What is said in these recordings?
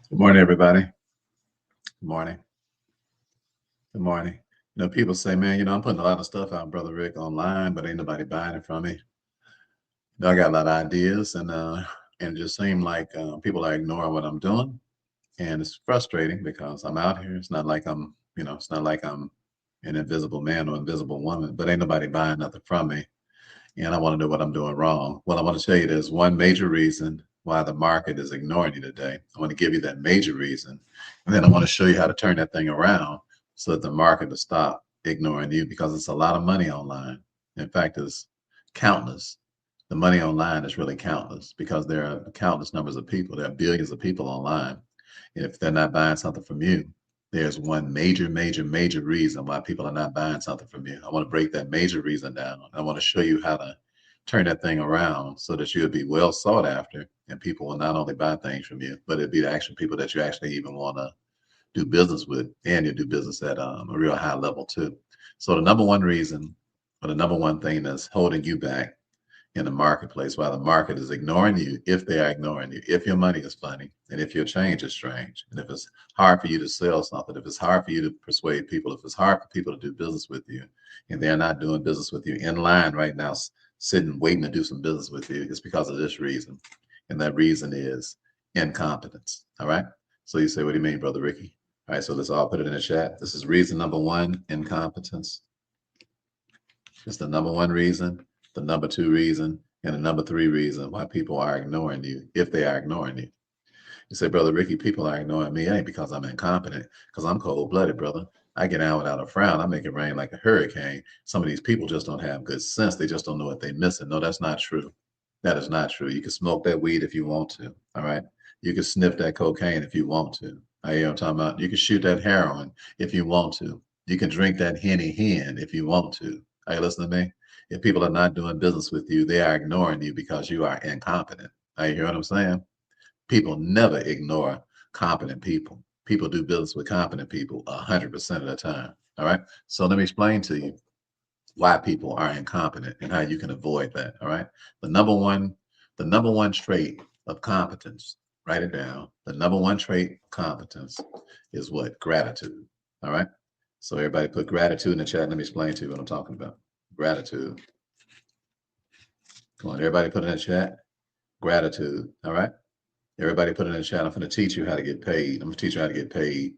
Good morning, everybody. Good morning. Good morning. People say, man, I'm putting a lot of stuff out, Brother Rick, online, but ain't nobody buying it from me. I got a lot of ideas, and it just seems like people are ignoring what I'm doing, and it's frustrating because I'm out here. It's not like it's not like I'm an invisible man or invisible woman, but ain't nobody buying nothing from me, and I want to know what I'm doing wrong. Well, I want to tell you there's one major reason why the market is ignoring you today. I want to give you that major reason, and then I want to show you how to turn that thing around so that the market will stop ignoring you because it's a lot of money online. In fact, it's countless. The money online is really countless because there are countless numbers of people. There are billions of people online. And if they're not buying something from you, there's one major, major, major reason why people are not buying something from you. I want to break that major reason down. I want to show you how to turn that thing around so that you'll be well sought after and people will not only buy things from you, but it'll be the actual people that you actually even want to do business with, and you do business at a real high level too. So the number one reason, or the number one thing that's holding you back in the marketplace, while the market is ignoring you, if they are ignoring you, if your money is funny, and if your change is strange, and if it's hard for you to sell something, if it's hard for you to persuade people, if it's hard for people to do business with you, and they're not doing business with you in line right now, sitting waiting to do some business with you, it's because of this reason. And that reason is incompetence. All right. So you say, what do you mean, Brother Ricky? All right. So let's all put it in the chat. This is reason number one, incompetence. It's the number one reason, the number two reason, and the number three reason why people are ignoring you, if they are ignoring you. You say, Brother Ricky, people are ignoring me. It ain't because I'm incompetent, because I'm cold-blooded, brother. I get out without a frown. I make it rain like a hurricane. Some of these people just don't have good sense. They just don't know what they're missing. No, that's not true. That is not true. You can smoke that weed if you want to. All right. You can sniff that cocaine if you want to. I hear I'm talking about. You can shoot that heroin if you want to. You can drink that Henny Hen if you want to. Are you listening to me? If people are not doing business with you, they are ignoring you because you are incompetent. Are you hear what I'm saying? People never ignore competent people. People do business with competent people 100% of the time. All right. So let me explain to you why people are incompetent and how you can avoid that. All right. The number one, the number one trait of competence, write it down. The number one trait of competence is what? Gratitude. All right. So everybody put gratitude in the chat. Let me explain to you what I'm talking about. Gratitude. Come on, everybody put in the chat. Gratitude. All right. Everybody put it in the chat. I'm going to teach you how to get paid. I'm going to teach you how to get paid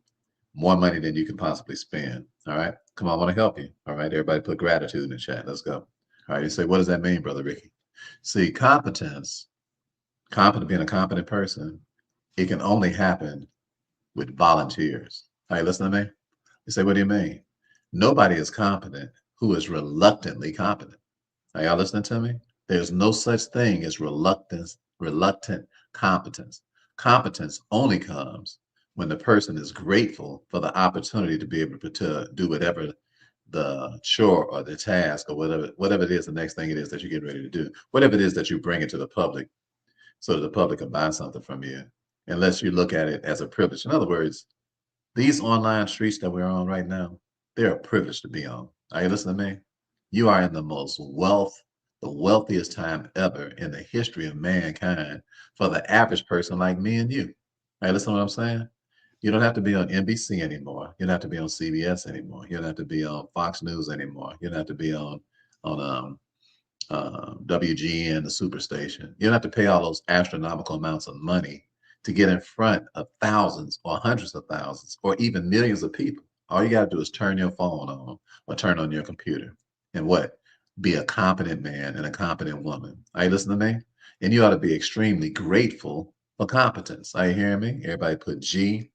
more money than you can possibly spend. All right. Come on, I want to help you. All right. Everybody put gratitude in the chat. Let's go. All right. You say, what does that mean, Brother Ricky? See, competence, being a competent person, it can only happen with volunteers. All right, listen to me. You say, what do you mean? Nobody is competent who is reluctantly competent. Are y'all listening to me? There's no such thing as reluctant competence. Competence only comes when the person is grateful for the opportunity to be able to do whatever the chore or the task or whatever it is, the next thing it is that you get ready to do, whatever it is that you bring it to the public so that the public can buy something from you, unless you look at it as a privilege. In other words, these online streets that we're on right now, they're a privilege to be on. Are you listening to me? You are in the wealthiest time ever in the history of mankind for the average person like me and you. Are you listening to what I'm saying? You don't have to be on NBC anymore. You don't have to be on CBS anymore. You don't have to be on Fox News anymore. You don't have to be on WGN, the superstation. You don't have to pay all those astronomical amounts of money to get in front of thousands or hundreds of thousands or even millions of people. All you got to do is turn your phone on or turn on your computer and what? Be a competent man and a competent woman. Are you listening to me? And you ought to be extremely grateful for competence. Are you hearing me? Everybody put GFC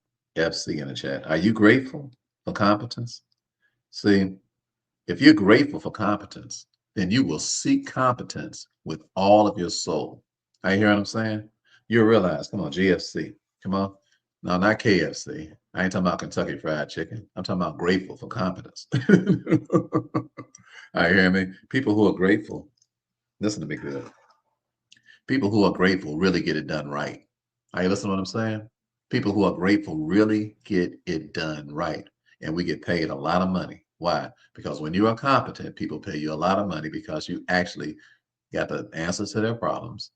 in the chat. Are you grateful for competence? See, if you're grateful for competence, then you will seek competence with all of your soul. I hear what I'm saying? You'll realize, come on, GFC, come on. No, not KFC. I ain't talking about Kentucky Fried Chicken. I'm talking about grateful for competence. I hear me? People who are grateful, listen to me good. People who are grateful really get it done right. Are you listening to what I'm saying? People who are grateful really get it done right. And we get paid a lot of money. Why? Because when you are competent, people pay you a lot of money because you actually got the answers to their problems.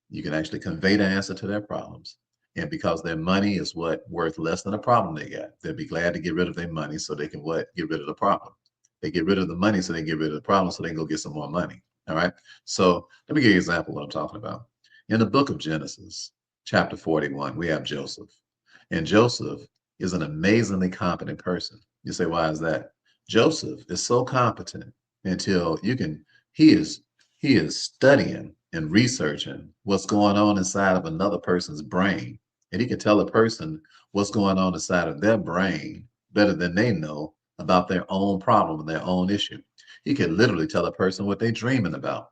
You can actually convey the answer to their problems. And because their money is what worth less than the problem they got, they'll be glad to get rid of their money so they can what? Get rid of the problem. They get rid of the money so they can get rid of the problem so they can go get some more money. All right. So let me give you an example of what I'm talking about. In the book of Genesis, chapter 41, we have Joseph. And Joseph is an amazingly competent person. You say, why is that? Joseph is so competent until you can, he is he is studying and researching what's going on inside of another person's brain. And he can tell a person what's going on inside of their brain better than they know about their own problem and their own issue. He can literally tell a person what they're dreaming about.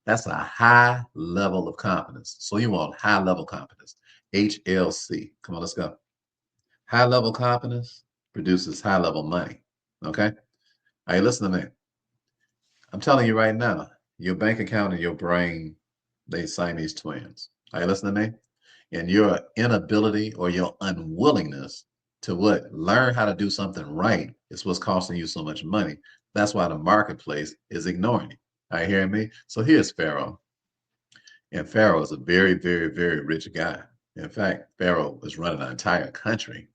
That's a high level of competence. So you want high level competence. HLC. Come on, let's go. High level competence produces high level money. Okay. Are you listening to me? I'm telling you right now, your bank account and your brain, they Siamese twins. Are you listening to me? And your inability or your unwillingness to what? Learn how to do something right is what's costing you so much money. That's why the marketplace is ignoring you. Are you hearing me? So here's Pharaoh. And Pharaoh is a very, very, very rich guy. In fact, Pharaoh was running an entire country,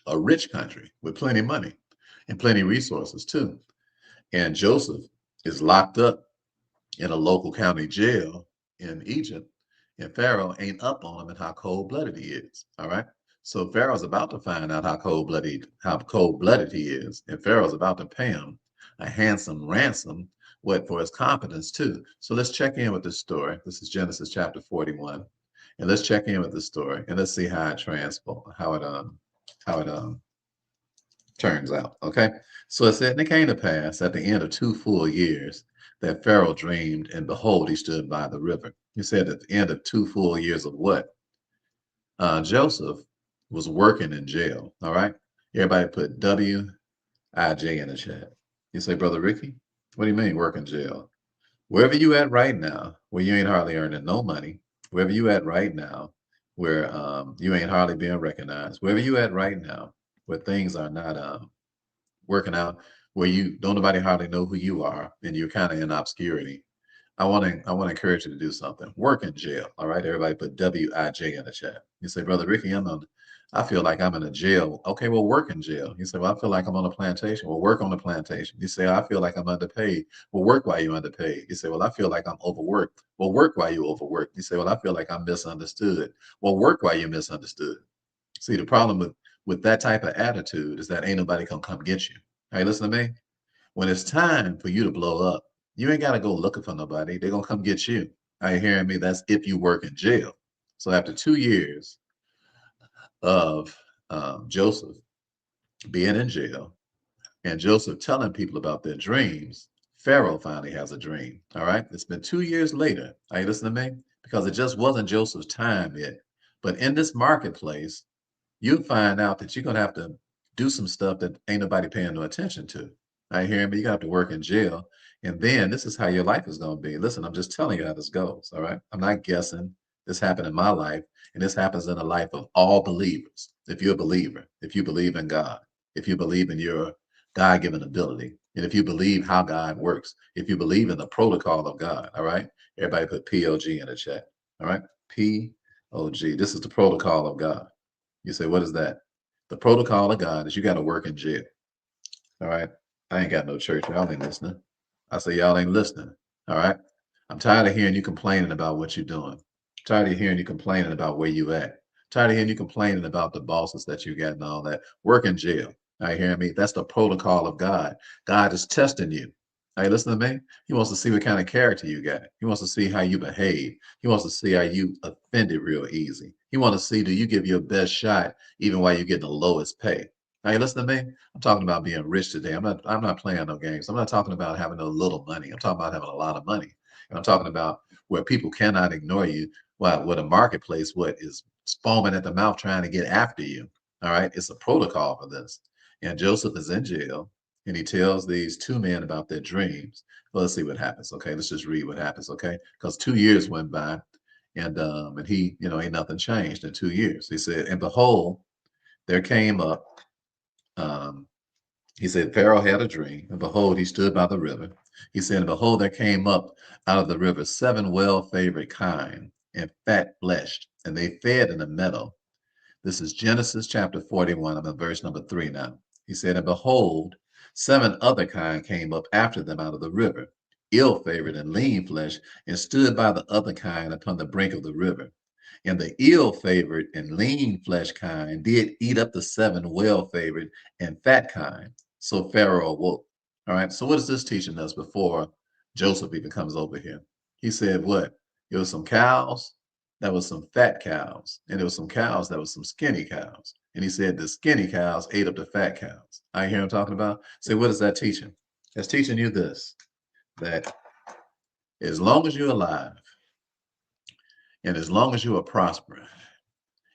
a rich country with plenty of money and plenty of resources too. And Joseph is locked up in a local county jail in Egypt, and Pharaoh ain't up on him and how cold-blooded he is. All right. So Pharaoh's about to find out how cold-blooded he is, and Pharaoh's about to pay him a handsome ransom, what for his competence too. So let's check in with this story. This is Genesis chapter 41, and let's check in with this story and let's see how it turns out. Okay. So it said, and it came to pass at the end of 2 full years that Pharaoh dreamed, and behold, he stood by the river. He said at the end of 2 full years of what? Joseph was working in jail. All right. Everybody put WIJ in the chat. You say, Brother Ricky, what do you mean work in jail? Wherever you at right now, where you ain't hardly earning no money, wherever you at right now, where you ain't hardly being recognized, wherever you at right now, where things are not working out, where you don't nobody hardly know who you are and you're kind of in obscurity. I want to encourage you to do something. Work in jail. All right. Everybody put WIJ in the chat. You say, Brother Ricky, I feel like I'm in a jail. Okay, well, work in jail. You say, well, I feel like I'm on a plantation. Well, work on the plantation. You say, I feel like I'm underpaid. Well, work while you're underpaid. You say, well, I feel like I'm overworked. Well, work while you overworked. You say, well, I feel like I'm misunderstood. Well, work while you're misunderstood. See, the problem with that type of attitude is that ain't nobody gonna come get you. Hey, listen to me. When it's time for you to blow up, you ain't gotta go looking for nobody. They're gonna come get you. Are you hearing me? That's if you work in jail. So after 2 years of Joseph being in jail and Joseph telling people about their dreams, Pharaoh finally has a dream. All right. It's been 2 years later. Are you listening to me? Because it just wasn't Joseph's time yet. But in this marketplace, you'll find out that you're gonna have to do some stuff that ain't nobody paying no attention to. I hear me. You got to work in jail, and then this is how your life is gonna be. Listen, I'm just telling you how this goes. All right, I'm not guessing. This happened in my life, and this happens in the life of all believers. If you're a believer, if you believe in God, if you believe in your God-given ability, and if you believe how God works, if you believe in the protocol of God. All right, everybody put POG in the chat. All right, POG. This is the protocol of God. You say, what is that? The protocol of God is you got to work in jail. All right. I ain't got no church. Y'all ain't listening. I say, y'all ain't listening. All right. I'm tired of hearing you complaining about what you're doing. Tired of hearing you complaining about where you at. Tired of hearing you complaining about the bosses that you got and all that. Work in jail. Are you hearing me? That's the protocol of God. God is testing you. Are you listening to me? He wants to see what kind of character you got. He wants to see how you behave. He wants to see how you offended real easy. He wants to see, do you give your best shot even while you're getting the lowest pay? Are you listening to me? I'm talking about being rich today. I'm not playing no games. I'm not talking about having a little money. I'm talking about having a lot of money. And I'm talking about where people cannot ignore you. What a marketplace, what is foaming at the mouth trying to get after you. All right. It's a protocol for this. And Joseph is in jail and he tells these two men about their dreams. Well, let's see what happens. Okay. Let's just read what happens. Okay. Because 2 years went by and he, ain't nothing changed in 2 years. He said, and behold, there came up um, he said, Pharaoh had a dream, and behold, he stood by the river. He said, and behold, there came up out of the river 7 well-favored kine and fat fleshed, and they fed in the meadow. This is Genesis chapter 41. I'm in verse number 3 now. He said, and behold, 7 other kind came up after them out of the river, ill-favored and lean flesh, and stood by the other kind upon the brink of the river. And the ill-favored and lean flesh kind did eat up the 7 well-favored and fat kind. So Pharaoh awoke. All right. So what is this teaching us before Joseph even comes over here? He said, what? It was some cows. That was some fat cows. And there was some cows that was some skinny cows. And he said the skinny cows ate up the fat cows. I hear him talking about. Say, what is that teaching? That's teaching you this, that as long as you're alive and as long as you are prospering,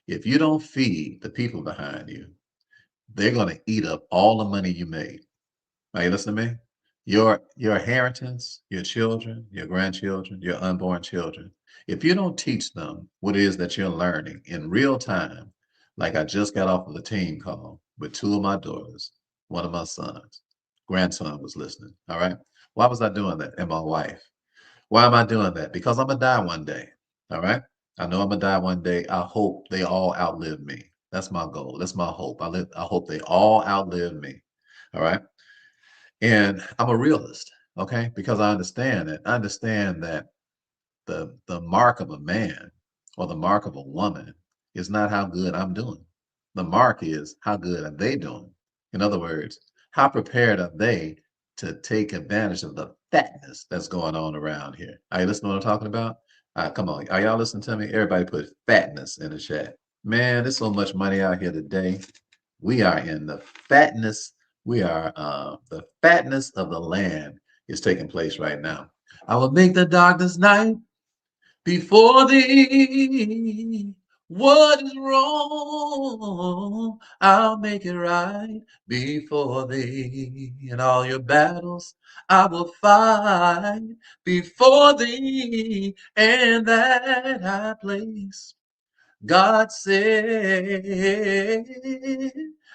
if you don't feed the people behind you, they're going to eat up all the money you made. Are you listening to me? Your inheritance, your children, your grandchildren, your unborn children, if you don't teach them what it is that you're learning in real time, like I just got off of a team call with 2 of my daughters, one of my sons, grandson was listening. All right. Why was I doing that? And my wife. Why am I doing that? Because I'm gonna die one day. All right. I know I'm gonna die one day. I hope they all outlive me. That's my goal. That's my hope. I hope they all outlive me. All right. And I'm a realist, okay? Because I understand it. I understand that the mark of a man or the mark of a woman is not how good I'm doing. The mark is how good are they doing? In other words, how prepared are they to take advantage of the fatness that's going on around here? Are you listening to what I'm talking about? Come on, are y'all listening to me? Everybody put fatness in the chat. Man, there's so much money out here today. We are in the fatness. We are the fatness of the land is taking place right now. I will make the darkness night before thee. What is wrong? I'll make it right before thee. In all your battles, I will fight before thee, and that high place God said,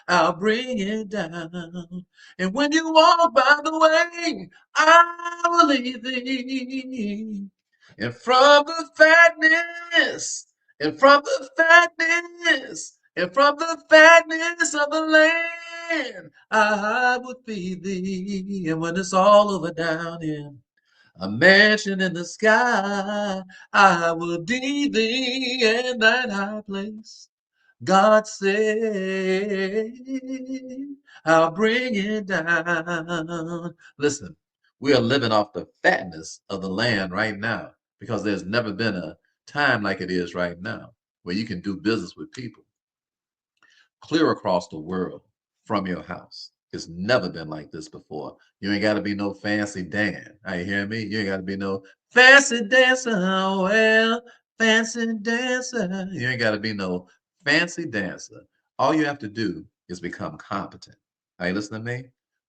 I'll bring it down. And when you walk by the way, I will lead thee. And from the fatness, and from the fatness, and from the fatness of the land, I would feed thee. And when it's all over down in a mansion in the sky, I will be thee in that high place. God said, I'll bring it down. Listen, we are living off the fatness of the land right now because there's never been a time like it is right now where you can do business with people clear across the world from your house. It's never been like this before. You ain't got to be no fancy Dan. Are you hearing me? You ain't got to be no fancy dancer. Well, fancy dancer. You ain't got to be no fancy dancer. All you have to do is become competent. Are you listening to me?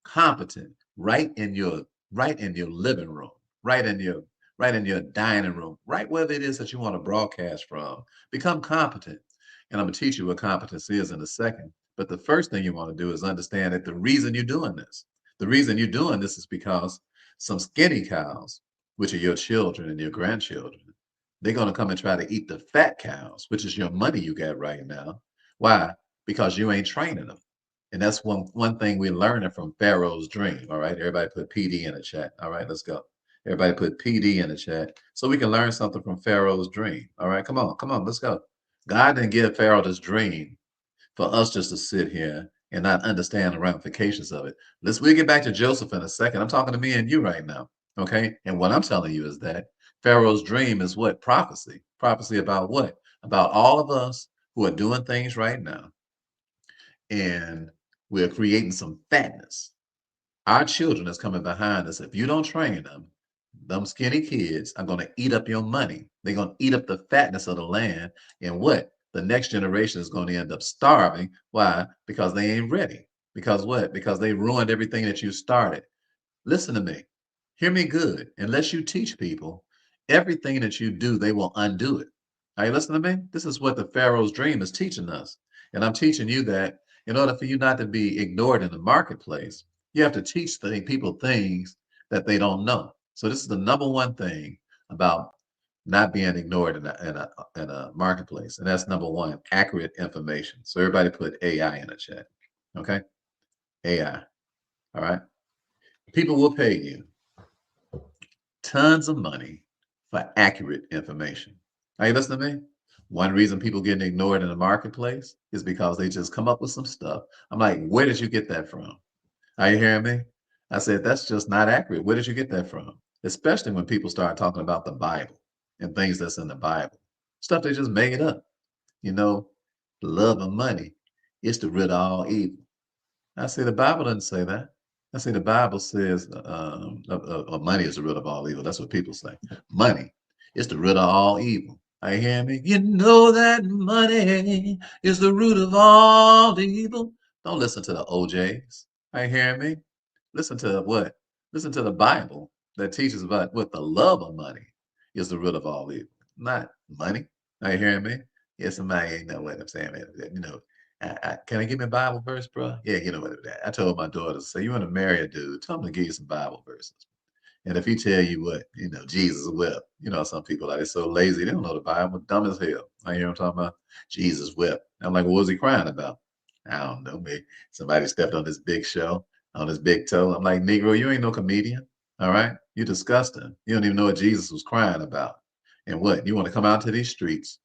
Competent, right in your living room, right in your dining room, right wherever it is that you want to broadcast from. Become competent. And I'm going to teach you what competence is in a second. But the first thing you want to do is understand that the reason you're doing this, the reason you're doing this is because some skinny cows, which are your children and your grandchildren, they're going to come and try to eat the fat cows, which is your money you got right now. Why? Because you ain't training them. And that's one thing we're learning from Pharaoh's dream. All right. Everybody put PD in the chat. All right, let's go. Everybody put PD in the chat so we can learn something from Pharaoh's dream. All right, come on, let's go. God didn't give Pharaoh this dream for us just to sit here and not understand the ramifications of it. We'll get back to Joseph in a second. I'm talking to me and you right now. Okay. And what I'm telling you is that Pharaoh's dream is what? Prophecy. Prophecy about what? About all of us who are doing things right now. And we're creating some fatness. Our children that's coming behind us, if you don't train them skinny kids are going to eat up your money. They're going to eat up the fatness of the land. And what? The next generation is going to end up starving. Why? Because they ain't ready. Because what? Because they ruined everything that you started. Listen to me. Hear me good. Unless you teach people, everything that you do, they will undo it. Are you listening to me? This is what the Pharaoh's dream is teaching us. And I'm teaching you that in order for you not to be ignored in the marketplace, you have to teach people things that they don't know. So this is the number one thing about not being ignored in a marketplace. And that's number one, accurate information. So everybody put AI in the chat. Okay. AI. All right. People will pay you tons of money for accurate information. Are you listening to me? One reason people getting ignored in the marketplace is because they just come up with some stuff. I'm like, where did you get that from? Are you hearing me? I said, that's just not accurate. Where did you get that from? Especially when people start talking about the Bible and things that's in the Bible. Stuff they just made up. You know, the love of money is the root of all evil. I say the Bible doesn't say that. I say the Bible says money is the root of all evil. That's what people say. Money is the root of all evil. Are you hearing me? You know that money is the root of all evil. Don't listen to the OJs. Are you hearing me? Listen to what? Listen to the Bible that teaches about what the love of money is the root of all evil, not money. Are you hearing me? Yeah, somebody ain't know what I'm saying. You know, can I give me a Bible verse, bro? Yeah, you know what? I told my daughter, say you want to marry a dude, tell him to give you some Bible verses. And if he tell you what, Jesus wept. Some people are so lazy, they don't know the Bible, dumb as hell. I hear him talking about Jesus wept. I'm like, what was he crying about? I don't know, maybe somebody stepped on this big show, on his big toe. I'm like, Negro, you ain't no comedian. All right. You're disgusting. You don't even know what Jesus was crying about. And what? You want to come out to these streets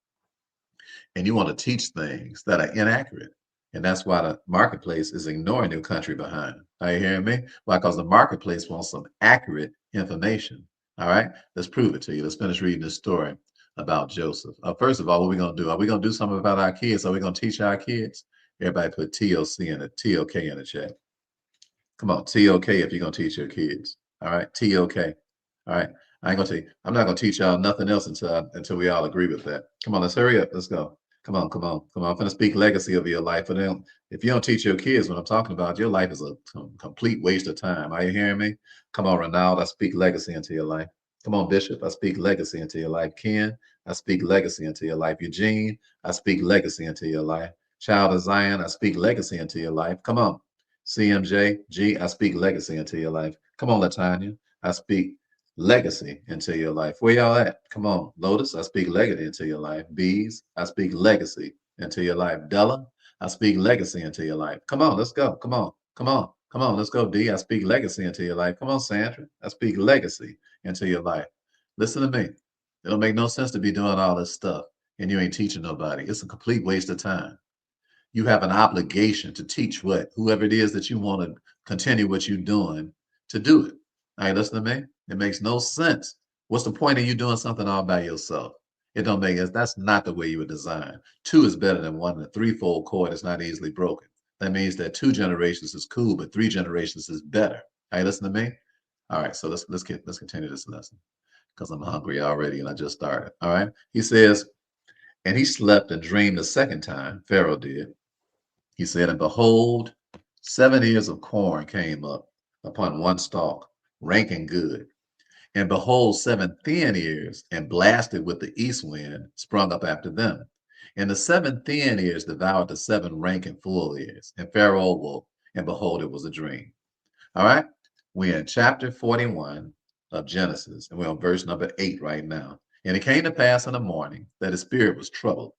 and you want to teach things that are inaccurate. And that's why the marketplace is ignoring your country behind. Are you hearing me? Why? Because the marketplace wants some accurate information. All right, let's prove it to you. Let's finish reading this story about Joseph. First of all, what are we going to do? Are we going to do something about our kids? Are we going to teach our kids? Everybody put TOC in it, TOK in the chat. Come on, TOK if you're going to teach your kids. All right, TOK. All right, I ain't going to tell you. I'm not going to teach y'all nothing else until we all agree with that. Come on, let's hurry up. Let's go. Come on, come on, come on. I'm going to speak legacy of your life. But then if you don't teach your kids what I'm talking about, your life is a complete waste of time. Are you hearing me? Come on, Ronald. I speak legacy into your life. Come on, Bishop. I speak legacy into your life. Ken, I speak legacy into your life. Eugene, I speak legacy into your life. Child of Zion, I speak legacy into your life. Come on. CMJ, G, I speak legacy into your life. Come on, Latanya. I speak legacy into your life. Where y'all at? Come on. Lotus, I speak legacy into your life. Bees, I speak legacy into your life. Della, I speak legacy into your life. Come on, let's go. Come on. Come on. Come on, let's go. D, I speak legacy into your life. Come on, Sandra. I speak legacy into your life. Listen to me. It don't make no sense to be doing all this stuff and you ain't teaching nobody. It's a complete waste of time. You have an obligation to teach whoever it is that you want to continue what you're doing to do it. All right, listen to me. It makes no sense. What's the point of you doing something all by yourself? It don't make sense. That's not the way you were designed. Two is better than one. The threefold cord is not easily broken. That means that 2 generations is cool, but 3 generations is better. All right, listen to me. All right, so let's continue this lesson because I'm hungry already and I just started. All right. He says, and he slept and dreamed the second time, Pharaoh did. He said, and behold, 7 ears of corn came up upon one stalk, rank and good. And behold, 7 thin ears, and blasted with the east wind, sprung up after them. And the 7 thin ears devoured the 7 rank and full ears. And Pharaoh awoke, and behold, it was a dream. All right, we're in chapter 41 of Genesis, and we're on verse number 8 right now. And it came to pass in the morning that his spirit was troubled,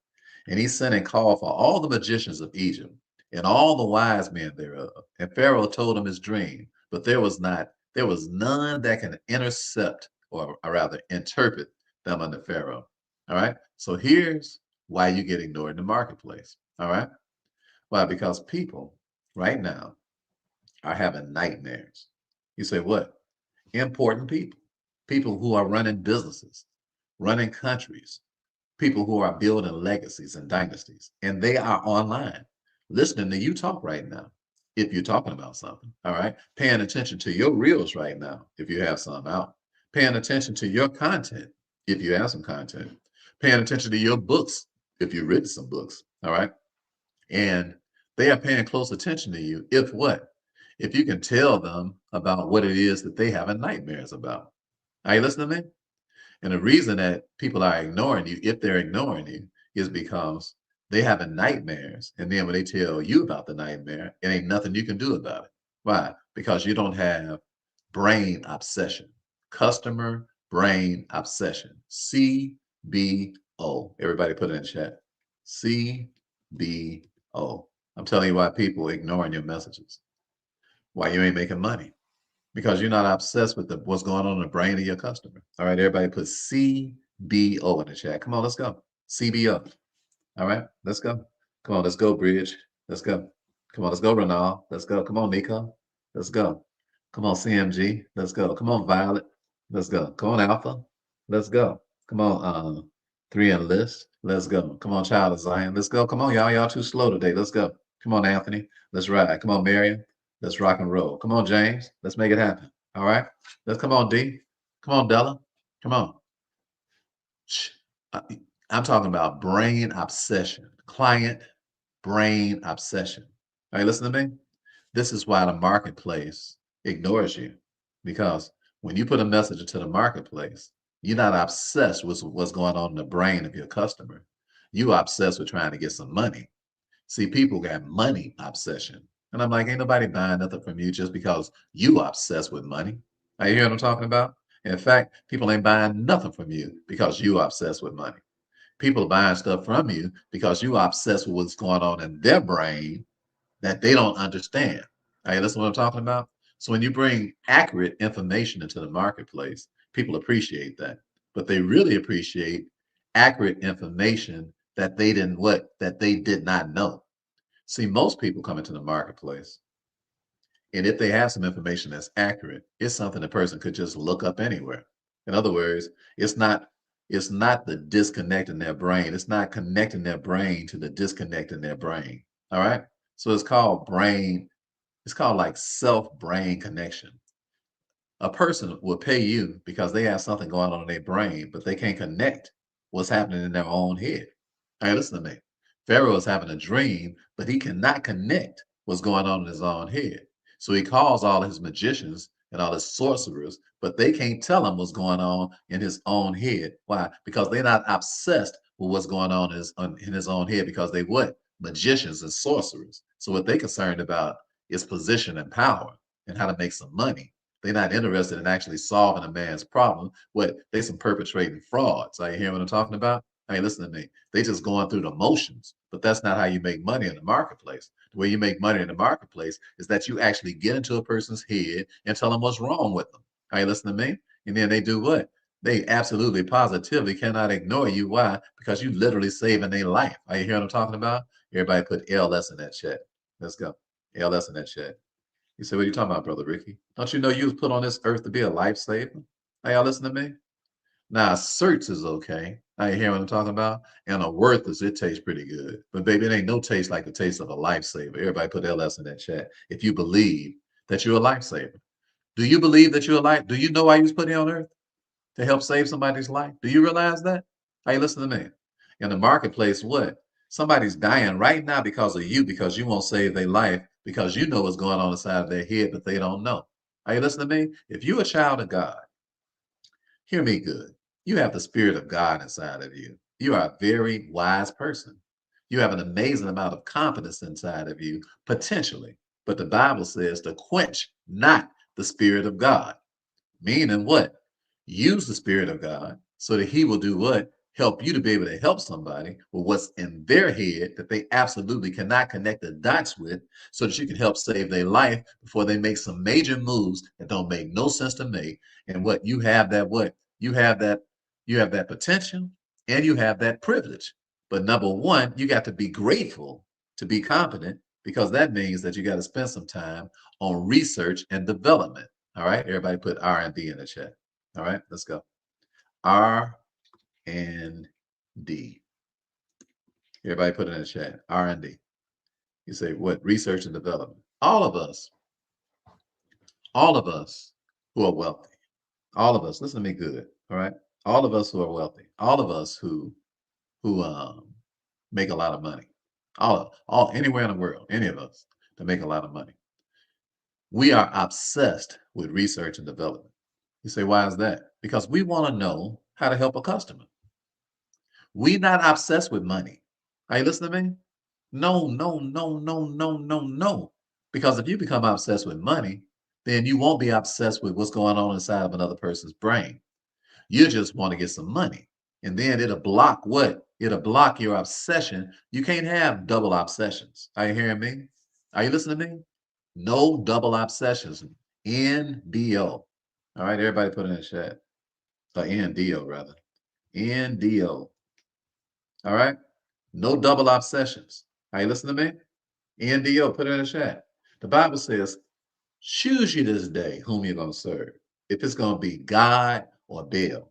and he sent and called for all the magicians of Egypt and all the wise men thereof. And Pharaoh told him his dream, but there was none that can intercept or rather interpret them unto Pharaoh. All right. So here's why you get ignored in the marketplace. All right. Why? Because people right now are having nightmares. You say, what? Important people, people who are running businesses, running countries, people who are building legacies and dynasties, and they are online listening to you talk right now. If you're talking about something, all right, paying attention to your reels right now, if you have some out, paying attention to your content, if you have some content, paying attention to your books, if you've written some books, all right, and they are paying close attention to you. If what? If you can tell them about what it is that they have nightmares about. Are you listening to me? And the reason that people are ignoring you, if they're ignoring you, is because they having nightmares. And then when they tell you about the nightmare, it ain't nothing you can do about it. Why? Because you don't have brain obsession, customer brain obsession, CBO. Everybody put it in chat. CBO. I'm telling you why people ignoring your messages. Why you ain't making money. Because you're not obsessed with what's going on in the brain of your customer. All right, everybody put CBO in the chat. Come on, let's go. CBO. All right, let's go. Come on, let's go, Bridge. Let's go. Come on, let's go, Renal. Let's go. Come on, Nico. Let's go. Come on, CMG. Let's go. Come on, Violet. Let's go. Come on, Alpha. Let's go. Come on, 3 Enlist. Let's go. Come on, Child of Zion. Let's go. Come on, y'all. Y'all too slow today. Let's go. Come on, Anthony. Let's ride. Come on, Marion. Let's rock and roll. Come on, James. Let's make it happen. All right. Let's come on, D. Come on, Della. Come on. I'm talking about brain obsession, client brain obsession. All right, listen to me. This is why the marketplace ignores you, because when you put a message into the marketplace, you're not obsessed with what's going on in the brain of your customer. You are obsessed with trying to get some money. See, people got money obsession. And I'm like, ain't nobody buying nothing from you just because you are obsessed with money. Are you hearing what I'm talking about? In fact, people ain't buying nothing from you because you are obsessed with money. People are buying stuff from you because you are obsessed with what's going on in their brain that they don't understand. Are you listening to what I'm talking about? So when you bring accurate information into the marketplace, people appreciate that. But they really appreciate accurate information that they did not know. See, most people come into the marketplace, and if they have some information that's accurate, it's something a person could just look up anywhere. In other words, it's not the disconnect in their brain. It's not connecting their brain to the disconnect in their brain. All right. So it's called like self-brain connection. A person will pay you because they have something going on in their brain, but they can't connect what's happening in their own head. Hey, listen to me. Pharaoh is having a dream, but he cannot connect what's going on in his own head. So he calls all his magicians and all his sorcerers, but they can't tell him what's going on in his own head. Why? Because they're not obsessed with what's going on in his own head, because they what? Magicians and sorcerers. So what they're concerned about is position and power and how to make some money. They're not interested in actually solving a man's problem. What they some perpetrating frauds. Are you hearing what I'm talking about? Hey, listen to me. They just going through the motions, but that's not how you make money in the marketplace. The way you make money in the marketplace is that you actually get into a person's head and tell them what's wrong with them. Hey, listen to me. And then they do what? They absolutely positively cannot ignore you. Why? Because you literally saving their life. Are you hearing what I'm talking about? Everybody put LS in that chat. Let's go. LS in that chat. You say, what are you talking about, Brother Ricky? Don't you know you was put on this earth to be a lifesaver? Hey, y'all listen to me? Now, certs is okay. Now you hear what I'm talking about? And a worthless, it tastes pretty good. But baby, it ain't no taste like the taste of a lifesaver. Everybody put LS in that chat. If you believe that you're a lifesaver. Do you believe that you're a life? Do you know why you was put here on earth? To help save somebody's life? Do you realize that? Hey, listen to me. In the marketplace, what? Somebody's dying right now because of you, because you won't save their life, because you know what's going on inside of their head, but they don't know. Are you listening to me? If you're a child of God, hear me good. You have the Spirit of God inside of you. You are a very wise person. You have an amazing amount of confidence inside of you, potentially. But the Bible says to quench not the Spirit of God. Meaning what? Use the Spirit of God so that He will do what? Help you to be able to help somebody with what's in their head that they absolutely cannot connect the dots with, so that you can help save their life before they make some major moves that don't make no sense to make. And what? You have that, you have that potential and you have that privilege. But number one, you got to be grateful to be competent, because that means that you got to spend some time on research and development. All right, everybody put R&D in the chat. All right, let's go. R and D. Everybody put it in the chat. R&D. You say what? Research and development. All of us who are wealthy, all of us, listen to me good. All right. All of us who are wealthy, all of us who make a lot of money, all anywhere in the world, any of us that make a lot of money. We are obsessed with research and development. You say, why is that? Because we want to know how to help a customer. We're not obsessed with money. Are you listening to me? No, no, no, no, no, no, no. Because if you become obsessed with money, then you won't be obsessed with what's going on inside of another person's brain. You just want to get some money. And then it'll block what? It'll block your obsession. You can't have double obsessions. Are you hearing me? Are you listening to me? No double obsessions. NDO. All right, everybody put it in the chat. Or NDO rather. NDO. All right. No double obsessions. Are you listening to me? NDO, put it in the chat. The Bible says, choose you this day whom you're going to serve. If it's going to be God or Baal.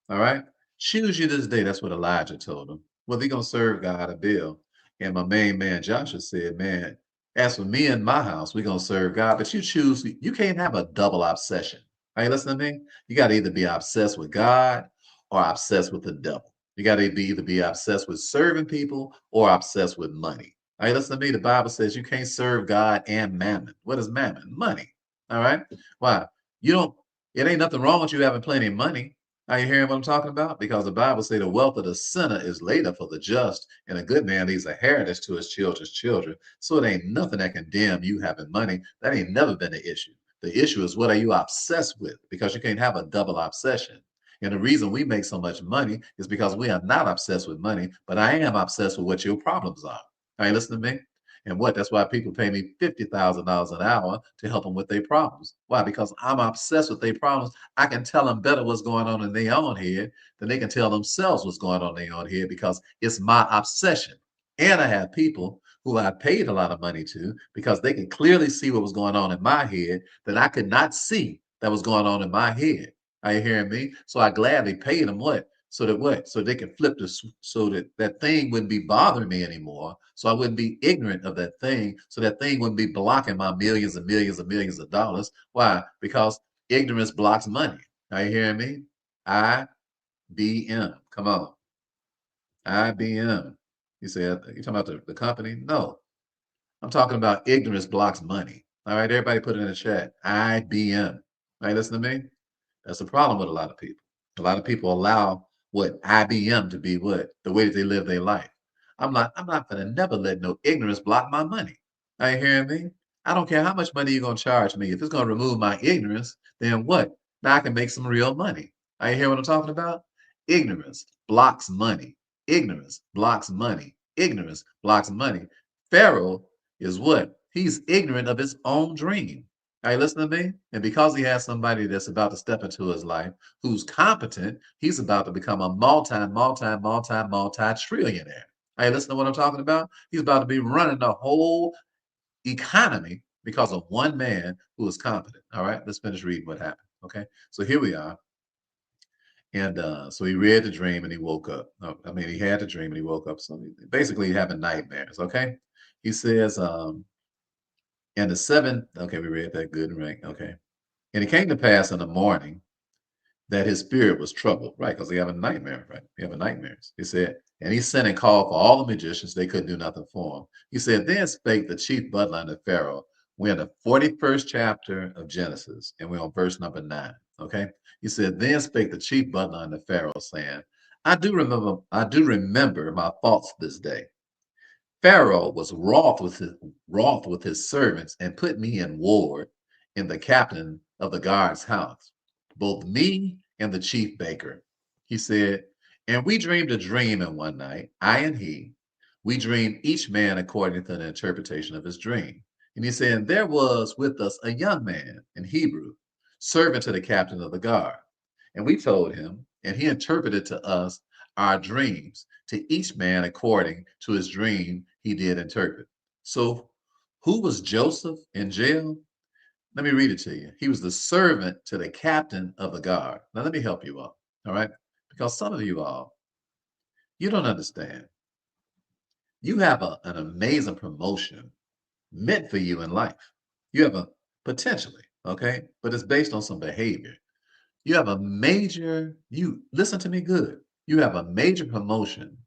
All right. Choose you this day. That's what Elijah told him. Whether you're going to serve God or Baal. And my main man Joshua said, man, as for me and my house, we're going to serve God. But you choose, you can't have a double obsession. Are you listening to me? You got to either be obsessed with God or obsessed with the devil. You got to either be obsessed with serving people or obsessed with money. All right, listen to me. The Bible says you can't serve God and mammon. What is mammon? Money. All right. Why? You don't, it ain't nothing wrong with you having plenty of money. Are you hearing what I'm talking about? Because the Bible says the wealth of the sinner is laid up for the just, and a good man leaves a heritage to his children's children. So it ain't nothing that condemn you having money. That ain't never been the issue. The issue is what are you obsessed with? Because you can't have a double obsession. And the reason we make so much money is because we are not obsessed with money, but I am obsessed with what your problems are. Are you listening to me? And what? That's why people pay me $50,000 an hour to help them with their problems. Why? Because I'm obsessed with their problems. I can tell them better what's going on in their own head than they can tell themselves what's going on in their own head because it's my obsession. And I have people who I paid a lot of money to because they can clearly see what was going on in my head that I could not see that was going on in my head. Are you hearing me? So I gladly paid them what? So that what? So they can flip this so that that thing wouldn't be bothering me anymore. So I wouldn't be ignorant of that thing. So that thing wouldn't be blocking my millions and millions and millions of dollars. Why? Because ignorance blocks money. Are you hearing me? IBM. Come on. IBM. You said you talking about the company? No. I'm talking about ignorance blocks money. All right, everybody put it in the chat. IBM. All right, listen to me. That's the problem with a lot of people. A lot of people allow what IBM to be what the way that they live their life. I'm not gonna never let no ignorance block my money. Are you hearing me? I don't care how much money you're gonna charge me. If it's gonna remove my ignorance, then what? Now I can make some real money. Are you hear what I'm talking about? Ignorance blocks money. Ignorance blocks money. Ignorance blocks money. Pharaoh is what? He's ignorant of his own dream. Are you listening to me? And because he has somebody that's about to step into his life who's competent, he's about to become a multi trillionaire. Are you listening to what I'm talking about? He's about to be running the whole economy because of one man who is competent. All right, let's finish reading what happened. Okay, so here we are. And so he read the dream and he woke up. I mean, he had the dream and he woke up. So basically, having nightmares. Okay, he says, and the seventh, okay, we read that good and right. Okay. And it came to pass in the morning that his spirit was troubled, right? Because he had a nightmare, right? He had nightmares. He said, and he sent and called for all the magicians. They couldn't do nothing for him. He said, then spake the chief butler unto Pharaoh. We're in the 41st chapter of Genesis, and we're on verse number 9. Okay. He said, then spake the chief butler unto Pharaoh, saying, I do remember my faults this day. Pharaoh was wroth with his servants and put me in ward in the captain of the guard's house, both me and the chief baker. He said, and we dreamed a dream in one night, I and he. We dreamed each man according to the interpretation of his dream. And he said, and there was with us a young man in Hebrew, servant to the captain of the guard. And we told him, and he interpreted to us our dreams, to each man according to his dream he did interpret. So, who was Joseph in jail? Let me read it to you. He was the servant to the captain of the guard. Now, let me help you all right? Because some of you all, you don't understand. You have an amazing promotion meant for you in life. You have a potentially, okay? But it's based on some behavior. You have a major, you listen to me good. You have a major promotion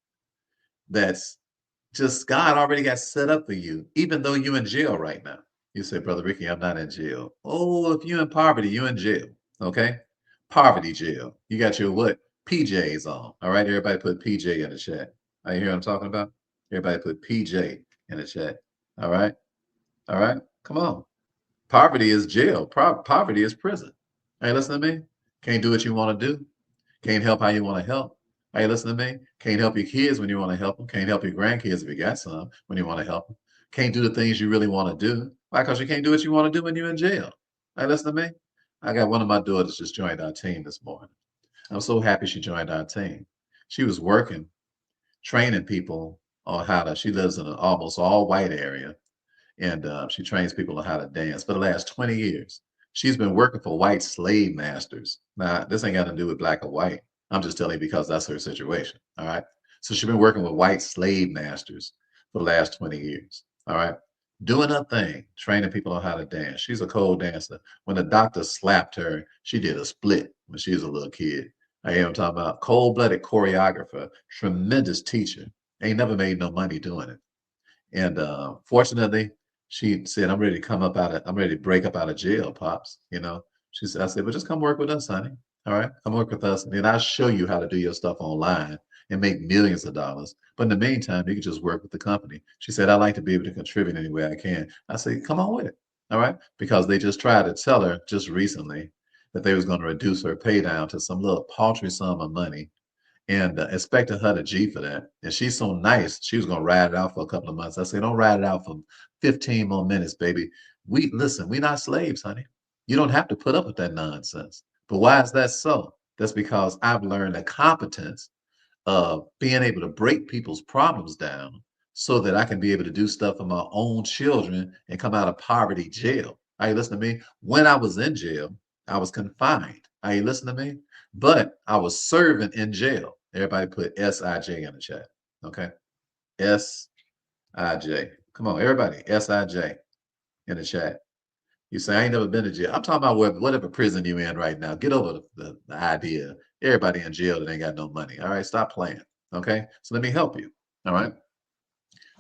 that's just God already got set up for you, even though you're in jail right now. You say, Brother Ricky, I'm not in jail. Oh, if you're in poverty, you're in jail. Okay. Poverty jail. You got your what? PJs on. All right. Everybody put PJ in the chat. Are you hear what I'm talking about? Everybody put PJ in the chat. All right. All right. Come on. Poverty is jail. Poverty is prison. Hey, listen to me. Can't do what you want to do. Can't help how you want to help. Hey, listen to me. Can't help your kids when you want to help them. Can't help your grandkids if you got some when you want to help them. Can't do the things you really want to do. Why? Because you can't do what you want to do when you're in jail. Hey, listen to me. I got one of my daughters just joined our team this morning. I'm so happy she joined our team. She was working, training people on how to, she lives in an almost all white area, and she trains people on how to dance for the last 20 years. She's been working for white slave masters. Now, this ain't got to do with black or white. I'm just telling you because that's her situation. All right. So she's been working with white slave masters for the last 20 years. All right. Doing her thing, training people on how to dance. She's a cold dancer. When the doctor slapped her, she did a split when she was a little kid. I am talking about cold-blooded choreographer, tremendous teacher. Ain't never made no money doing it. And fortunately, she said, I'm ready to come up out of, I'm ready to break up out of jail, Pops. You know, she said, I said, well, just come work with us, honey. All right, come work with us. And then I'll show you how to do your stuff online and make millions of dollars. But in the meantime, you can just work with the company. She said, I like to be able to contribute any way I can. I said, come on with it. All right. Because they just tried to tell her just recently that they was going to reduce her pay down to some little paltry sum of money and expected her to G for that. And she's so nice, she was gonna ride it out for a couple of months. I said, don't ride it out for 15 more minutes, baby. We listen, we're not slaves, honey. You don't have to put up with that nonsense. But why is that so? That's because I've learned the competence of being able to break people's problems down so that I can be able to do stuff for my own children and come out of poverty jail. Are you listening to me? When I was in jail, I was confined. Are you listening to me? But I was serving in jail. Everybody put SIJ in the chat. Okay. SIJ. Come on, everybody. SIJ in the chat. You say, I ain't never been to jail. I'm talking about whatever prison you in right now. Get over the idea. Everybody in jail that ain't got no money. All right, stop playing. Okay, so let me help you. All right,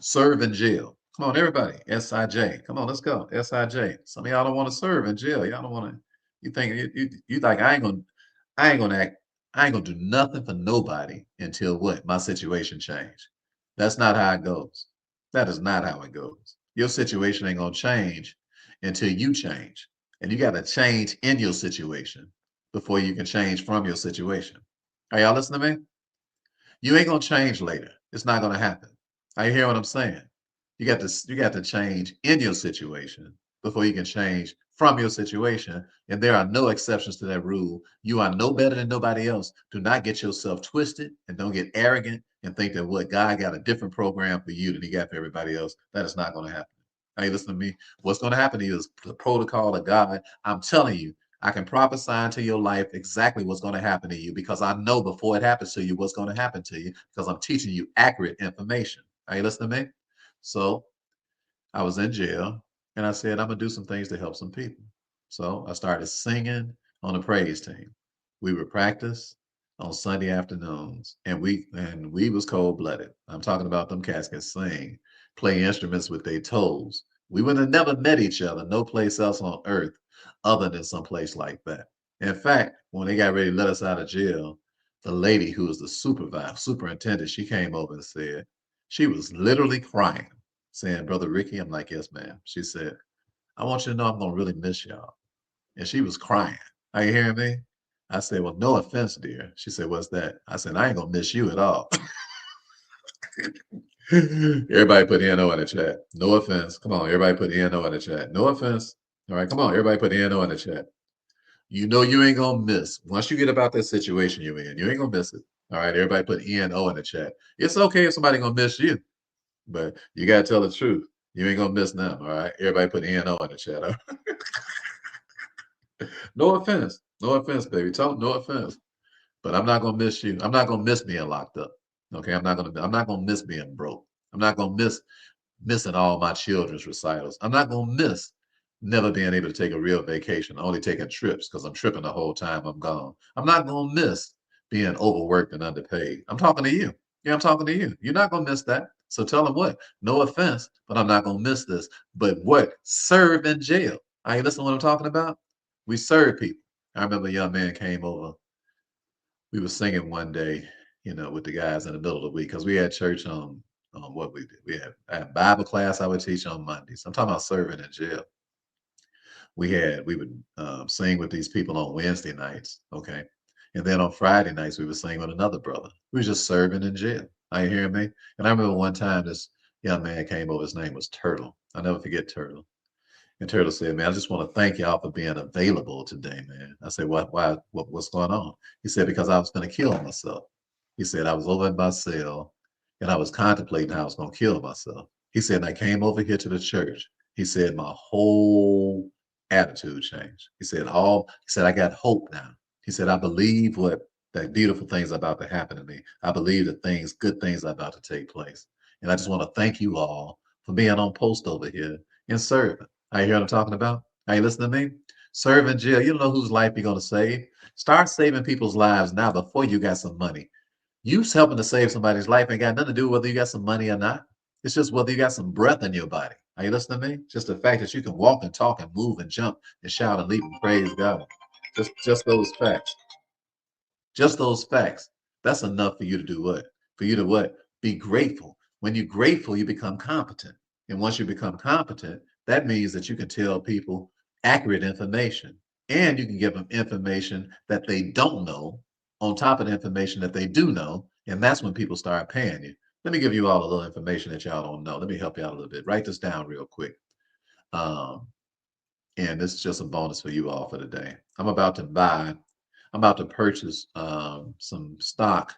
serve in jail. Come on, everybody. SIJ. Come on, let's go. SIJ. Some of y'all don't want to serve in jail. Y'all don't want to. You think you like I ain't gonna act. I ain't gonna do nothing for nobody until what? My situation change. That's not how it goes. That is not how it goes. Your situation ain't gonna change until you change. And you got to change in your situation before you can change from your situation. Are y'all listening to me? You ain't gonna change later. It's not gonna happen. Are you hear what I'm saying? You got to change in your situation before you can change from your situation. And there are no exceptions to that rule. You are no better than nobody else. Do not get yourself twisted and don't get arrogant and think that what God got a different program for you than he got for everybody else. That is not going to happen. Are you listening to me? What's going to happen to you is the protocol of God. I'm telling you, I can prophesy into your life exactly what's going to happen to you because I know before it happens to you what's going to happen to you because I'm teaching you accurate information. Are you listening to me? So I was in jail and I said, I'm going to do some things to help some people. So I started singing on the praise team. We would practice on Sunday afternoons and we was cold-blooded. I'm talking about them cats can sing, play instruments with their toes. We would have never met each other no place else on earth other than some place like that. In fact, when they got ready to let us out of jail, the lady who was the superintendent, she came over and said, she was literally crying, saying, Brother Ricky, I'm like, yes, ma'am. She said, I want you to know I'm going to really miss y'all. And she was crying. Are you hearing me? I said, well, no offense, dear. She said, what's that? I said, I ain't going to miss you at all. Everybody put NO in the chat. No offense. Come on, everybody put NO in the chat. No offense. All right, come on, everybody put NO in the chat. You know you ain't gonna miss. Once you get about that situation you're in, you ain't gonna miss it. All right, everybody put NO in the chat. It's okay if somebody gonna miss you, but you gotta tell the truth. You ain't gonna miss them. All right, everybody put NO in the chat. All right? No offense. No offense, baby. No offense. But I'm not gonna miss you. I'm not gonna miss being locked up. Okay, I'm not gonna miss being broke. I'm not gonna miss missing all my children's recitals. I'm not gonna miss never being able to take a real vacation, only taking trips because I'm tripping the whole time I'm gone. I'm not gonna miss being overworked and underpaid. I'm talking to you. Yeah, I'm talking to you. You're not gonna miss that. So tell them what? No offense, but I'm not gonna miss this. But what? Serve in jail. Are you listening to what I'm talking about? We serve people. I remember a young man came over. We were singing one day, with the guys in the middle of the week because we had church on what we did. I had Bible class I would teach on Mondays. I'm talking about serving in jail. We would sing with these people on Wednesday nights, okay? And then on Friday nights, we were singing with another brother. We were just serving in jail. Are you hearing me? And I remember one time this young man came over. His name was Turtle. I'll never forget Turtle. And Turtle said, "Man, I just want to thank y'all for being available today, man." I said, "What? Why? What's going on?" He said, "Because I was going to kill myself." He said, "I was over in my cell and I was contemplating how I was going to kill myself." He said, "And I came over here to the church." He said, "My whole attitude changed." He said, "I got hope now." He said, "I believe what that beautiful things are about to happen to me. I believe that good things are about to take place. And I just want to thank you all for being on post over here and serving." Are you hear what I'm talking about? Are you listening to me? Serve in jail. You don't know whose life you're going to save. Start saving people's lives now before you got some money. You helping to save somebody's life ain't got nothing to do with whether you got some money or not. It's just whether you got some breath in your body. Are you listening to me? Just the fact that you can walk and talk and move and jump and shout and leap and praise God. Just those facts. Just those facts. That's enough for you to do what? For you to what? Be grateful. When you're grateful, you become competent. And once you become competent, that means that you can tell people accurate information. And you can give them information that they don't know on top of the information that they do know. And that's when people start paying you. Let me give you all a little information that y'all don't know. Let me help you out a little bit. Write this down real quick. Um, and this is just a bonus for you all for today. I'm about to purchase some stock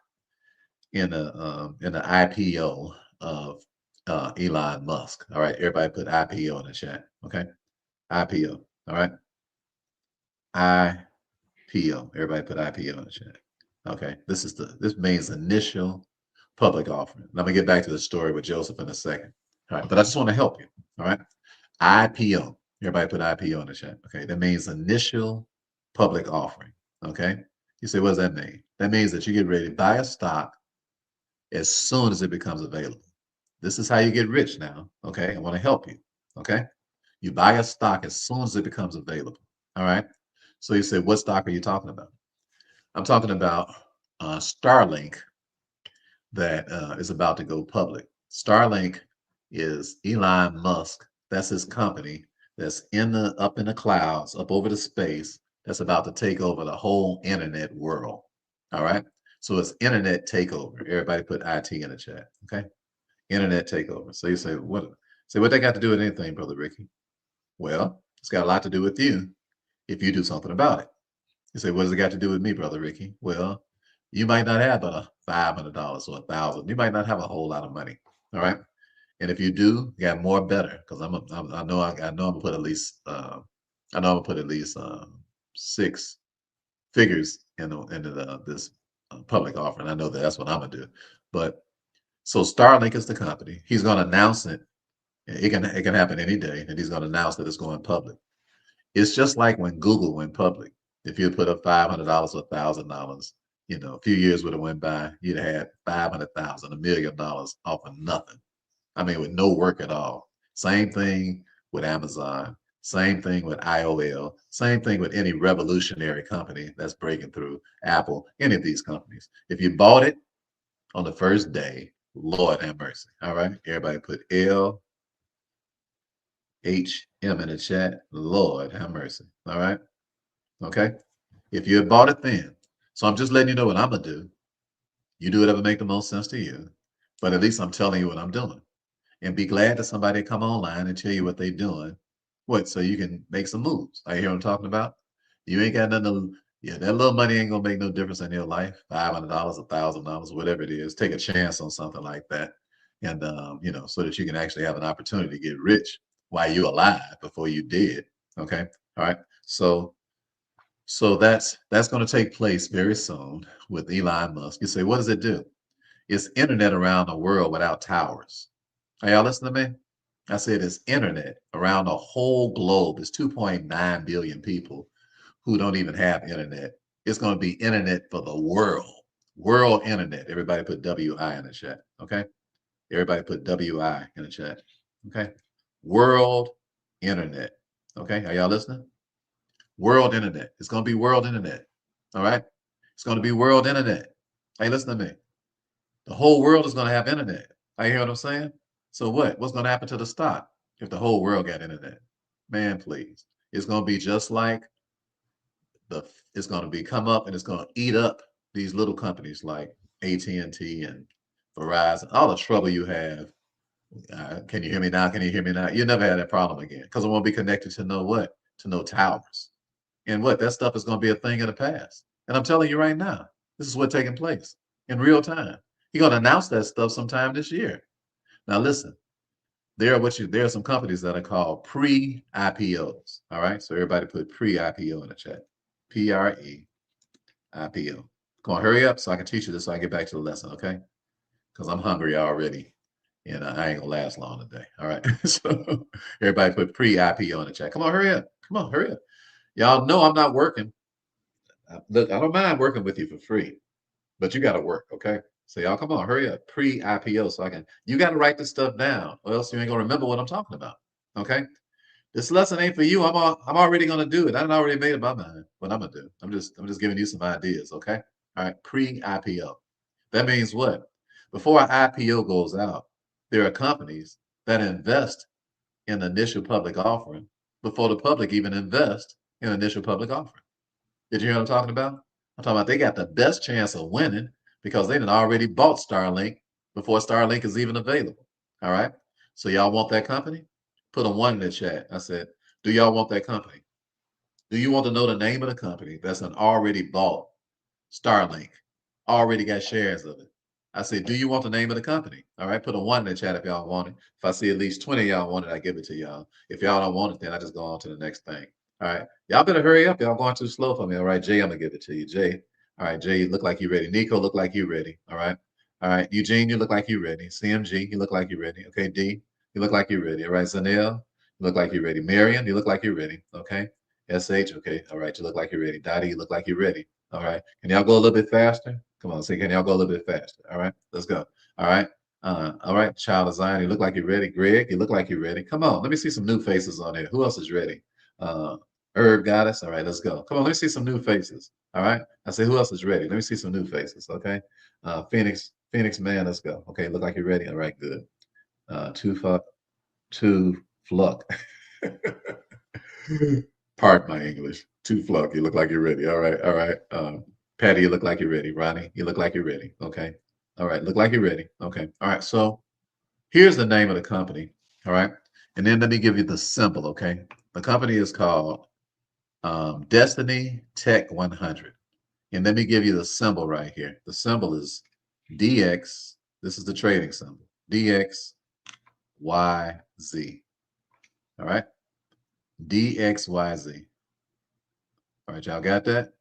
in the IPO of Elon Musk. All right, everybody put IPO in the chat. Okay, IPO. All right, IPO. Everybody put IPO in the chat. Okay, this means initial public offering. Let me get back to the story with Joseph in a second. All right, but I just want to help you. All right, IPO. Everybody put IPO in the chat. Okay, that means initial public offering. Okay, you say, what does that mean? That means that you get ready to buy a stock as soon as it becomes available. This is how you get rich now. Okay, I want to help you. Okay, you buy a stock as soon as it becomes available. All right. So you say, what stock are you talking about? I'm talking about Starlink that is about to go public. Starlink is Elon Musk. That's his company that's up in the clouds, up over the space, that's about to take over the whole internet world. All right. So it's internet takeover. Everybody put IT in the chat. Okay. Internet takeover. So you say, what they got to do with anything, Brother Ricky? Well, it's got a lot to do with you if you do something about it. You say, what does it got to do with me, Brother Ricky? Well, you might not have but $500 or $1,000. You might not have a whole lot of money. All right. And if you do, you got more better. Because I know I'm gonna put at least I know I'm gonna put at least 6 figures into this public offering. I know that's what I'm gonna do. But so Starlink is the company. He's gonna announce it. It can happen any day, and he's gonna announce that it's going public. It's just like when Google went public. If you put up $500 or $1,000, a few years would have went by, you'd have had 500,000, $1 million off of nothing. I mean, with no work at all. Same thing with Amazon. Same thing with IOL. Same thing with any revolutionary company that's breaking through. Apple, any of these companies. If you bought it on the first day, Lord have mercy. All right. Everybody put LHM in the chat. Lord have mercy. All right. Okay. If you had bought it then. So I'm just letting you know what I'm going to do. You do whatever make the most sense to you. But at least I'm telling you what I'm doing. And be glad that somebody come online and tell you what they're doing. What? So you can make some moves. I hear what I'm talking about. You ain't got nothing to, yeah, that little money ain't gonna make no difference in your life. $500, $1,000, whatever it is. Take a chance on something like that. And so that you can actually have an opportunity to get rich while you're alive before you dead. Okay. All right. So that's going to take place very soon with Elon Musk. You say, what does it do? It's internet around the world without towers. Are y'all listening to me? I said it's internet around the whole globe. It's 2.9 billion people who don't even have internet. It's going to be internet for the world. World internet. Everybody put WI in the chat. Okay. Everybody put WI in the chat. Okay. World internet. Okay. Are y'all listening? World internet. It's going to be world internet. All right. It's going to be world internet. Hey, listen to me. The whole world is going to have internet. I hear what I'm saying? So what? What's going to happen to the stock if the whole world got internet? Man, please. It's going to be just like it's going to be come up and it's going to eat up these little companies like AT&T and Verizon, all the trouble you have. Can you hear me now? Can you hear me now? You'll never have that problem again because it won't be connected to no what? To no towers. And what? That stuff is going to be a thing of the past. And I'm telling you right now, this is what's taking place in real time. He's going to announce that stuff sometime this year. Now listen, there are some companies that are called pre-IPOs. All right. So everybody put pre-IPO in the chat. PRE-IPO. Come on, hurry up so I can teach you this so I can get back to the lesson, okay? Because I'm hungry already. And I ain't gonna last long today. All right. So everybody put pre-IPO in the chat. Come on, hurry up. Come on, hurry up. Y'all know I'm not working. Look, I don't mind working with you for free, but you got to work, okay? So y'all, come on, hurry up. Pre-IPO, so you got to write this stuff down, or else you ain't gonna remember what I'm talking about, okay? This lesson ain't for you. I'm already gonna do it. I already made up my mind what I'm gonna do. I'm just giving you some ideas, okay? All right, pre-IPO. That means what? Before an IPO goes out, there are companies that invest in initial public offering before the public even invest in initial public offering. Did you hear what I'm talking about? I'm talking about they got the best chance of winning because they done already bought Starlink before Starlink is even available. All right. So y'all want that company? Put a one in the chat. I said, do y'all want that company? Do you want to know the name of the company that's an already bought Starlink, already got shares of it? I said, do you want the name of the company? All right, put a one in the chat if y'all want it. If I see at least 20 of y'all want it, I give it to y'all. If y'all don't want it, then I just go on to the next thing. All right, y'all better hurry up. Y'all going too slow for me. All right, Jay, I'm gonna give it to you. Jay. All right, Jay, you look like you ready. Nico, look like you ready. All right. All right, Eugene, you look like you ready. CMG, you look like you ready. Okay, D, you look like you ready. All right, Zanelle, you look like you're ready. Marion, you look like you're ready. Okay. SH, okay. All right, you look like you're ready. Dottie, you look like you're ready. All right. Can y'all go a little bit faster? Come on, say, can y'all go a little bit faster? All right, let's go. All right. All right, Child of Zion, you look like you're ready. Greg, you look like you're ready. Come on, let me see some new faces on there. Who else is ready? Herb Goddess. All right, let's go. Come on, let me see some new faces. All right. I say, who else is ready? Let me see some new faces. Okay. Phoenix man, let's go. Okay, look like you're ready. All right, good. Two Fluck. Pardon my English. Two Fluck. You look like you're ready. All right, all right. Patty, you look like you're ready. Ronnie, you look like you're ready. Okay. All right, look like you're ready. Okay. All right. So here's the name of the company. All right. And then let me give you the symbol. Okay. The company is called Destiny Tech 100. And let me give you the symbol right here. The symbol is DX. This is the trading symbol. DXYZ. All right. DXYZ. All right. Y'all got that?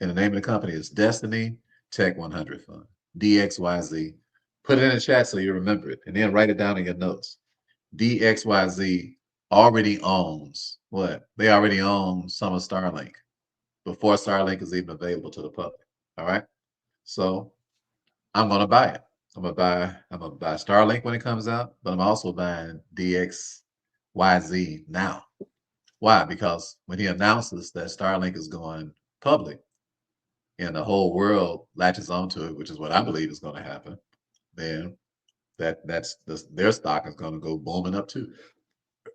And the name of the company is Destiny Tech 100 Fund. DXYZ. Put it in the chat so you remember it. And then write it down in your notes. DXYZ already owns what? They already own some of Starlink before Starlink is even available to the public. All right. So I'm gonna buy it. I'm gonna buy Starlink when it comes out, but I'm also buying DXYZ now. Why? Because when he announces that Starlink is going public and the whole world latches onto it, which is what I believe is going to happen, then their stock is going to go booming up too.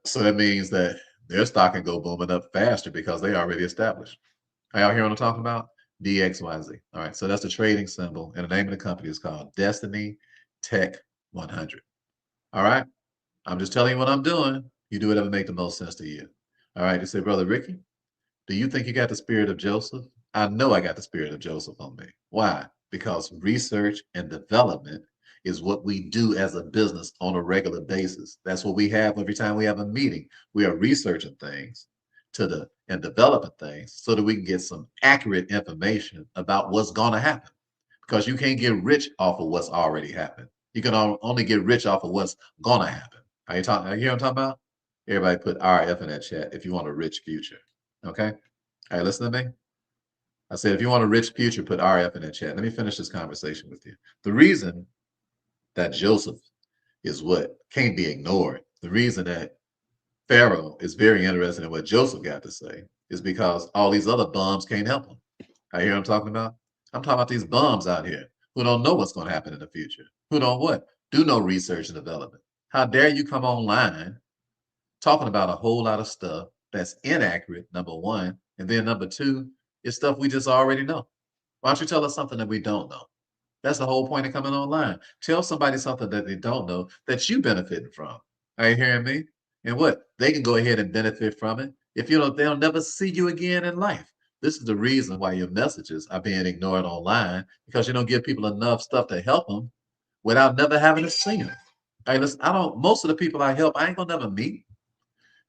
So that means that their stock can go booming up faster because they already established. Are y'all hear what I'm talking about? DXYZ. All right. So that's the trading symbol. And the name of the company is called Destiny Tech 100. All right. I'm just telling you what I'm doing. You do whatever make the most sense to you. All right. You say, Brother Ricky, do you think you got the spirit of Joseph? I know I got the spirit of Joseph on me. Why? Because research and development is what we do as a business on a regular basis. That's what we have every time we have a meeting. We are researching things and developing things so that we can get some accurate information about what's going to happen. Because you can't get rich off of what's already happened. You can only get rich off of what's going to happen. Are you hear what I'm talking about? Everybody put RF in that chat if you want a rich future. Okay. All right, listen to me. I said, if you want a rich future, put RF in that chat. Let me finish this conversation with you. The reason that Joseph is what can't be ignored, the reason that Pharaoh is very interested in what Joseph got to say is because all these other bums can't help him. I hear what I'm talking about? I'm talking about these bums out here who don't know what's going to happen in the future, who don't what? Do no research and development. How dare you come online talking about a whole lot of stuff that's inaccurate, number one. And then number two, It's stuff we just already know. Why don't you tell us something that we don't know? That's the whole point of coming online. Tell somebody something that they don't know that you benefiting from. Are you hearing me? And what? They can go ahead and benefit from it. If you don't, they'll never see you again in life. This is the reason why your messages are being ignored online, because you don't give people enough stuff to help them without never having to see them. Hey, listen, I don't, most of the people I help, I ain't gonna never meet.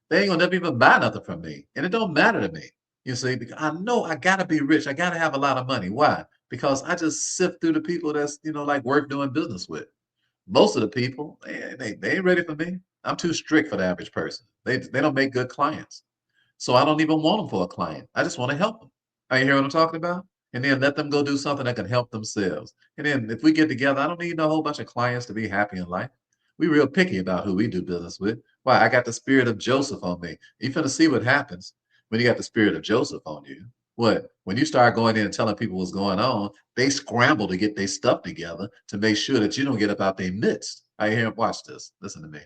They ain't gonna never even buy nothing from me. And it don't matter to me. You see, because I know I gotta be rich. I gotta have a lot of money. Why? Because I just sift through the people that's, like worth doing business with. Most of the people, they ain't ready for me. I'm too strict for the average person. They don't make good clients. So I don't even want them for a client. I just want to help them. Are you hear what I'm talking about? And then let them go do something that can help themselves. And then if we get together, I don't need a whole bunch of clients to be happy in life. We real picky about who we do business with. Why? I got the spirit of Joseph on me. You finna see what happens when you got the spirit of Joseph on you. What? When you start going in and telling people what's going on, they scramble to get their stuff together to make sure that you don't get up out their midst. I hear, watch this. Listen to me.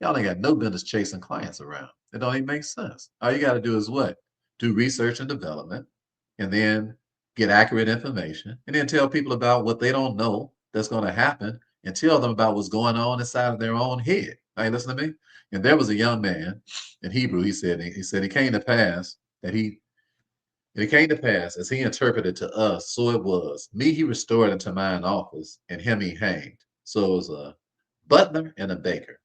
Y'all ain't got no business chasing clients around. It don't even make sense. All you got to do is what? Do research and development, and then get accurate information, and then tell people about what they don't know that's going to happen, and tell them about what's going on inside of their own head. Hey, listen to me. And there was a young man in Hebrew. He said it came to pass that he it came to pass as he interpreted to us, so it was. Me he restored into mine office, and him he hanged. So it was a butler and a baker.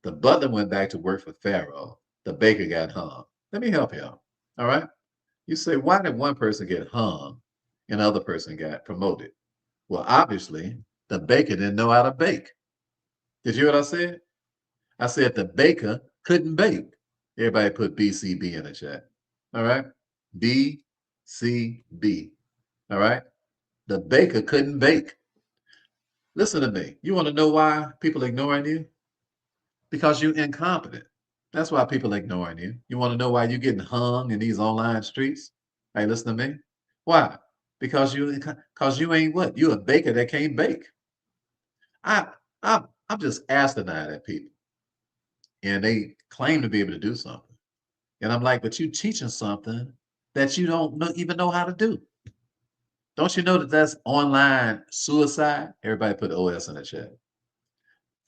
The butler went back to work for Pharaoh. The baker got hung. Let me help you out. All right. You say, why did one person get hung and the other person got promoted? Well, obviously, the baker didn't know how to bake. Did you hear what I said? I said the baker couldn't bake. Everybody put BCB in the chat. All right. BCB. All right. The baker couldn't bake. Listen to me. You want to know why people ignoring you? Because you're incompetent. That's why people ignoring you. You want to know why you're getting hung in these online streets? Hey, listen to me. Why? Because you ain't what? You a baker that can't bake. I I'm just asinine at people, and they claim to be able to do something, and I'm like, but you teaching something that you don't even know how to do. Don't you know that that's online suicide? Everybody put OS in the chat.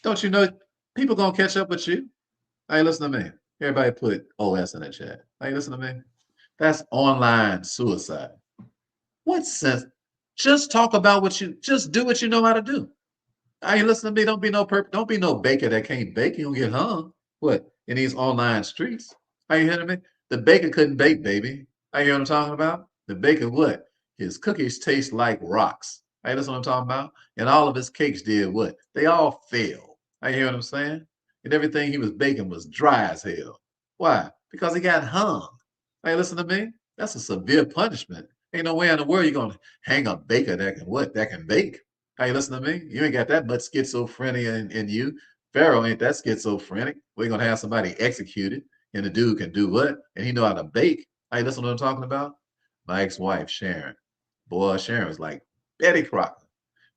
Don't you know people gonna catch up with you? Hey, listen to me. Everybody put OS in the chat. Hey, listen to me. That's online suicide. What sense? Just talk about just do what you know how to do. Hey, listen to me. Don't be no baker that can't bake. You don't get hung. What? In these online streets. Are you hearing me? The baker couldn't bake, baby. Are you hear what I'm talking about? The baker what? His cookies taste like rocks. Hey, that's what I'm talking about. And all of his cakes did what? They all failed. Are you hear what I'm saying? And everything he was baking was dry as hell. Why? Because he got hung. Hey, listen to me. That's a severe punishment. Ain't no way in the world you're gonna hang a baker that can what? That can bake. Hey, listen to me. You ain't got that much schizophrenia in you. Pharaoh ain't that schizophrenic. We're gonna have somebody executed, and the dude can do what? And he know how to bake. Hey, listen what I'm talking about. My ex-wife Sharon. Boy, Sharon was like Betty Crocker.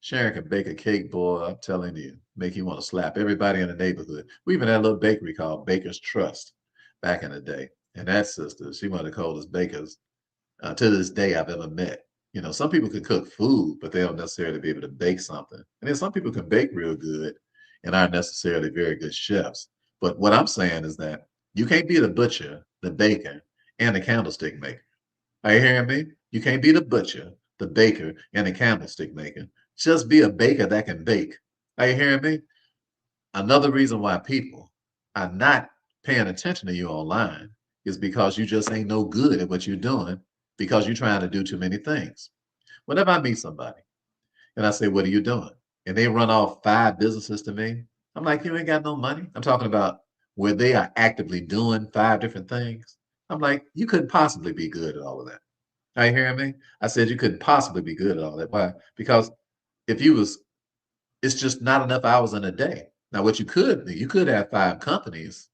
Sharon can bake a cake, boy. I'm telling you, make you want to slap everybody in the neighborhood. We even had a little bakery called Baker's Trust back in the day. And that sister, she one of the coldest bakers to this day I've ever met. Some people can cook food, but they don't necessarily be able to bake something. And then some people can bake real good and aren't necessarily very good chefs. But what I'm saying is that you can't be the butcher, the baker, and the candlestick maker. Are you hearing me? You can't be the butcher, the baker, and the candlestick maker. Just be a baker that can bake. Are you hearing me? Another reason why people are not paying attention to you online is because you just ain't no good at what you're doing because you're trying to do too many things. Whenever I meet somebody and I say, what are you doing? And they run off 5 businesses to me, I'm like, you ain't got no money. I'm talking about where they are actively doing 5 different things. I'm like, you couldn't possibly be good at all of that. Are you hearing me? I said you couldn't possibly be good at all that. Why? Because if you was, it's just not enough hours in a day. Now, what you could do, you could have 5 companies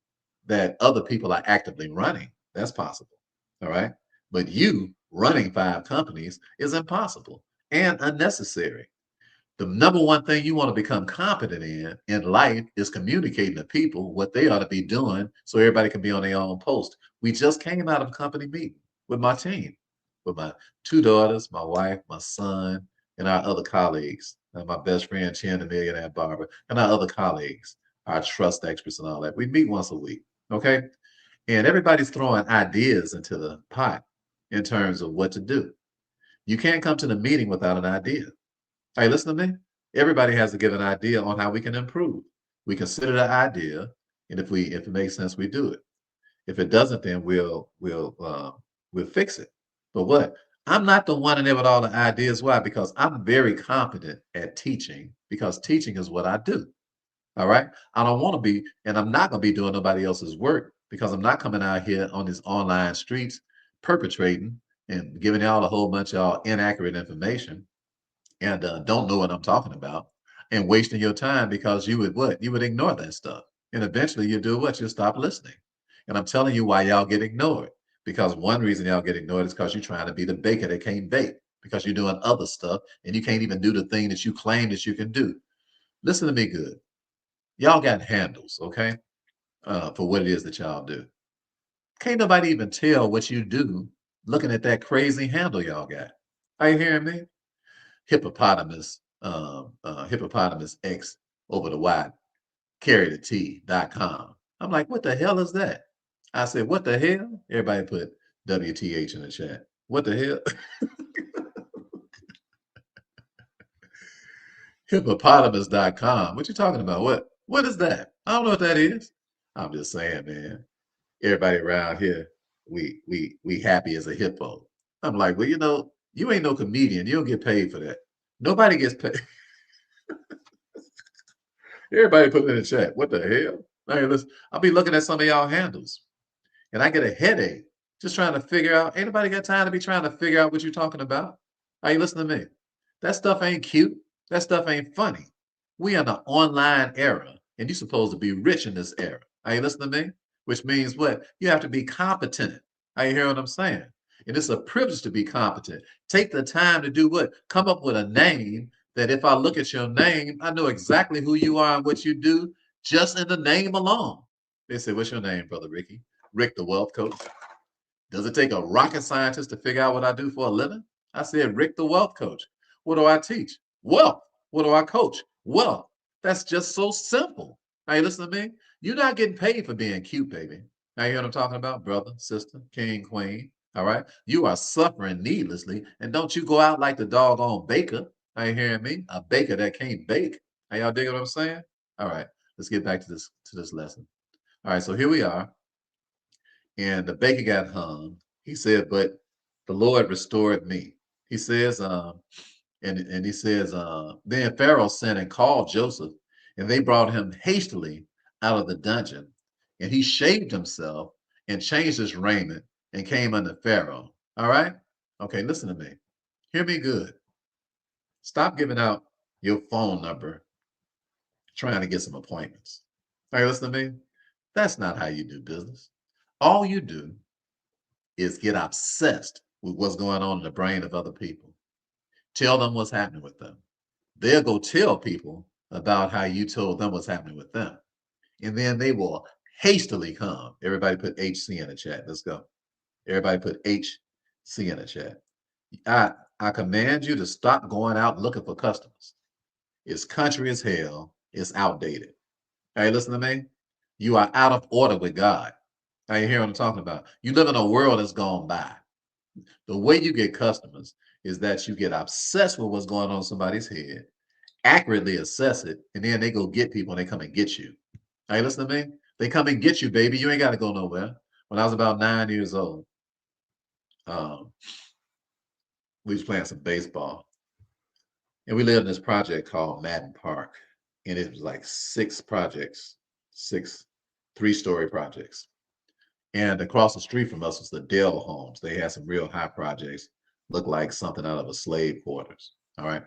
that other people are actively running. That's possible. All right. But you running 5 companies is impossible and unnecessary. The number one thing you want to become competent in life is communicating to people what they ought to be doing so everybody can be on their own post. We just came out of a company meeting with my team. for my 2 daughters, my wife, my son, and our other colleagues, and my best friend, Chin, the millionaire barber, and our other colleagues, our trust experts and all that. We meet once a week, okay? And everybody's throwing ideas into the pot in terms of what to do. You can't come to the meeting without an idea. Hey, listen to me. Everybody has to give an idea on how we can improve. We consider the idea, and if it makes sense, we do it. If it doesn't, then we'll fix it. But what? I'm not the one in there with all the ideas. Why? Because I'm very competent at teaching, because teaching is what I do. All right. I don't want to be, and I'm not going to be doing nobody else's work, because I'm not coming out here on these online streets perpetrating and giving y'all a whole bunch of y'all inaccurate information, and don't know what I'm talking about, and wasting your time, because you would what? You would ignore that stuff. And eventually you do what? You'll stop listening. And I'm telling you why y'all get ignored. Because one reason y'all get ignored is because you're trying to be the baker that can't bake, because you're doing other stuff and you can't even do the thing that you claim that you can do. Listen to me good. Y'all got handles, okay? For what it is that y'all do. Can't nobody even tell what you do looking at that crazy handle y'all got. Are you hearing me? Hippopotamus X over the Y, carry the T.com. I'm like, what the hell is that? I said, what the hell? Everybody put WTH in the chat. What the hell? Hippopotamus.com. What you talking about? What is that? I don't know what that is. I'm just saying, man. Everybody around here, we happy as a hippo. I'm like, well, you ain't no comedian. You don't get paid for that. Nobody gets paid. Everybody put it in the chat. What the hell? Hey, listen, I'll be looking at some of y'all handles, and I get a headache just trying to figure out. Ain't nobody got time to be trying to figure out what you're talking about. Are you listening to me? That stuff ain't cute. That stuff ain't funny. We in an online era, and you're supposed to be rich in this era. Are you listening to me? Which means what? You have to be competent. Are you hearing what I'm saying? And it's a privilege to be competent. Take the time to do what? Come up with a name that if I look at your name, I know exactly who you are and what you do just in the name alone. They say, what's your name, Brother Ricky? Rick the Wealth Coach. Does it take a rocket scientist to figure out what I do for a living? I said, Rick the Wealth Coach. What do I teach? Wealth. What do I coach? Wealth. That's just so simple. Now, you listen to me? You're not getting paid for being cute, baby. Now, you hear what I'm talking about? Brother, sister, king, queen. All right. You are suffering needlessly. And don't you go out like the doggone baker. Are you hearing me? A baker that can't bake. Are y'all digging what I'm saying? All right. Let's get back to this lesson. All right. So here we are. And the baker got hung. He said, but the Lord restored me. He says, and he says, then Pharaoh sent and called Joseph, and they brought him hastily out of the dungeon. And he shaved himself and changed his raiment and came unto Pharaoh. All right? Okay, listen to me. Hear me good. Stop giving out your phone number trying to get some appointments. All right, listen to me. That's not how you do business. All you do is get obsessed with what's going on in the brain of other people. Tell them what's happening with them. They'll go tell people about how you told them what's happening with them. And then they will hastily come. Everybody put HC in the chat. Let's go. Everybody put HC in the chat. I command you to stop going out looking for customers. It's country as hell. It's outdated. Hey, listen to me. You are out of order with God. Now you hear what I'm talking about? You live in a world that's gone by. The way you get customers is that you get obsessed with what's going on in somebody's head, accurately assess it, and then they go get people and they come and get you. Hey, listen to me. They come and get you, baby. You ain't got to go nowhere. When I was about 9 years old, we was playing some baseball, and we lived in this project called Madden Park, and it was like 6 3-story projects. And across the street from us was the Dell homes. They had some real high projects, looked like something out of a slave quarters. All right.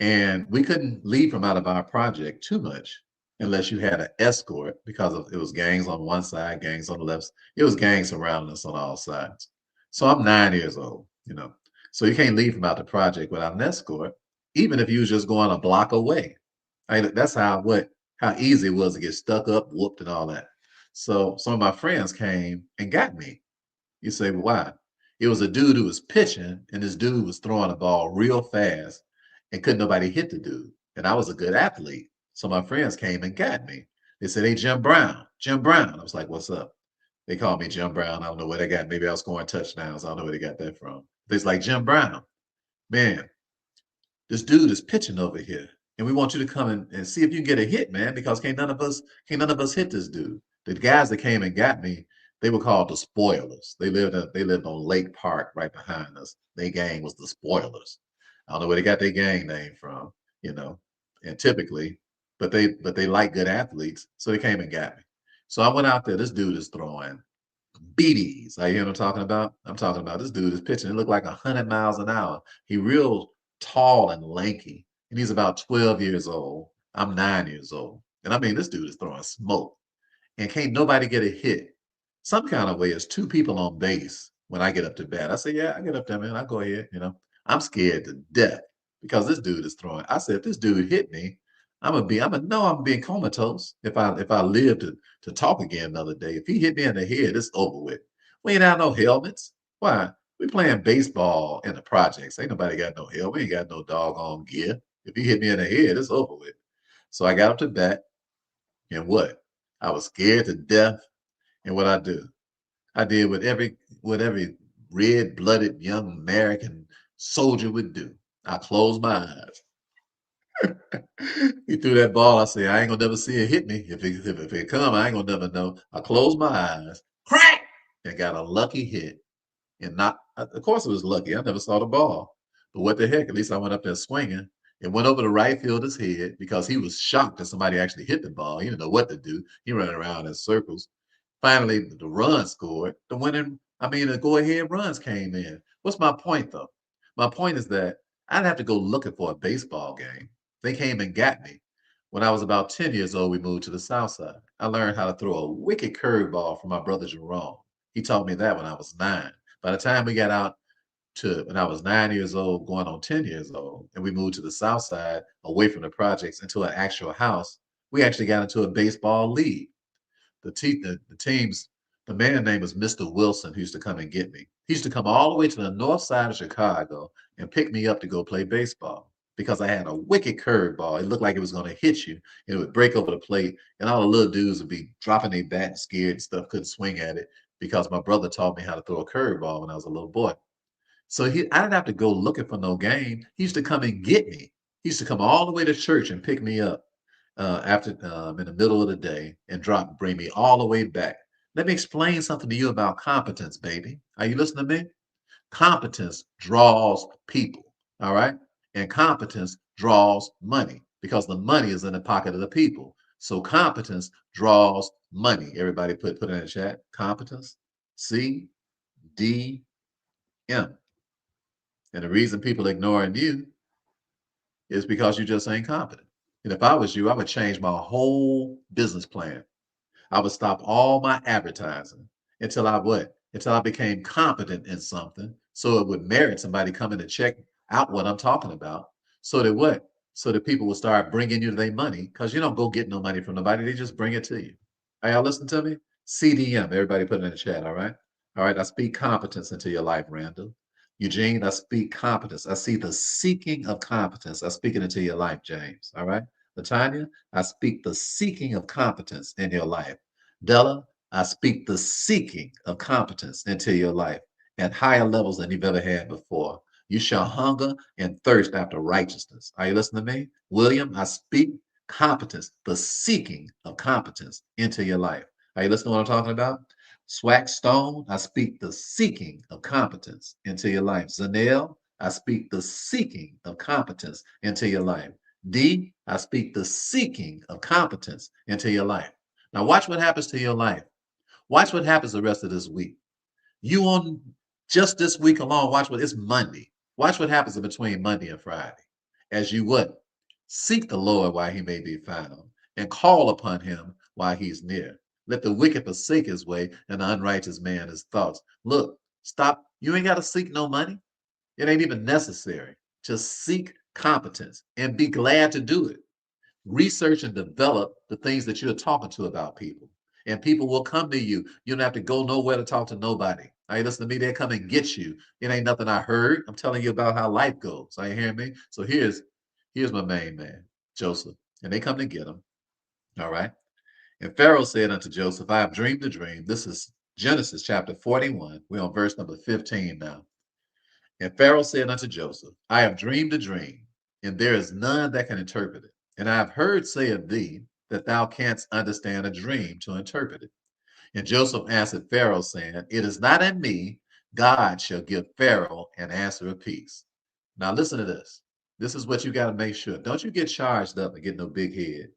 And we couldn't leave from out of our project too much unless you had an escort, because it was gangs on one side, gangs on the left. It was gangs surrounding us on all sides. So I'm 9 years old, So you can't leave from out the project without an escort, even if you was just going a block away. That's how easy it was to get stuck up, whooped, and all that. So some of my friends came and got me. You say, well, why? It was a dude who was pitching, and this dude was throwing the ball real fast, and couldn't nobody hit the dude. And I was a good athlete. So my friends came and got me. They said, "Hey, Jim Brown, Jim Brown." I was like, "What's up?" They called me Jim Brown. I don't know where they got. Maybe I was scoring touchdowns. I don't know where they got that from. It's like, "Jim Brown, man, this dude is pitching over here, and we want you to come and see if you can get a hit, man, because can't none of us hit this dude." The guys that came and got me, they were called the Spoilers. They lived on Lake Park right behind us. Their gang was the Spoilers. I don't know where they got their gang name from, you know, and typically, but they like good athletes, so they came and got me. So I went out there. This dude is throwing BDs. I hear what I'm talking about. I'm talking about this dude is pitching. It looked like 100 miles an hour. He real tall and lanky, and he's about 12 years old. I'm 9 years old, and I mean this dude is throwing smoke, and can't nobody get a hit. Some kind of way, it's two people on base when I get up to bat. I say, "Yeah, I get up there, man. I go ahead." I'm scared to death because this dude is throwing. I said, if this dude hit me, I'm gonna know I'm being comatose if I live to talk again another day. If he hit me in the head, it's over with. We ain't have no helmets. Why? We playing baseball in the projects. Ain't nobody got no helmet. We ain't got no doggone gear. If he hit me in the head, it's over with. So I got up to bat, and what? I was scared to death. And what I do? I did what every red-blooded young American soldier would do. I closed my eyes. He threw that ball. I said, I ain't gonna never see it hit me. If it come, I ain't gonna never know. I closed my eyes, crack, and got a lucky hit. And not, of course, it was lucky. I never saw the ball, but what the heck? At least I went up there swinging. It went over the right fielder's head because he was shocked that somebody actually hit the ball. He didn't know what to do. He ran around in circles. Finally, the run scored. The go-ahead runs came in. What's my point, though? My point is that I didn't have to go looking for a baseball game. They came and got me. When I was about 10 years old, we moved to the South Side. I learned how to throw a wicked curveball from my brother Jerome. He taught me that when I was 9. By the time we got out to when I was 9 years old, going on 10 years old, and we moved to the South Side, away from the projects into an actual house, we actually got into a baseball league. The teams, the man name was Mr. Wilson, who used to come and get me. He used to come all the way to the north side of Chicago and pick me up to go play baseball because I had a wicked curveball. It looked like it was going to hit you. And it would break over the plate, and all the little dudes would be dropping their bat and scared and stuff, couldn't swing at it because my brother taught me how to throw a curveball when I was a little boy. So I didn't have to go looking for no game. He used to come and get me. He used to come all the way to church and pick me up after in the middle of the day and bring me all the way back. Let me explain something to you about competence, baby. Are you listening to me? Competence draws people, all right? And competence draws money because the money is in the pocket of the people. So competence draws money. Everybody put it in the chat. Competence, CDM. And the reason people ignoring you is because you just ain't competent. And if I was you, I would change my whole business plan. I would stop all my advertising until I what? Until I became competent in something so it would merit somebody coming to check out what I'm talking about. So that what? So that people will start bringing you their money because you don't go get no money from nobody. They just bring it to you. Are y'all listening to me? CDM. Everybody put it in the chat. All right. All right. I speak competence into your life, Randall. Eugene, I speak competence. I see the seeking of competence. I speak it into your life, James. All right. Latanya, I speak the seeking of competence in your life. Della, I speak the seeking of competence into your life at higher levels than you've ever had before. You shall hunger and thirst after righteousness. Are you listening to me? William, I speak competence, the seeking of competence into your life. Are you listening to what I'm talking about? Swag Stone, I speak the seeking of competence into your life. Zanelle, I speak the seeking of competence into your life. D, I speak the seeking of competence into your life. Now, watch what happens to your life. Watch what happens the rest of this week. You on just this week alone, watch what it's Monday. Watch what happens in between Monday and Friday. As you what? Seek the Lord while he may be found, and call upon him while he's near. Let the wicked forsake his way, and the unrighteous man his thoughts. Look, stop. You ain't got to seek no money. It ain't even necessary. Just seek competence and be glad to do it. Research and develop the things that you're talking to about people. And people will come to you. You don't have to go nowhere to talk to nobody. Are you listening to me? They'll come and get you. It ain't nothing I heard. I'm telling you about how life goes. Are you hearing me? So here's my main man, Joseph. And they come to get him. All right. And Pharaoh said unto Joseph, I have dreamed a dream. This is Genesis chapter 41. We're on verse number 15 now. And Pharaoh said unto Joseph, I have dreamed a dream, and there is none that can interpret it. And I have heard say of thee that thou canst understand a dream to interpret it. And Joseph answered Pharaoh, saying, It is not in me. God shall give Pharaoh an answer of peace. Now listen to this. This is what you got to make sure. Don't you get charged up and get no big head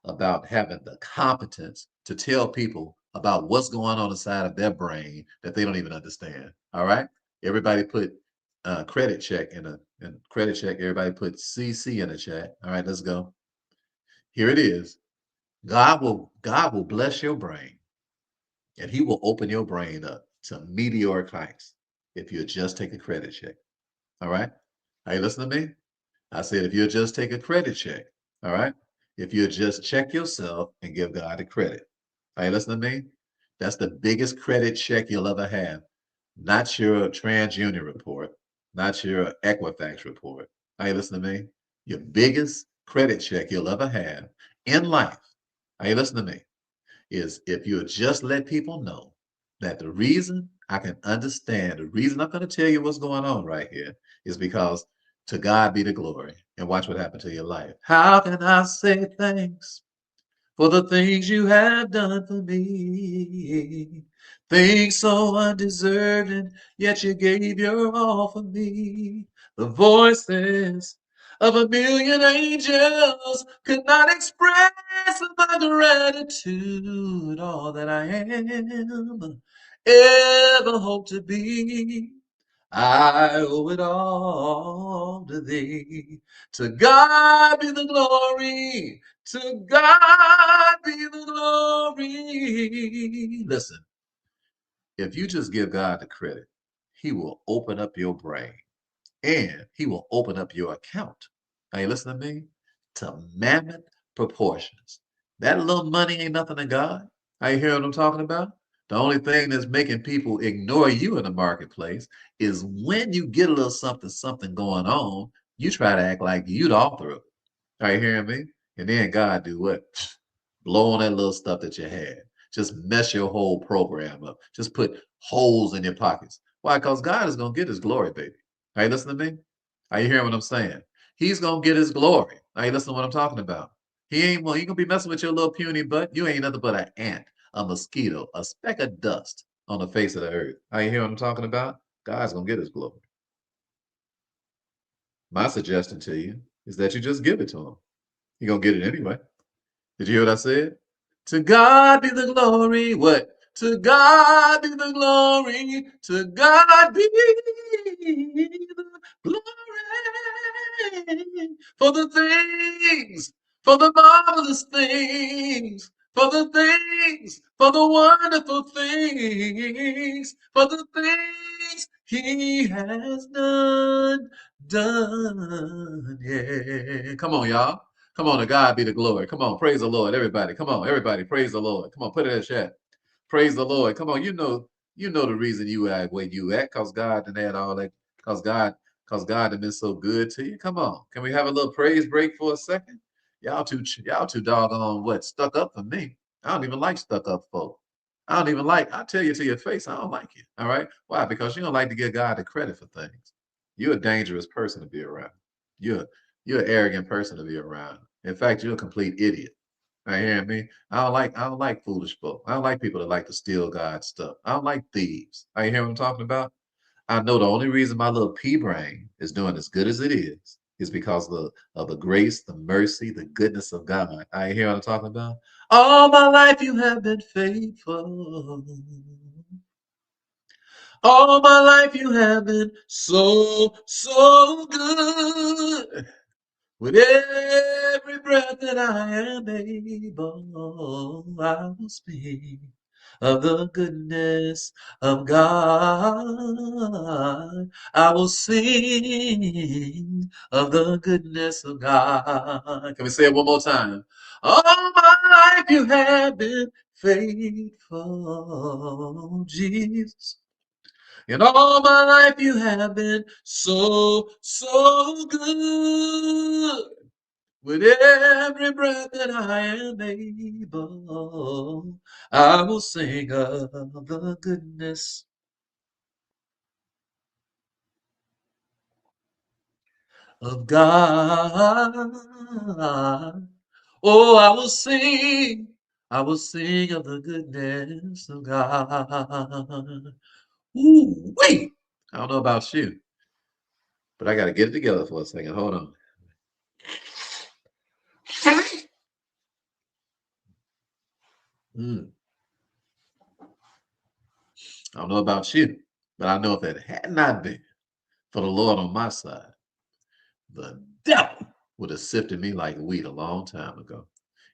about having the competence to tell people about what's going on inside of their brain that they don't even understand. All right. Everybody put credit check in credit check. Everybody put CC in the chat. All right, let's go. Here it is. God will bless your brain, and he will open your brain up to meteoric heights if you just take a credit check. All right. Are you listening to me? I said, if you'll just take a credit check, all right? If you just check yourself and give God the credit. Are you listening to me? That's the biggest credit check you'll ever have. Not your TransUnion report, not your Equifax report. Are you listening to me? Your biggest credit check you'll ever have in life, are you listening to me? Is if you just let people know that the reason I can understand, the reason I'm going to tell you what's going on right here is because to God be the glory. And watch what happened to your life. How can I say thanks for the things you have done for me? Things so undeserving, yet you gave your all for me. The voices of a million angels could not express my gratitude, all that I am, ever hope to be. I owe it all to thee. To God be the glory. To God be the glory. Listen, if you just give God the credit, he will open up your brain and he will open up your account. Are you listening to me? To mammoth proportions. That little money ain't nothing to God. Are you hearing what I'm talking about? The only thing that's making people ignore you in the marketplace is when you get a little something going on, you try to act like you the author of it. Are you hearing me? And then God do what? Blow on that little stuff that you had. Just mess your whole program up. Just put holes in your pockets. Why? Because God is going to get his glory, baby. Are you listening to me? Are you hearing what I'm saying? He's going to get his glory. Are you listening to what I'm talking about? He going to be messing with your little puny butt. You ain't nothing but an ant, a mosquito, a speck of dust on the face of the earth. Are you hearing what I'm talking about? God's going to get his glory. My suggestion to you is that you just give it to him. You're going to get it anyway. Did you hear what I said? To God be the glory. What? To God be the glory. To God be the glory for the things, for the marvelous things, for the things, for the wonderful things, for the things he has done. Yeah. Come on, y'all. Come on, to God be the glory. Come on, praise the Lord, everybody. Come on, everybody, praise the Lord. Come on, put it in the chat. Praise the Lord. Come on, you know the reason you at where you at, cause God done had all that, cause God has been so good to you. Come on, can we have a little praise break for a second? Y'all too doggone what stuck up for me. I don't even like stuck up folk. I don't even like. I tell you to your face, I don't like you. All right, why? Because you don't like to give God the credit for things. You're a dangerous person to be around. You're you're an arrogant person to be around. In fact, you're a complete idiot. Are you hearing me? I don't like foolish folk. I don't like people that like to steal God's stuff. I don't like thieves. Are you hearing what I'm talking about? I know the only reason my little pea brain is doing as good as it is because of the grace, the mercy, the goodness of God. Are you hearing what I'm talking about? All my life you have been faithful. All my life you have been so, so good. With every breath that I am able, I will speak of the goodness of God. I will sing of the goodness of God. Can we say it one more time? All my life you have been faithful, Jesus. In all my life you have been so, so good. With every breath that I am able, I will sing of the goodness of God. Oh, I will sing of the goodness of God. Ooh, wait. I don't know about you, but I got to get it together for a second. Hold on. Mm, I don't know about you, but I know if it had not been for the Lord on my side, the devil would have sifted me like wheat a long time ago.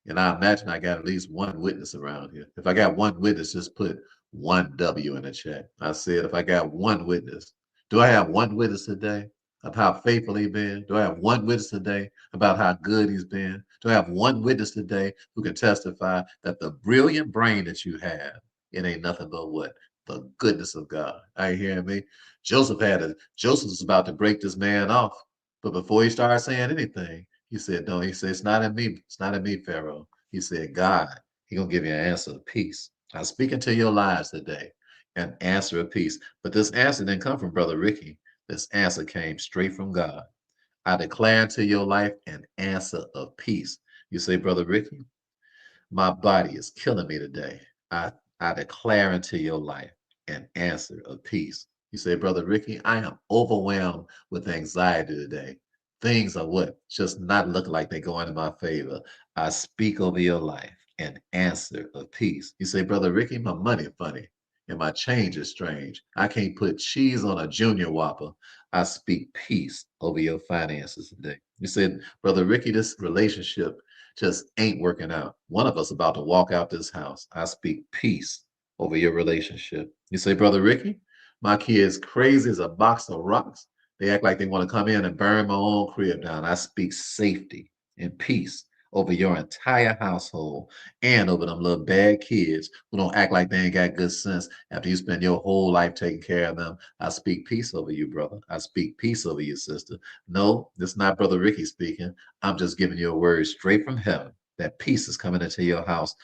And I imagine I got at least one witness around here. If I got one witness, just put one W in the chat. I said, if I got one witness, do I have one witness today of how faithful he's been? Do I have one witness today about how good he's been? Do I have one witness today who can testify that the brilliant brain that you have, it ain't nothing but what? The goodness of God. Are you hearing me? Joseph was about to break this man off. But before he started saying anything, he said, no, he said, it's not in me. It's not in me, Pharaoh. He said, God, he gonna give you an answer of peace. I speak into your lives today, an answer of peace. But this answer didn't come from Brother Ricky. This answer came straight from God. I declare into your life an answer of peace. You say, Brother Ricky, my body is killing me today. I, I declare into your life an answer of peace. You say, Brother Ricky, I am overwhelmed with anxiety today. Things are what? Just not looking like they're going in my favor. I speak over your life an answer of peace. You say, Brother Ricky, my money funny and my change is strange. I can't put cheese on a junior whopper. I speak peace over your finances today. You said, Brother Ricky, this relationship just ain't working out. One of us about to walk out this house. I speak peace over your relationship. You say, Brother Ricky, my kid's crazy as a box of rocks. They act like they want to come in and burn my own crib down. I speak safety and peace over your entire household and over them little bad kids who don't act like they ain't got good sense after you spend your whole life taking care of them. I speak peace over you, brother. I speak peace over you, sister. No, this is not Brother Ricky speaking. I'm just giving you a word straight from heaven that peace is coming into your house,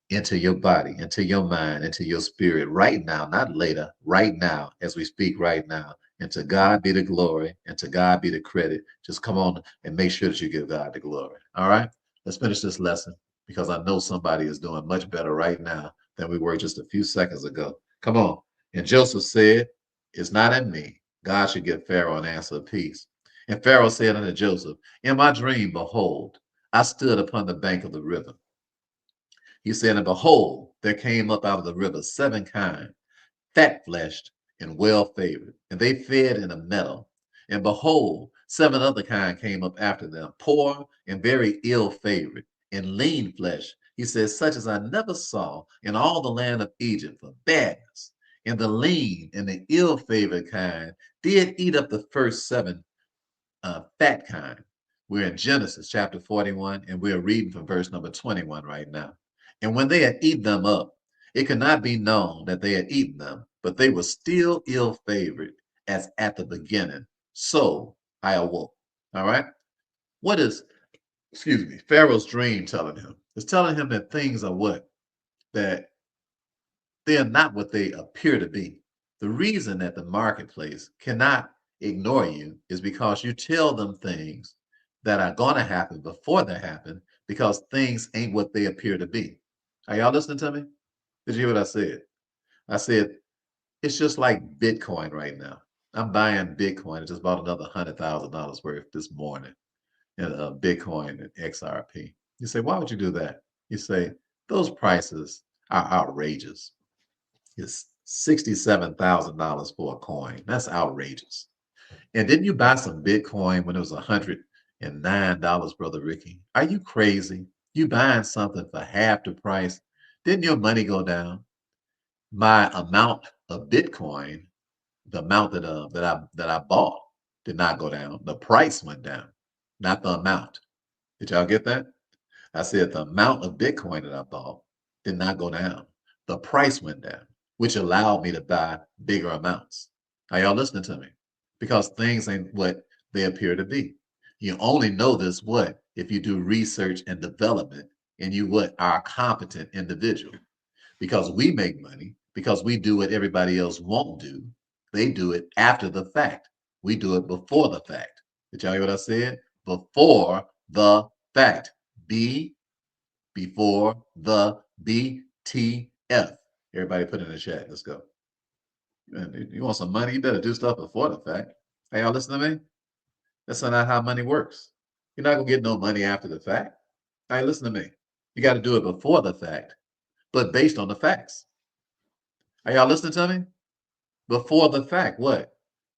into your body, into your mind, into your spirit right now, not later, right now, as we speak right now. And to God be the glory, and to God be the credit. Just come on and make sure that you give God the glory. All right, let's finish this lesson because I know somebody is doing much better right now than we were just a few seconds ago. Come on. And Joseph said, it's not in me. God should give Pharaoh an answer of peace. And Pharaoh said unto Joseph, in my dream, behold, I stood upon the bank of the river. He said, and behold, there came up out of the river 7 kine, fat fleshed and well favored, and they fed in a meadow. And behold, 7 other kine came up after them, poor and very ill favored, and lean flesh. He says, such as I never saw in all the land of Egypt for badness. And the lean and the ill favored kind did eat up the first 7 fat kind. We're in Genesis chapter 41, and we're reading from verse number 21 right now. And when they had eaten them up, it could not be known that they had eaten them, but they were still ill favored as at the beginning. So I awoke. All right. What is, excuse me, Pharaoh's dream telling him? It's telling him that things are what? That they are not what they appear to be. The reason that the marketplace cannot ignore you is because you tell them things that are going to happen before they happen because things ain't what they appear to be. Are y'all listening to me? Did you hear what I said? I said, it's just like Bitcoin right now. I'm buying Bitcoin. I just bought another $100,000 worth this morning in Bitcoin and XRP. You say, why would you do that? You say, those prices are outrageous. It's $67,000 for a coin. That's outrageous. And didn't you buy some Bitcoin when it was $109, Brother Ricky? Are you crazy? You buying something for half the price? Didn't your money go down? My amount of Bitcoin, the amount that I bought, did not go down. The price went down, not the amount. Did y'all get that? I said the amount of Bitcoin that I bought did not go down. The price went down, which allowed me to buy bigger amounts. Are y'all listening to me? Because things ain't what they appear to be. You only know this what if you do research and development and you what are a competent individual. Because we make money, because we do what everybody else won't do. They do it after the fact. We do it before the fact. Did y'all hear what I said? Before the fact. B before the BTF. Everybody put it in the chat. Let's go. Man, you want some money? You better do stuff before the fact. Hey, y'all listen to me? That's not how money works. You're not going to get no money after the fact. Hey, listen to me. You got to do it before the fact, but based on the facts. Are y'all listening to me? Before the fact, what?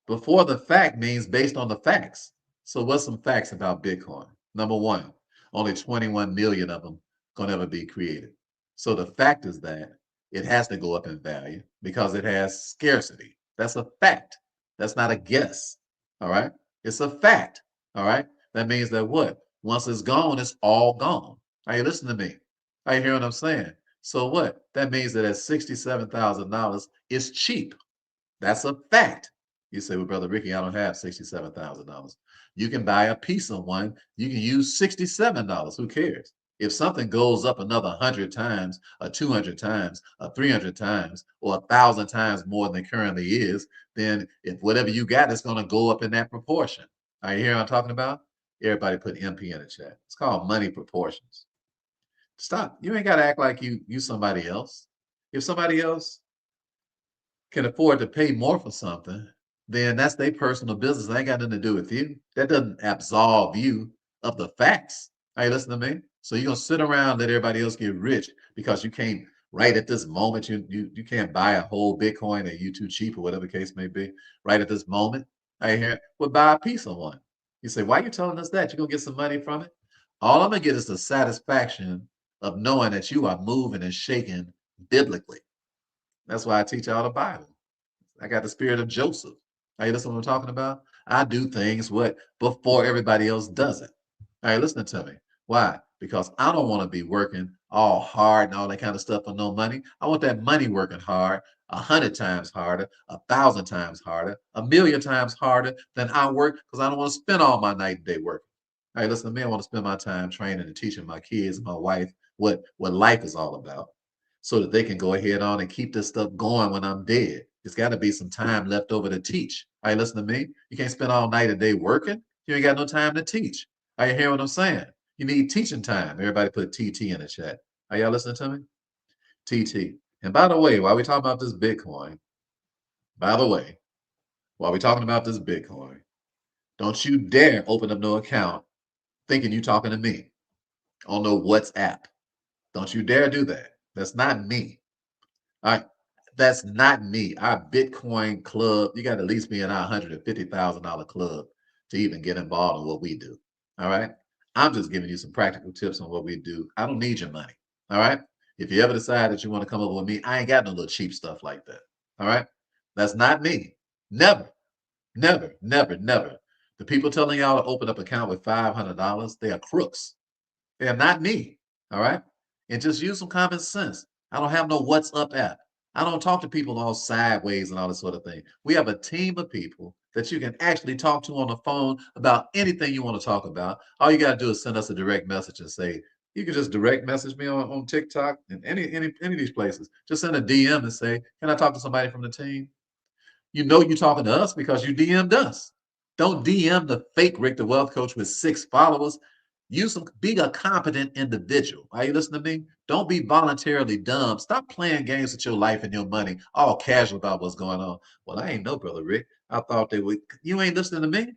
Before the fact means based on the facts. So what's some facts about Bitcoin? Number one, only 21 million of them gonna ever be created. So the fact is that it has to go up in value because it has scarcity. That's a fact. That's not a guess. All right. It's a fact. All right. That means that what? Once it's gone, it's all gone. Are you listening to me? Are you hearing what I'm saying? So what? That means that at $67,000, it's cheap. That's a fact. You say, well, Brother Ricky, I don't have $67,000. You can buy a piece of one. You can use $67. Who cares? If something goes up another 100 times, or 200 times, or 300 times, or 1,000 times more than it currently is, then if whatever you got is going to go up in that proportion. Are you hearing what I'm talking about? Everybody put MP in the chat. It's called money proportions. Stop. You ain't got to act like you somebody else. If somebody else can afford to pay more for something, then that's their personal business. That ain't got nothing to do with you. That doesn't absolve you of the facts. Hey, listen to me. So you're gonna sit around let everybody else get rich because you can't right at this moment. You can't buy a whole Bitcoin or you too cheap or whatever the case may be. Right at this moment, I hear well buy a piece of one. You say, why are you telling us that? You're gonna get some money from it. All I'm gonna get is the satisfaction of knowing that you are moving and shaking biblically. That's why I teach all the Bible. I got the spirit of Joseph. Hey, listen what I'm talking about? I do things what before everybody else does it. Hey, listen to me. Why? Because I don't want to be working all hard and all that kind of stuff for no money. I want that money working hard, 100 times harder, 1,000 times harder, 1,000,000 times harder than I work because I don't want to spend all my night and day working. Hey, listen to me. I want to spend my time training and teaching my kids, my wife, what life is all about so that they can go ahead on and keep this stuff going when I'm dead. There's got to be some time left over to teach. All right, listen to me. You can't spend all night and day working. You ain't got no time to teach. Are you hearing what I'm saying? You need teaching time. Everybody put TT in the chat. Are y'all listening to me? TT. And by the way, while we talking about this Bitcoin, by the way, while we talking about this Bitcoin, don't you dare open up no account thinking you talking to me on no WhatsApp. Don't you dare do that. That's not me. All right. That's not me. Our Bitcoin club, you got to at least be in our $150,000 club to even get involved in what we do. All right. I'm just giving you some practical tips on what we do. I don't need your money. All right. If you ever decide that you want to come up with me, I ain't got no little cheap stuff like that. All right. That's not me. Never, never, never, never. The people telling y'all to open up an account with $500, they are crooks. They are not me. All right. And just use some common sense. I don't have no What's Up app. I don't talk to people all sideways and all this sort of thing. We have a team of people that you can actually talk to on the phone about anything you want to talk about. All you got to do is send us a direct message and say, you can just direct message me on TikTok and any of these places. Just send a DM and say, can I talk to somebody from the team? You know you're talking to us because you DM'd us. Don't DM the fake Rick the Wealth Coach with 6 followers. Be a competent individual. Are you listening to me? Don't be voluntarily dumb. Stop playing games with your life and your money, all casual about what's going on. Well, I ain't know, Brother Rick. I thought they would. You ain't listening to me.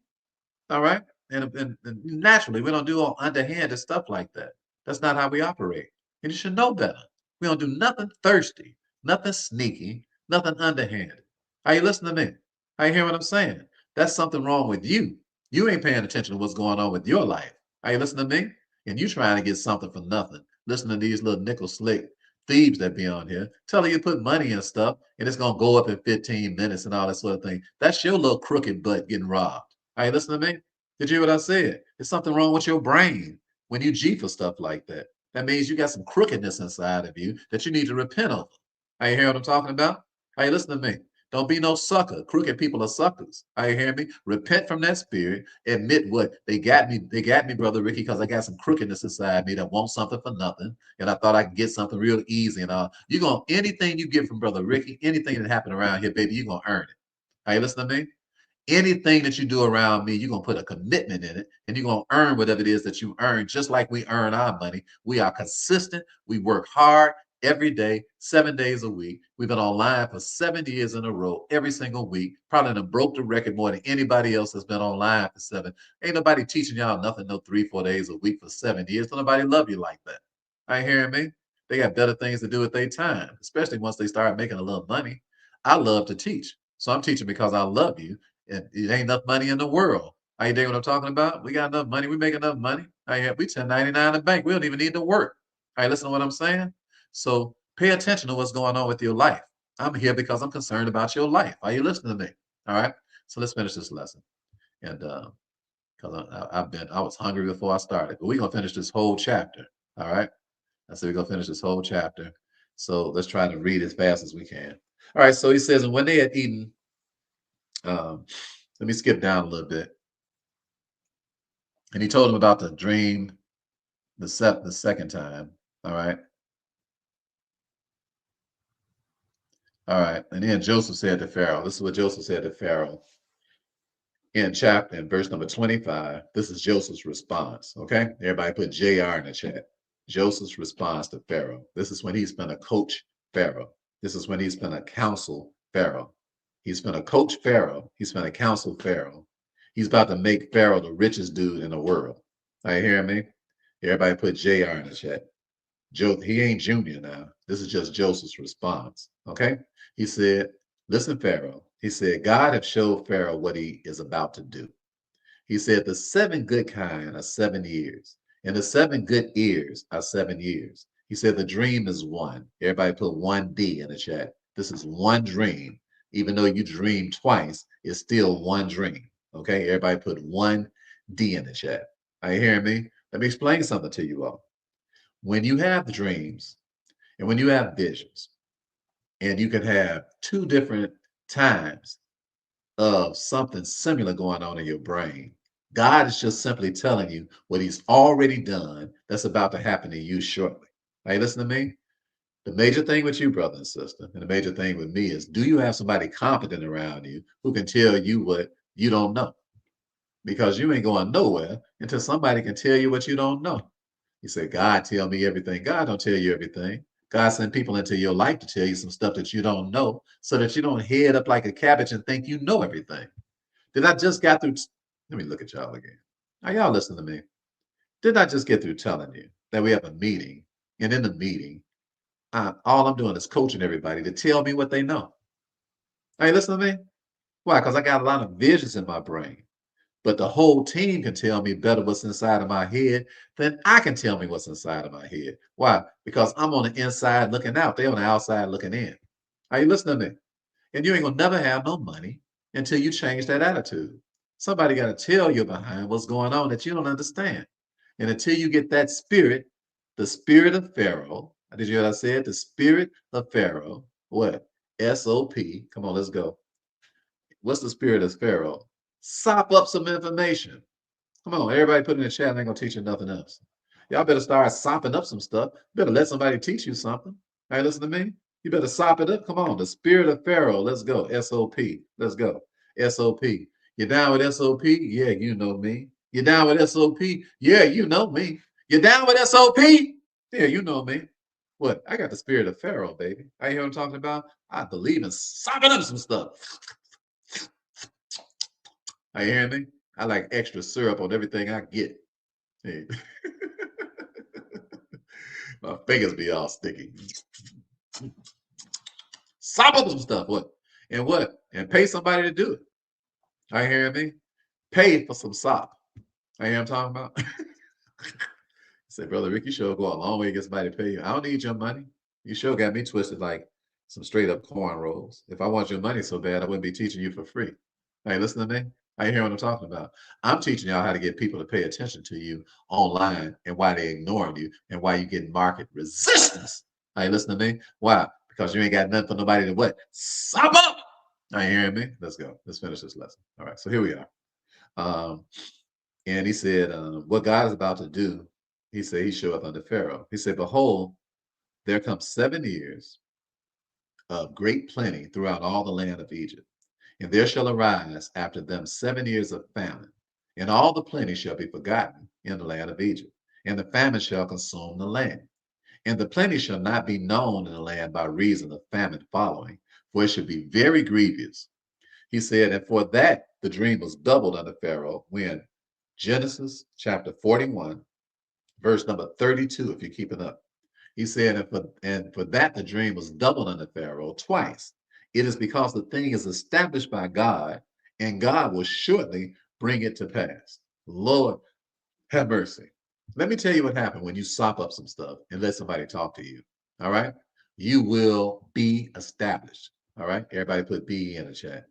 All right. And naturally, we don't do all underhanded stuff like that. That's not how we operate. And you should know better. We don't do nothing thirsty, nothing sneaky, nothing underhanded. Are you listening to me? Are you hearing what I'm saying? That's something wrong with you. You ain't paying attention to what's going on with your life. Are you listening to me? And you trying to get something for nothing. Listen to these little nickel slick thieves that be on here telling you to put money in stuff and it's gonna go up in 15 minutes and all that sort of thing. That's your little crooked butt getting robbed. Are you listening to me? Did you hear what I said? There's something wrong with your brain when you G for stuff like that. That means you got some crookedness inside of you that you need to repent of. Are you hearing what I'm talking about? Are you listening to me? Don't be no sucker. Crooked people are suckers. Are you hearing me? Repent from that spirit. Admit what they got me. They got me, brother Ricky, because I got some crookedness inside me that wants something for nothing, and I thought I could get something real easy. And you're gonna anything you get from brother Ricky, anything that happened around here, baby, you're gonna earn it. Are you listening to me? Anything that you do around me, you're going to put a commitment in it and you're going to earn whatever it is that you earn, just like we earn our money. We are consistent. We work hard every day, 7 days a week. We've been online for 7 years in a row, every single week. Probably done broke the record more than anybody else that's been online for 7. Ain't nobody teaching y'all nothing, no 3-4 days a week for 7 years. Don't nobody love you like that. Are you hearing me? They got better things to do with their time, especially once they start making a little money. I love to teach. So I'm teaching because I love you. It ain't enough money in the world. Are you dig what I'm talking about? We got enough money. We make enough money. We 1099 in the bank. We don't even need to work. All right, listen to what I'm saying? So pay attention to what's going on with your life. I'm here because I'm concerned about your life. Are you listening to me? All right. So let's finish this lesson. And because I was hungry before I started, but we're gonna finish this whole chapter. All right. I said we're gonna finish this whole chapter. So let's try to read as fast as we can. All right. So he says, and when they had eaten, let me skip down a little bit. And he told him about the dream the second time. All right. All right. And then Joseph said to Pharaoh, this is what Joseph said to Pharaoh in verse number 25. This is Joseph's response. Okay. Everybody put JR in the chat. Joseph's response to Pharaoh. This is when he's going to coach Pharaoh. This is when he's going to counsel Pharaoh. He's going to coach Pharaoh. He's going to counsel Pharaoh. He's about to make Pharaoh the richest dude in the world. Are you hearing me? Everybody put JR in the chat. He ain't Junior now. This is just Joseph's response. Okay. He said, listen, Pharaoh. He said, God have showed Pharaoh what he is about to do. He said, the 7 good kind are 7 years, and the 7 good ears are 7 years. He said, the dream is one. Everybody put 1D in the chat. This is one dream. Even though you dream twice, it's still one dream. Okay. Everybody put 1D in the chat. Are you hearing me? Let me explain something to you all. When you have dreams and when you have visions, and you can have 2 different times of something similar going on in your brain, God is just simply telling you what he's already done that's about to happen to you shortly. Are you listening to me? The major thing with you, brother and sister, and the major thing with me is, do you have somebody competent around you who can tell you what you don't know? Because you ain't going nowhere until somebody can tell you what you don't know. You say, God tell me everything. God don't tell you everything. God send people into your life to tell you some stuff that you don't know so that you don't head up like a cabbage and think you know everything. Did I just got through? Let me look at y'all again. Are y'all listening to me? Did I just get through telling you that we have a meeting? And in the meeting, all I'm doing is coaching everybody to tell me what they know. Are you listening to me? Why? Because I got a lot of visions in my brain. But the whole team can tell me better what's inside of my head than I can tell me what's inside of my head. Why? Because I'm on the inside looking out. They're on the outside looking in. Are you listening to me? And you ain't gonna never have no money until you change that attitude. Somebody got to tell you behind what's going on that you don't understand. And until you get that spirit, the spirit of Pharaoh, did you hear what I said? The spirit of Pharaoh, what? SOP. Come on, let's go. What's the spirit of Pharaoh? Sop up some information. Come on, everybody put in the chat. I ain't gonna teach you nothing else. Y'all better start sopping up some stuff. You better let somebody teach you something. All right, listen to me. You better sop it up. Come on, the spirit of Pharaoh. Let's go. SOP. Let's go. SOP. You down with SOP? Yeah, you know me. You down with SOP? Yeah, you know me. You down with SOP? Yeah, you know me. What? I got the spirit of Pharaoh, baby. I hear what I'm talking about. I believe in sopping up some stuff. Are you hearing me? I like extra syrup on everything I get. Hey. My fingers be all sticky. Sop up some stuff. What? And what? And pay somebody to do it. Are you hearing me? Pay for some sop. Are you hear what I'm talking about? Say, Brother Rick, you sure go a long way to get somebody to pay you. I don't need your money. You sure got me twisted like some straight up corn rolls. If I want your money so bad, I wouldn't be teaching you for free. Hey, listen to me. Are you hearing what I'm talking about? I'm teaching y'all how to get people to pay attention to you online and why they ignoring you and why you getting market resistance. Are you listening to me? Why? Because you ain't got nothing for nobody to what? Sop up. Are you hearing me? Let's go. Let's finish this lesson. All right. So here we are. Um, and he said, what God is about to do, he said, he showed up under Pharaoh. He said, behold, there comes 7 years of great plenty throughout all the land of Egypt. And there shall arise after them 7 years of famine, and all the plenty shall be forgotten in the land of Egypt, and the famine shall consume the land. And the plenty shall not be known in the land by reason of famine following, for it should be very grievous. He said, and for that the dream was doubled unto Pharaoh when Genesis chapter 41, verse number 32, if you're keeping up. He said, and for that the dream was doubled unto Pharaoh twice. It is because the thing is established by God, and God will shortly bring it to pass. Lord, have mercy. Let me tell you what happened when you sop up some stuff and let somebody talk to you. All right. You will be established. All right. Everybody put BE in the chat.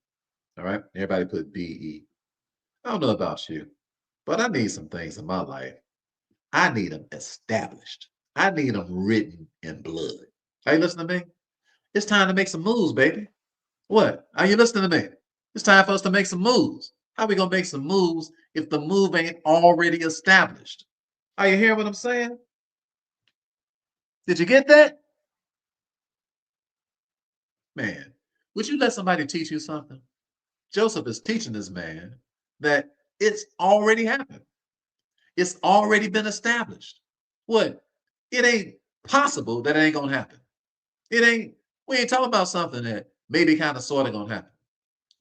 All right. Everybody put BE. I don't know about you, but I need some things in my life. I need them established. I need them written in blood. Are you listening to me? It's time to make some moves, baby. What? Are you listening to me? It's time for us to make some moves. How are we going to make some moves if the move ain't already established? Are you hearing what I'm saying? Did you get that? Man, would you let somebody teach you something? Joseph is teaching this man that it's already happened. It's already been established. What? It ain't possible that it ain't going to happen. It ain't, we ain't talking about something that maybe kind of sort of going to happen.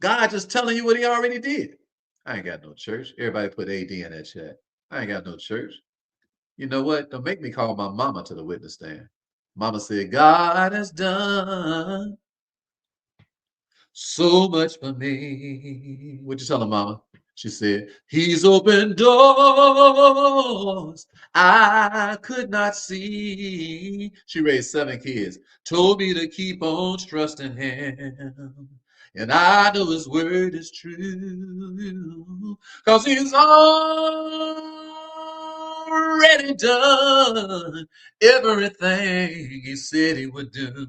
God just telling you what he already did. I ain't got no church. Everybody put AD in that chat. I ain't got no church. You know what? Don't make me call my mama to the witness stand. Mama said, God has done so much for me. What you tell her, mama? She said, he's opened doors I could not see. She raised 7 kids, told me to keep on trusting him. And I know his word is true, 'cause he's already done everything he said he would do.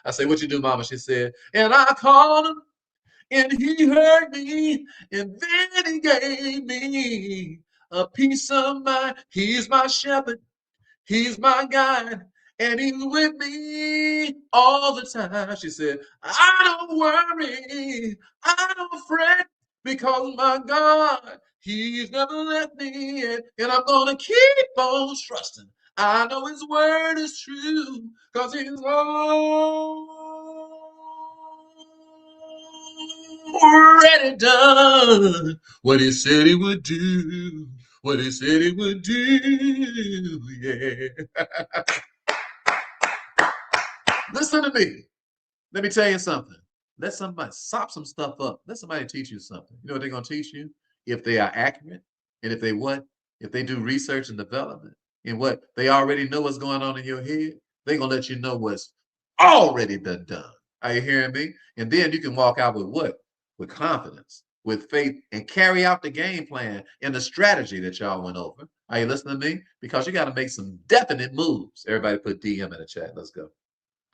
I say, what you do, mama? She said, and I called him and he heard me, and then he gave me a peace of mind. He's my shepherd, he's my guide, and he's with me all the time. She said, I don't worry, I don't fret, because my God, he's never left me yet, and I'm gonna keep on trusting. I know his word is true, 'cause he's already done what he said he would do. What he said he would do. Yeah. Listen to me. Let me tell you something. Let somebody sop some stuff up. Let somebody teach you something. You know what they're going to teach you? If they are accurate and if they what? If they do research and development and what? They already know what's going on in your head. They're going to let you know what's already been done. Are you hearing me? And then you can walk out with what? With confidence, with faith, and carry out the game plan and the strategy that y'all went over. Are you listening to me? Because you got to make some definite moves. Everybody put DM in the chat. Let's go.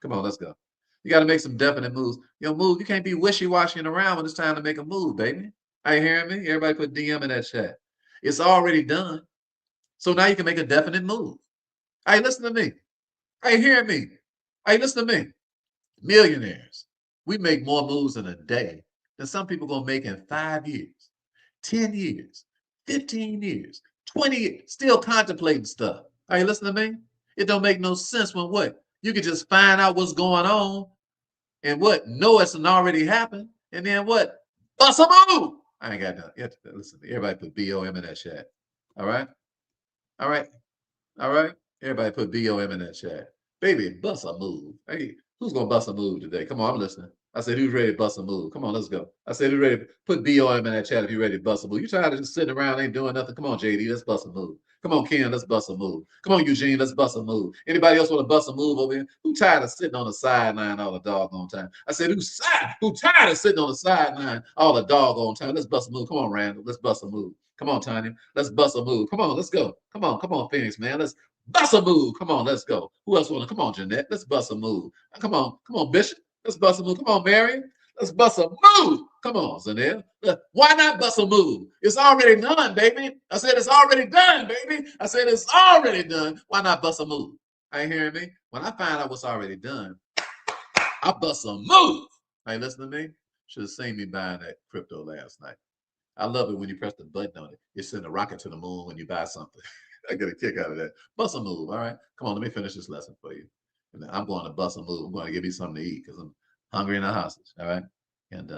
Come on, let's go. You got to make some definite moves. Move. You can't be wishy-washying around when it's time to make a move, baby. Are you hearing me? Everybody put DM in that chat. It's already done. So now you can make a definite move. Are you listening to me? Are you hearing me? Are you listening to me? Millionaires. We make more moves in a day than some people gonna make in 5 years, 10 years, 15 years, 20 years, still contemplating stuff. Are you listening to me? It don't make no sense when what? You can just find out what's going on and what? Know it's already happened. And then what? Bust a move. I ain't got nothing. Listen, everybody put BOM in that chat. All right? All right? All right? Everybody put BOM in that chat. Baby, bust a move. Hey, who's going to bust a move today? Come on, I'm listening. I said, who's ready to bust a move? Come on, let's go. I said, who's ready to put BOM in that chat if you're ready to bust a move? You tired of just sitting around, ain't doing nothing? Come on, JD, let's bust a move. Come on, Ken, let's bust a move. Come on, Eugene, let's bust a move. Anybody else want to bust a move over here? Who tired of sitting on the sideline all the doggone time? I said, who tired of sitting on the sideline all the doggone time? Let's bust a move. Come on, Randall, let's bust a move. Come on, Tanya, let's bust a move. Come on, let's go. Come on, Phoenix, man. Let's bust a move. Come on, let's go. Who else want to? Come on, Jeanette, let's bust a move. Come on, Bishop. Let's bust a move. Come on, Marion. Let's bust a move. Come on, Zanelle. Why not bust a move? It's already done, baby. I said it's already done, baby. I said it's already done. Why not bust a move? Are you hearing me? When I find out what's already done, I bust a move. Are you listening to me? Should have seen me buying that crypto last night. I love it when you press the button on it. You send a rocket to the moon when you buy something. I get a kick out of that. Bust a move, all right? Come on, let me finish this lesson for you. And I'm going to bust a move. I'm going to give you something to eat because I'm hungry and a hostage, all right? And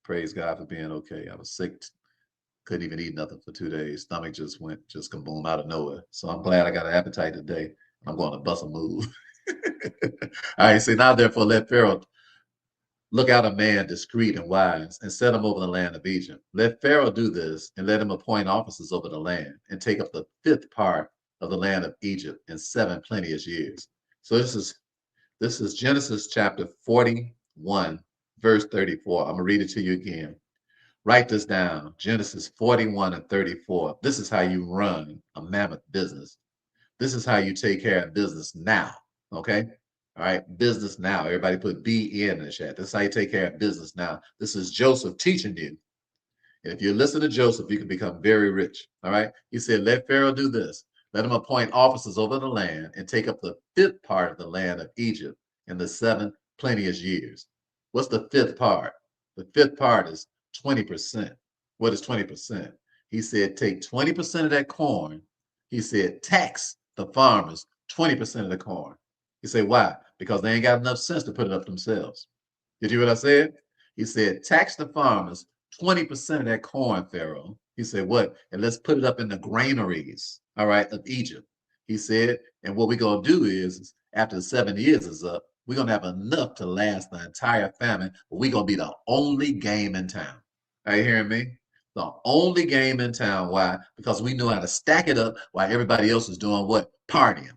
praise God for being okay. I was sick, couldn't even eat nothing for 2 days. Stomach just went just kaboom out of nowhere. So I'm glad I got an appetite today. I'm going to bust a move. All right, see now therefore let Pharaoh look out a man discreet and wise, and set him over the land of Egypt. Let Pharaoh do this, and let him appoint officers over the land, and take up the fifth part of the land of Egypt in 7 plenteous years. So this is Genesis chapter 41, verse 34. I'm gonna read it to you again. Write this down. Genesis 41 and 34. This is how you run a mammoth business. This is how you take care of business now. Okay. All right, business now. Everybody put BN in the chat. This is how you take care of business now. This is Joseph teaching you. And if you listen to Joseph, you can become very rich. All right. He said, let Pharaoh do this. Let him appoint officers over the land and take up the fifth part of the land of Egypt in the 7 plenteous years. What's the fifth part? The fifth part is 20%. What is 20%? He said, take 20% of that corn. He said, tax the farmers 20% of the corn. He said, why? Because they ain't got enough sense to put it up themselves. Did you hear what I said? He said, tax the farmers 20% of that corn, Pharaoh. He said, what? And let's put it up in the granaries, all right, of Egypt. He said, and what we're going to do is after the 7 years is up, we're going to have enough to last the entire famine, but we're going to be the only game in town. Are you hearing me? The only game in town. Why? Because we know how to stack it up while everybody else is doing what? Partying.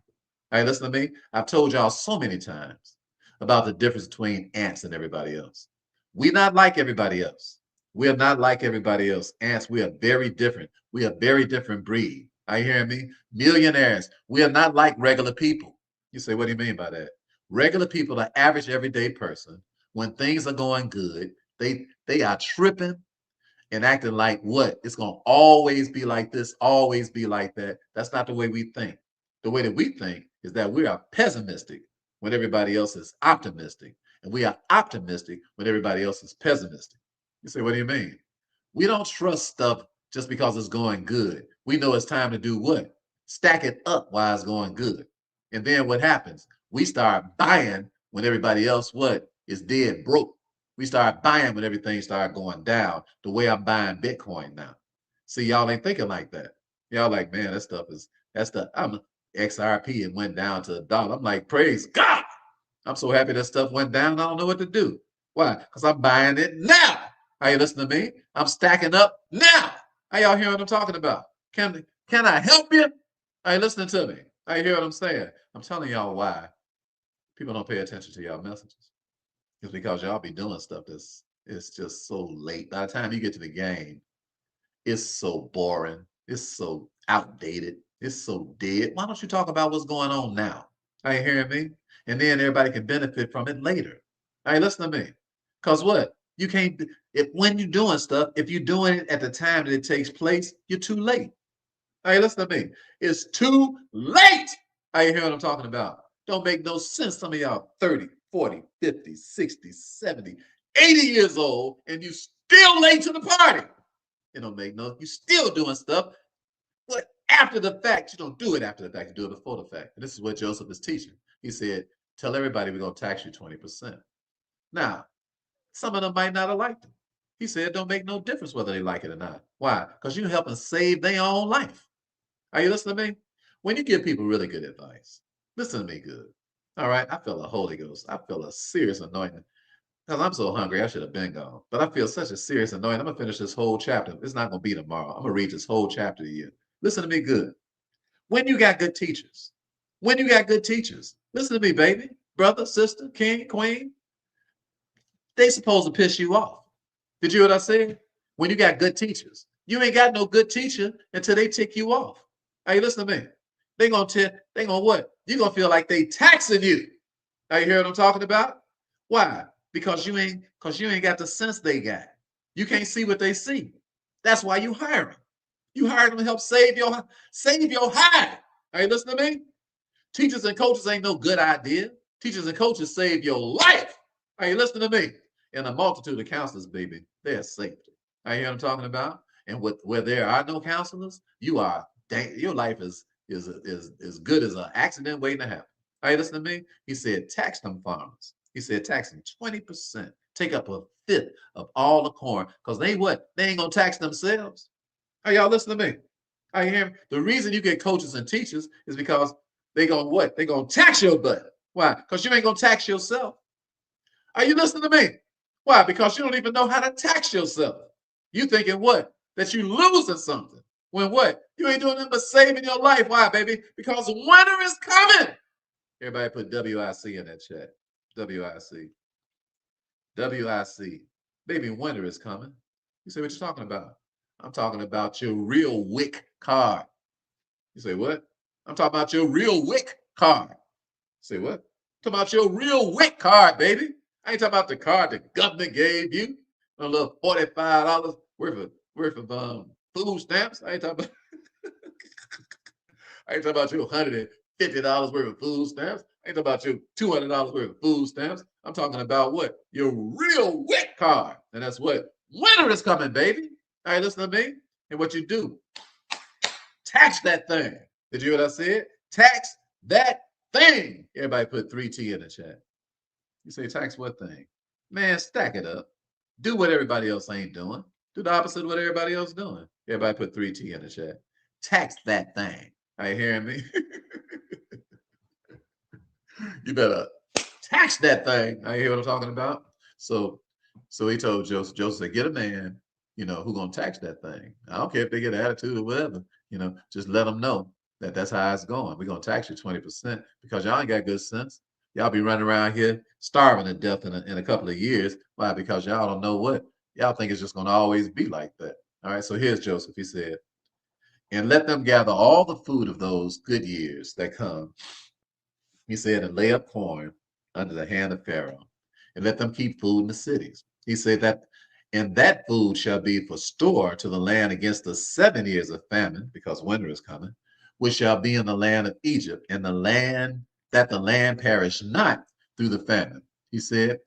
Hey, listen to me. I've told y'all so many times about the difference between ants and everybody else. We're not like everybody else. We are not like everybody else. Ants, we are very different. We are a very different breed. Are you hearing me? Millionaires, we are not like regular people. You say, what do you mean by that? Regular people are average everyday person. When things are going good, they are tripping and acting like what? It's going to always be like this, always be like that. That's not the way we think. The way that we think is that we are pessimistic when everybody else is optimistic, and we are optimistic when everybody else is pessimistic. You say, what do you mean? We don't trust stuff just because it's going good. We know it's time to do what? Stack it up while it's going good. And then what happens? We start buying when everybody else what? Is dead broke. We start buying when everything started going down, the way I'm buying Bitcoin now. See, y'all ain't thinking like that. Y'all like, man, that's the I'm XRP, it went down to $1. I'm like, praise God. I'm so happy that stuff went down. I don't know what to do. Why? Because I'm buying it now. Are you listening to me? I'm stacking up now. Are y'all hearing what I'm talking about? Can I help you? Are you listening to me? Are you hear what I'm saying? I'm telling y'all why people don't pay attention to y'all messages. It's because y'all be doing stuff it's just so late. By the time you get to the game, it's so boring. It's so outdated. It's so dead. Why don't you talk about what's going on now? Are you hearing me? And then everybody can benefit from it later. All right, listen to me. Because what? You can't, when you're doing stuff, if you're doing it at the time that it takes place, you're too late. All right, listen to me. It's too late. Are you hearing what I'm talking about? Don't make no sense. Some of y'all 30, 40, 50, 60, 70, 80 years old, and you still late to the party. It don't make no, you still doing stuff, but after the fact, you don't do it after the fact, you do it before the fact. And this is what Joseph is teaching. He said, tell everybody we're going to tax you 20%. Now, some of them might not have liked it. He said, don't make no difference whether they like it or not. Why? Because you're helping save their own life. Are you listening to me? When you give people really good advice, listen to me good. All right, I feel the Holy Ghost. I feel a serious anointing. Because I'm so hungry, I should have been gone. But I feel such a serious anointing. I'm going to finish this whole chapter. It's not going to be tomorrow. I'm going to read this whole chapter to you. Listen to me good. When you got good teachers, listen to me, baby, brother, sister, king, queen, they supposed to piss you off. Did you hear what I said? When you got good teachers, you ain't got no good teacher until they tick you off. Hey, listen to me. They gonna what? You gonna feel like they taxing you. Now you hear what I'm talking about? Why? Because you ain't got the sense they got. You can't see what they see. That's why you hire them. You hire them to help save your hide. Hey, listen to me. Teachers and coaches ain't no good idea. Teachers and coaches save your life. Hey, listen to me. And a multitude of counselors, baby, they're safety. I hear what I'm talking about. And where there are no counselors, your life is as good as an accident waiting to happen. Hey, listen to me. He said, tax them farmers. He said, tax them 20%. Take up a fifth of all the corn. Because they what? They ain't gonna tax themselves. Hey, y'all listen to me. I hear me. The reason you get coaches and teachers is because they gonna what? They gonna tax your butt. Why? Because you ain't gonna tax yourself. Are you listening to me? Why? Because you don't even know how to tax yourself. You thinking what? That you losing something. When what? You ain't doing nothing but saving your life. Why, baby? Because winter is coming. Everybody put WIC in that chat. WIC. WIC. Baby, winter is coming. You say, what you talking about? I'm talking about your real WIC card. You say, what? I'm talking about your real WIC card. You say, what? I'm talking about your real WIC card, baby. I ain't talking about the card the government gave you. A little $45 worth of food stamps. I ain't talking about your $150 worth of food stamps. I ain't talking about your $200 worth of food stamps. I'm talking about what? Your real WIC card. And that's what? Winter is coming, baby. All right, listen to me. And what you do, tax that thing. Did you hear what I said? Tax that thing. Everybody put 3T in the chat. You say, tax what thing? Man, stack it up. Do what everybody else ain't doing. Do the opposite of what everybody else doing. Everybody put 3T in the chat. Tax that thing. Are you hearing me? You better tax that thing. I hear what I'm talking about. So he told Joseph said, get a man, who gonna tax that thing. I don't care if they get an attitude or whatever, just let them know that that's how it's going. We're gonna tax you 20% because y'all ain't got good sense. Y'all be running around here starving to death in a couple of years. Why? Because y'all don't know what. Y'all think it's just gonna always be like that. All right, so here's Joseph. He said, and let them gather all the food of those good years that come. He said, and lay up corn under the hand of Pharaoh, and let them keep food in the cities. He said that, and that food shall be for store to the land against the 7 years of famine, because winter is coming, which shall be in the land of Egypt, and the land perish not through the famine. He said,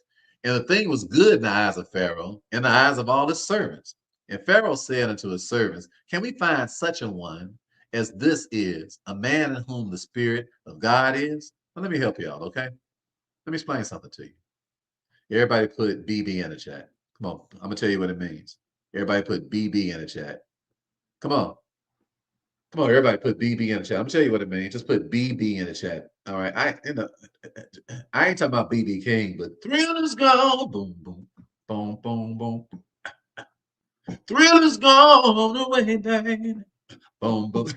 and the thing was good in the eyes of Pharaoh, in the eyes of all his servants. And Pharaoh said unto his servants, can we find such a one as this is, a man in whom the Spirit of God is? Well, let me help you out, okay? Let me explain something to you. Everybody put BB in the chat. Come on, I'm gonna tell you what it means. Everybody put BB in the chat. Come on. Come on, everybody put BB in the chat. I'm gonna tell you what it means. Just put BB in the chat. All right. I ain't talking about BB King, but thrill is gone. Boom, boom, boom, boom, boom. Thrill is gone away, baby. Boom, boom.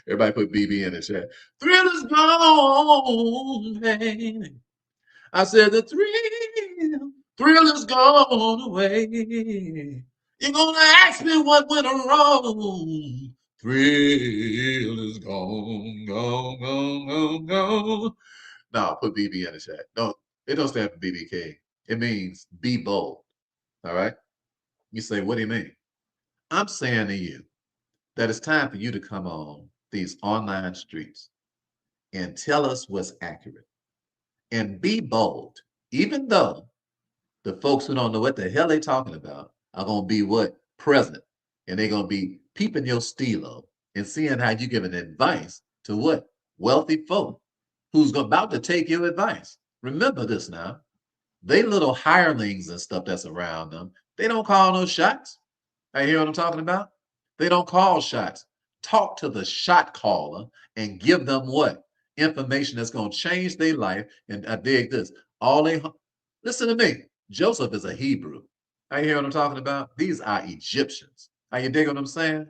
Everybody put BB in the chat. Thrill is gone, baby. I said the thrill is gone away. You're gonna ask me what went wrong. Thrill is gone, gone, gone, gone, gone. No, put BB in the chat. No, it don't stand for BBK. It means be bold. All right. You say, what do you mean? I'm saying to you that it's time for you to come on these online streets and tell us what's accurate and be bold, even though the folks who don't know what the hell they talking about are going to be what? Present. And they're going to be peeping your stilo and seeing how you giving advice to what? Wealthy folk who's about to take your advice. Remember this now. They little hirelings and stuff that's around them, they don't call no shots. I hear what I'm talking about? They don't call shots. Talk to the shot caller and give them what? Information that's going to change their life. And I dig this. Listen to me. Joseph is a Hebrew. I hear what I'm talking about? These are Egyptians. Are you dig what I'm saying?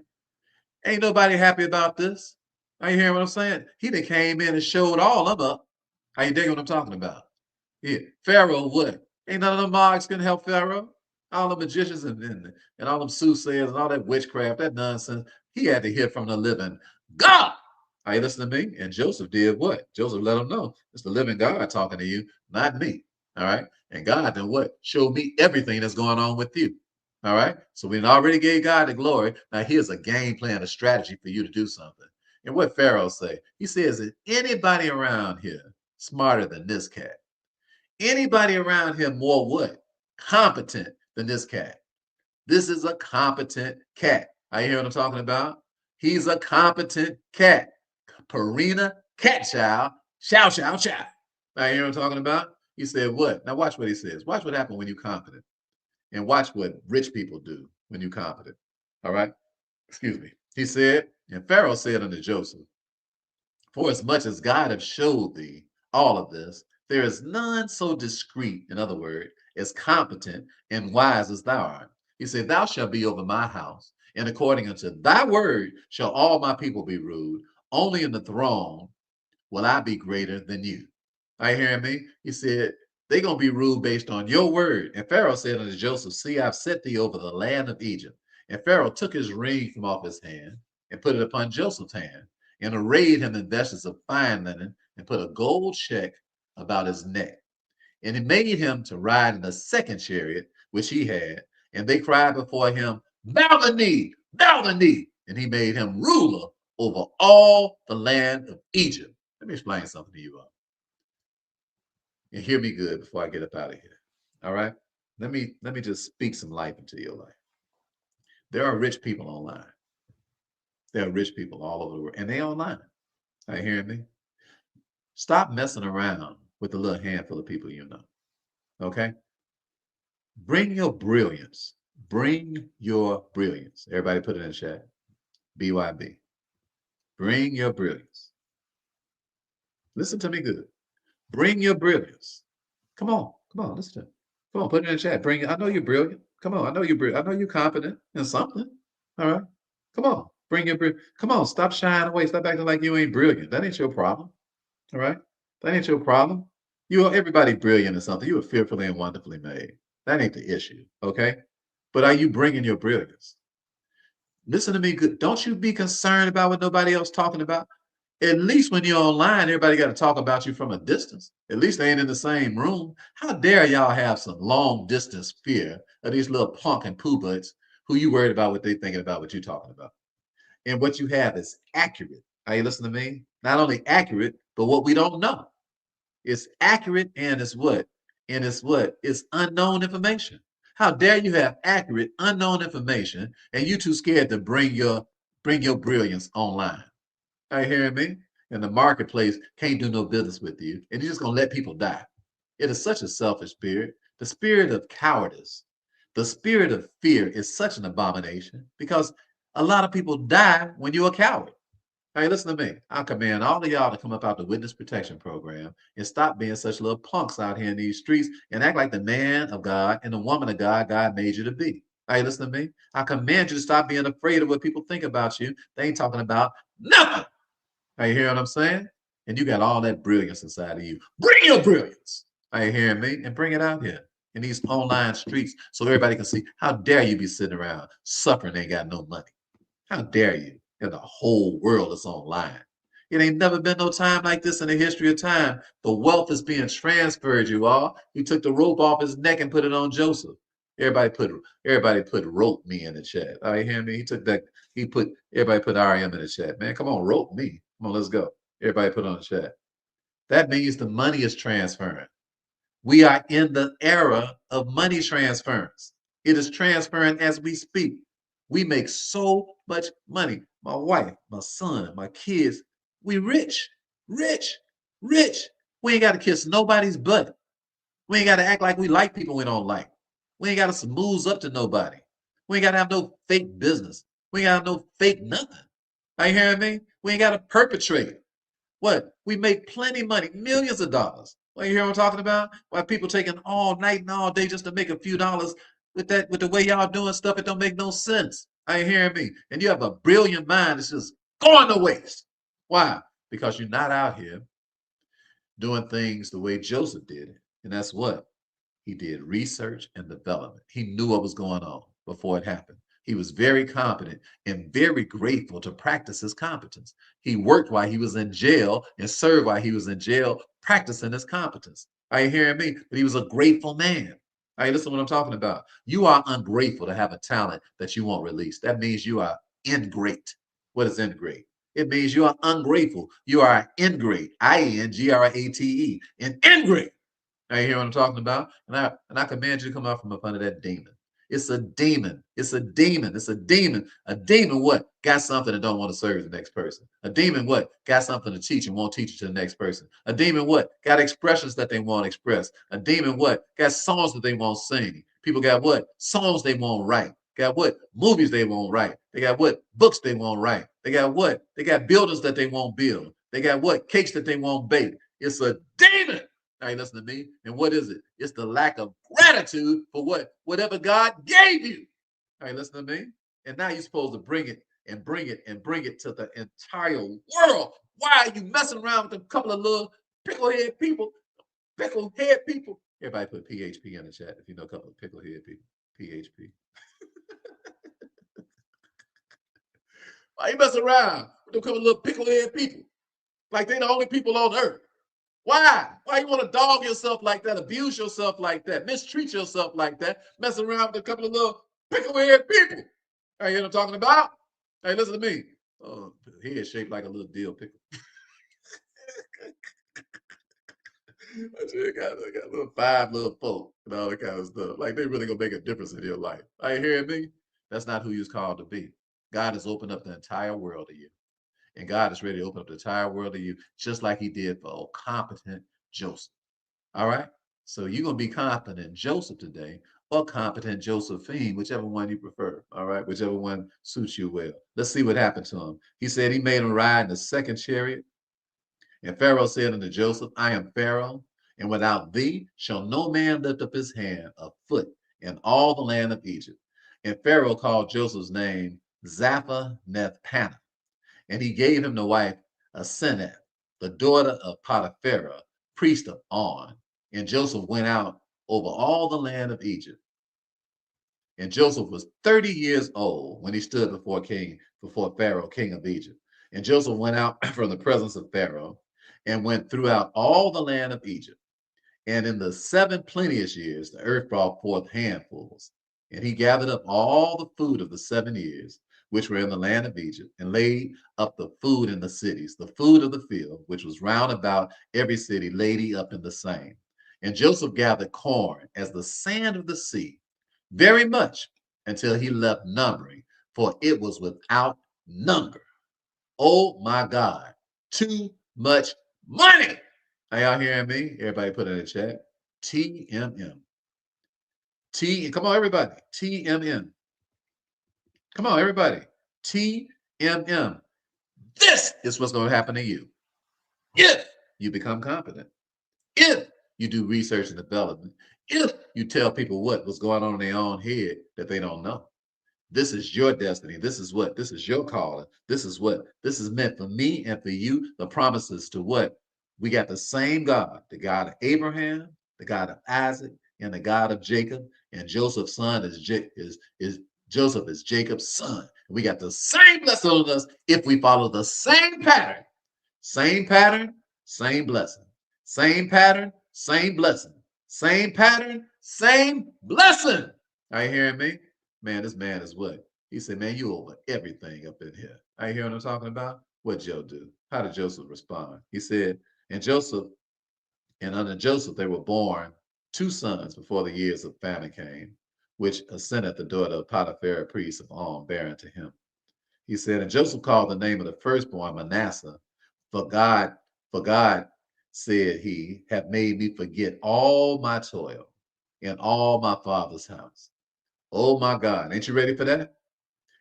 Ain't nobody happy about this. Are you hearing what I'm saying? He done came in and showed all of them up. Are you digging what I'm talking about? Yeah. Pharaoh what? Ain't none of them marks gonna help Pharaoh. All the magicians and all them soothsayers and all that witchcraft, that nonsense. He had to hear from the living God. Are you listening to me? And Joseph did what? Joseph let him know it's the living God talking to you, not me. All right. And God then what? Showed me everything that's going on with you. All right. So we already gave God the glory. Now here's a game plan, a strategy for you to do something. And what Pharaoh say? He says, is anybody around here smarter than this cat? Anybody around here more what? Competent than this cat. This is a competent cat. Are you hear what I'm talking about? He's a competent cat. Purina cat child. Chow, chow, chow. Are you hear what I'm talking about? He said what? Now watch what he says. Watch what happens when you're competent. And watch what rich people do when you're competent. All right? Excuse me. He said, and Pharaoh said unto Joseph, for as much as God have showed thee all of this, there is none so discreet, in other words, as competent and wise as thou art. He said, thou shalt be over my house, and according unto thy word shall all my people be ruled. Only in the throne will I be greater than you. Are you hearing me? He said, they're going to be ruled based on your word. And Pharaoh said unto Joseph, see, I've set thee over the land of Egypt. And Pharaoh took his ring from off his hand and put it upon Joseph's hand and arrayed him in vestments of fine linen and put a gold check about his neck. And he made him to ride in a second chariot, which he had. And they cried before him, bow the knee, bow the knee. And he made him ruler over all the land of Egypt. Let me explain something to you all. And hear me good before I get up out of here. All right? Let me just speak some life into your life. There are rich people online. There are rich people all over the world, and they online. Are you hearing me? Stop messing around with the little handful of people you know. Okay? Bring your brilliance. Bring your brilliance. Everybody put it in chat. BYB. Bring your brilliance. Listen to me good. Bring your brilliance. Come on, listen to me. Come on, put it in the chat. Bring it. I know you're brilliant. Come on, I know you're brilliant. I know you're competent in something. All right. Come on, bring your brilliance. Come on, stop shying away. Stop acting like you ain't brilliant. That ain't your problem. All right. That ain't your problem. You are everybody brilliant in something. You are fearfully and wonderfully made. That ain't the issue. Okay. But are you bringing your brilliance? Listen to me good. Don't you be concerned about what nobody else talking about. At least when you're online, everybody got to talk about you from a distance. At least they ain't in the same room. How dare y'all have some long distance fear of these little punk and poo butts who you worried about what they thinking about what you talking about. And what you have is accurate. Are you listening to me? Not only accurate, but what we don't know. It's accurate and it's what? And it's what? It's unknown information. How dare you have accurate, unknown information and you too scared to bring your brilliance online? Are you hearing me? And the marketplace can't do no business with you. And you're just going to let people die. It is such a selfish spirit. The spirit of cowardice, the spirit of fear is such an abomination because a lot of people die when you're a coward. Hey, listen to me. I command all of y'all to come up out the witness protection program and stop being such little punks out here in these streets and act like the man of God and the woman of God God made you to be. Hey, listen to me. I command you to stop being afraid of what people think about you. They ain't talking about nothing. Are you hearing what I'm saying? And you got all that brilliance inside of you. Bring your brilliance. Are you hearing me? And bring it out here in these online streets so everybody can see. How dare you be sitting around suffering, ain't got no money? How dare you? And the whole world is online. It ain't never been no time like this in the history of time. The wealth is being transferred, you all. He took the rope off his neck and put it on Joseph. Everybody put rope me in the chat. All right, hear me? Everybody put RM in the chat. Man, come on, rope me. Come on, let's go. Everybody put on the chat. That means the money is transferring. We are in the era of money transference. It is transferring as we speak. We make so much money. My wife, my son, my kids, we rich, rich, rich. We ain't got to kiss nobody's butt. We ain't got to act like we like people we don't like. We ain't got to smooth up to nobody. We ain't got to have no fake business. We ain't got to have no fake nothing. Are you hearing me? We ain't got to perpetrate. What? We make plenty money, millions of dollars. Well, you hear what I'm talking about? Why people taking all night and all day just to make a few dollars with the way y'all doing stuff, it don't make no sense. Are you hearing me? And you have a brilliant mind that's just going to waste. Why? Because you're not out here doing things the way Joseph did it. And that's what? He did research and development. He knew what was going on before it happened. He was very competent and very grateful to practice his competence. He worked while he was in jail and served while he was in jail, practicing his competence. Are you hearing me? But he was a grateful man. All right, listen to what I'm talking about. You are ungrateful to have a talent that you won't release. That means you are ingrate. What is ingrate? It means you are ungrateful. You are ingrate. INGRATE. An ingrate. Now you hear what I'm talking about? And I command you to come out from up under that demon. It's a demon. It's a demon. It's a demon. A demon what? Got something that don't want to serve the next person. A demon what? Got something to teach and won't teach it to the next person. A demon what? Got expressions that they won't express. A demon what? Got songs that they won't sing. People got what? Songs they won't write. Got what? Movies they won't write. They got what? Books they won't write. They got what? They got buildings that they won't build. They got what? Cakes that they won't bake. It's a demon. All right, listen to me. And what is it? It's the lack of gratitude for what? Whatever God gave you. All right, listen to me. And now you're supposed to bring it and bring it and bring it to the entire world. Why are you messing around with a couple of little picklehead people? Picklehead people. Everybody put PHP in the chat if you know a couple of picklehead people. PHP. Why you messing around with a couple of little picklehead people? Like they're the only people on earth. Why? Why you want to dog yourself like that, abuse yourself like that, mistreat yourself like that, messing around with a couple of little picklehead people? Hey, you know what I'm talking about? Hey, listen to me. Oh, head shaped like a little dill pickle. I got little 5 little folk and all that kind of stuff. Like they really gonna make a difference in your life. Are you hearing me? That's not who you're called to be. God has opened up the entire world to you. And God is ready to open up the entire world to you, just like he did for competent Joseph. All right? So you're going to be competent Joseph today or competent Josephine, whichever one you prefer. All right? Whichever one suits you well. Let's see what happened to him. He said he made him ride in the second chariot. And Pharaoh said unto Joseph, I am Pharaoh, and without thee shall no man lift up his hand a foot in all the land of Egypt. And Pharaoh called Joseph's name Zapha-Neth-Panah. And he gave him the wife Asenath, the daughter of Potiphar, priest of On. And Joseph went out over all the land of Egypt. And Joseph was 30 years old when he stood before Pharaoh, king of Egypt. And Joseph went out from the presence of Pharaoh and went throughout all the land of Egypt. And in the 7 plenteous years, the earth brought forth handfuls. And he gathered up all the food of the 7 years, which were in the land of Egypt, and laid up the food in the cities, the food of the field, which was round about every city, laid he up in the same. And Joseph gathered corn as the sand of the sea, very much, until he left numbering, for it was without number. Oh my God, too much money. Are y'all hearing me? Everybody put in the chat. TMM. Come on, everybody. TMM. Come on, everybody. TMM. This is what's going to happen to you if you become competent, if you do research and development, if you tell people what's going on in their own head that they don't know. This is your destiny. This is your calling. This is meant for me and for you. The promises to what? We got the same God, the God of Abraham, the God of Isaac, and the God of Jacob. And Joseph's son Joseph is Jacob's son. We got the same blessing on us if we follow the same pattern. Same pattern, same blessing. Same pattern, same blessing. Same pattern, same blessing. Are you hearing me? Man, this man is what? He said, man, you over everything up in here. Are you hearing what I'm talking about? What Joe do? How did Joseph respond? He said, and under Joseph, they were born 2 sons before the years of famine came, which Asenath, the daughter of Potiphar, priest of On, bare unto him. He said, and Joseph called the name of the firstborn Manasseh, for God, said he, have made me forget all my toil in all my father's house. Oh my God. Ain't you ready for that?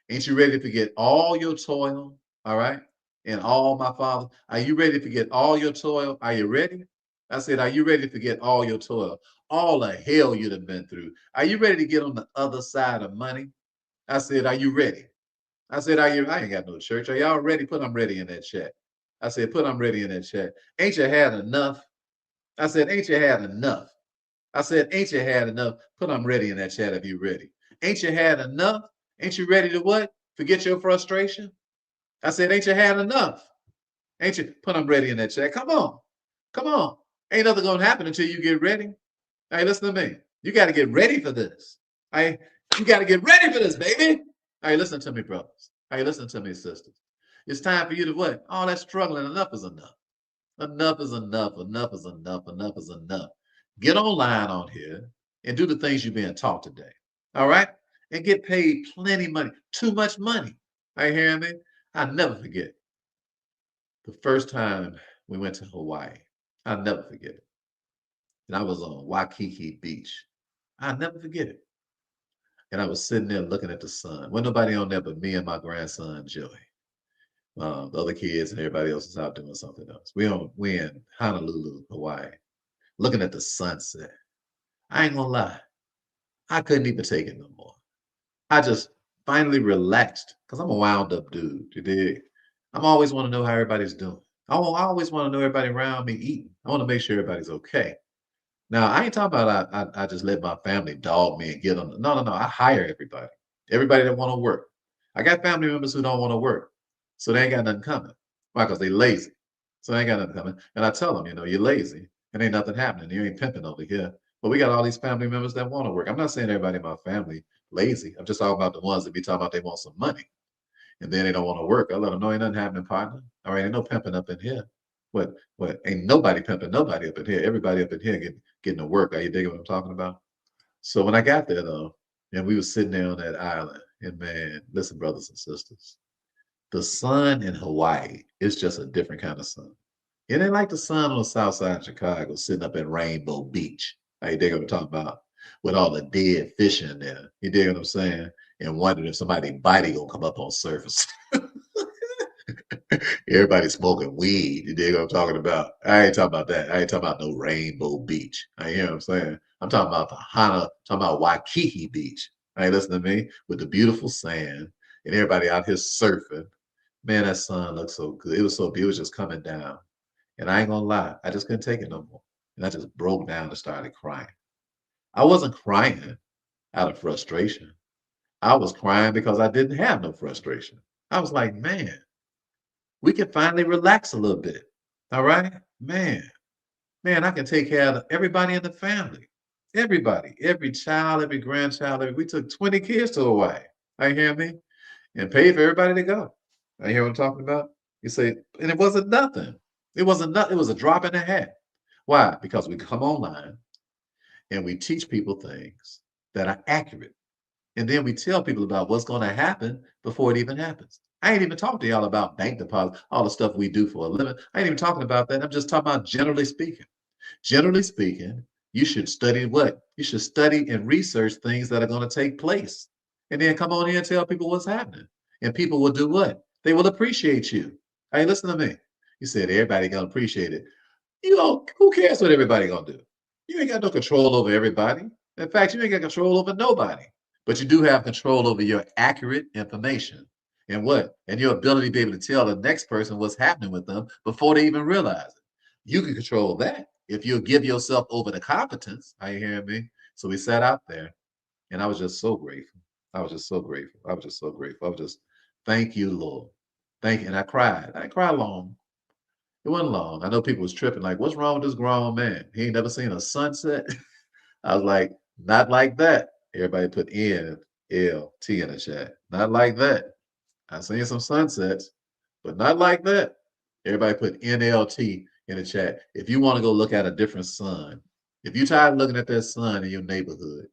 Ain't you ready to forget all your toil? All right. And all my father. Are you ready to forget all your toil? Are you ready? I said, are you ready to forget all your toil? All the hell you'd have been through. Are you ready to get on the other side of money? I said, are you ready? I said, I ain't got no church. Are y'all ready? Put I'm ready in that chat. I said, put I'm ready in that chat. Ain't you had enough? I said, ain't you had enough? I said, ain't you had enough? Put I'm ready in that chat if you ready. Ain't you had enough? Ain't you ready to what? Forget your frustration? I said, ain't you had enough? Ain't you? Put I'm ready in that chat. Come on. Come on. Ain't nothing gonna happen until you get ready. Hey, listen to me. You got to get ready for this. Hey, you got to get ready for this, baby. Hey, listen to me, brothers. Hey, listen to me, sisters. It's time for you to what? All that struggling, enough is enough. Enough is enough. Enough is enough. Enough is enough. Get online on here and do the things you're being taught today. All right? And get paid plenty money. Too much money. Are you hearing me? I'll never forget the first time we went to Hawaii. I'll never forget it. And I was on Waikiki Beach. I'll never forget it. And I was sitting there looking at the sun. Wasn't nobody on there but me and my grandson, Joey. The other kids and everybody else is out doing something else. We in Honolulu, Hawaii, looking at the sunset. I ain't gonna lie. I couldn't even take it no more. I just finally relaxed because I'm a wound up dude. You dig? I'm always want to know how everybody's doing. I always want to know everybody around me eating. I want to make sure everybody's okay. Now, I ain't talking about I just let my family dog me and get them. No, no, no. I hire everybody. Everybody that want to work. I got family members who don't want to work. So they ain't got nothing coming. Why? Because they lazy. So they ain't got nothing coming. And I tell them, you're lazy and ain't nothing happening. You ain't pimping over here. But we got all these family members that want to work. I'm not saying everybody in my family lazy. I'm just talking about the ones that be talking about they want some money and then they don't want to work. I let them know ain't nothing happening, partner. All right, ain't no pimping up in here. What? Ain't nobody pimping nobody up in here. Everybody up in here getting to work. Are you digging what I'm talking about? So when I got there though, and we was sitting there on that island, and man, listen, brothers and sisters, the sun in Hawaii is just a different kind of sun. It ain't like the sun on the south side of Chicago sitting up in Rainbow Beach. Are you dig what I'm talking about? With all the dead fish in there. You dig what I'm saying? And wondering if somebody's body gonna come up on surface. Everybody smoking weed. You dig what I'm talking about? I ain't talking about that. I ain't talking about no Rainbow Beach. I hear what I'm saying. I'm talking about talking about Waikiki Beach. Hey, listen to me with the beautiful sand and everybody out here surfing. Man, that sun looked so good. It was so beautiful. It was just coming down. And I ain't gonna lie, I just couldn't take it no more. And I just broke down and started crying. I wasn't crying out of frustration. I was crying because I didn't have no frustration. I was like, man, we can finally relax a little bit. All right? Man, I can take care of everybody in the family. Everybody, every child, every grandchild. We took 20 kids to Hawaii. You hear me? And paid for everybody to go. You hear what I'm talking about? You say, and it wasn't nothing. It wasn't nothing. It was a drop in the hat. Why? Because we come online and we teach people things that are accurate. And then we tell people about what's going to happen before it even happens. I ain't even talking to y'all about bank deposits, all the stuff we do for a living. I ain't even talking about that. I'm just talking about generally speaking. Generally speaking, you should study what? You should study and research things that are going to take place. And then come on here and tell people what's happening. And people will do what? They will appreciate you. Hey, listen to me. You said everybody gonna appreciate it. Who cares what everybody gonna do? You ain't got no control over everybody. In fact, you ain't got control over nobody. But you do have control over your accurate information. And what? And your ability to be able to tell the next person what's happening with them before they even realize it. You can control that if you'll give yourself over to competence. Are you hearing me? So we sat out there and I was just so grateful. I was just so grateful. I was just so grateful. I was just, thank you, Lord. Thank you. And I cried. I didn't cry long. It wasn't long. I know people was tripping, like, what's wrong with this grown man? He ain't never seen a sunset. I was like, not like that. Everybody put NLT in the chat. Not like that. I seen some sunsets, but not like that. Everybody put NLT in the chat. If you want to go look at a different sun, if you're tired of looking at that sun in your neighborhood,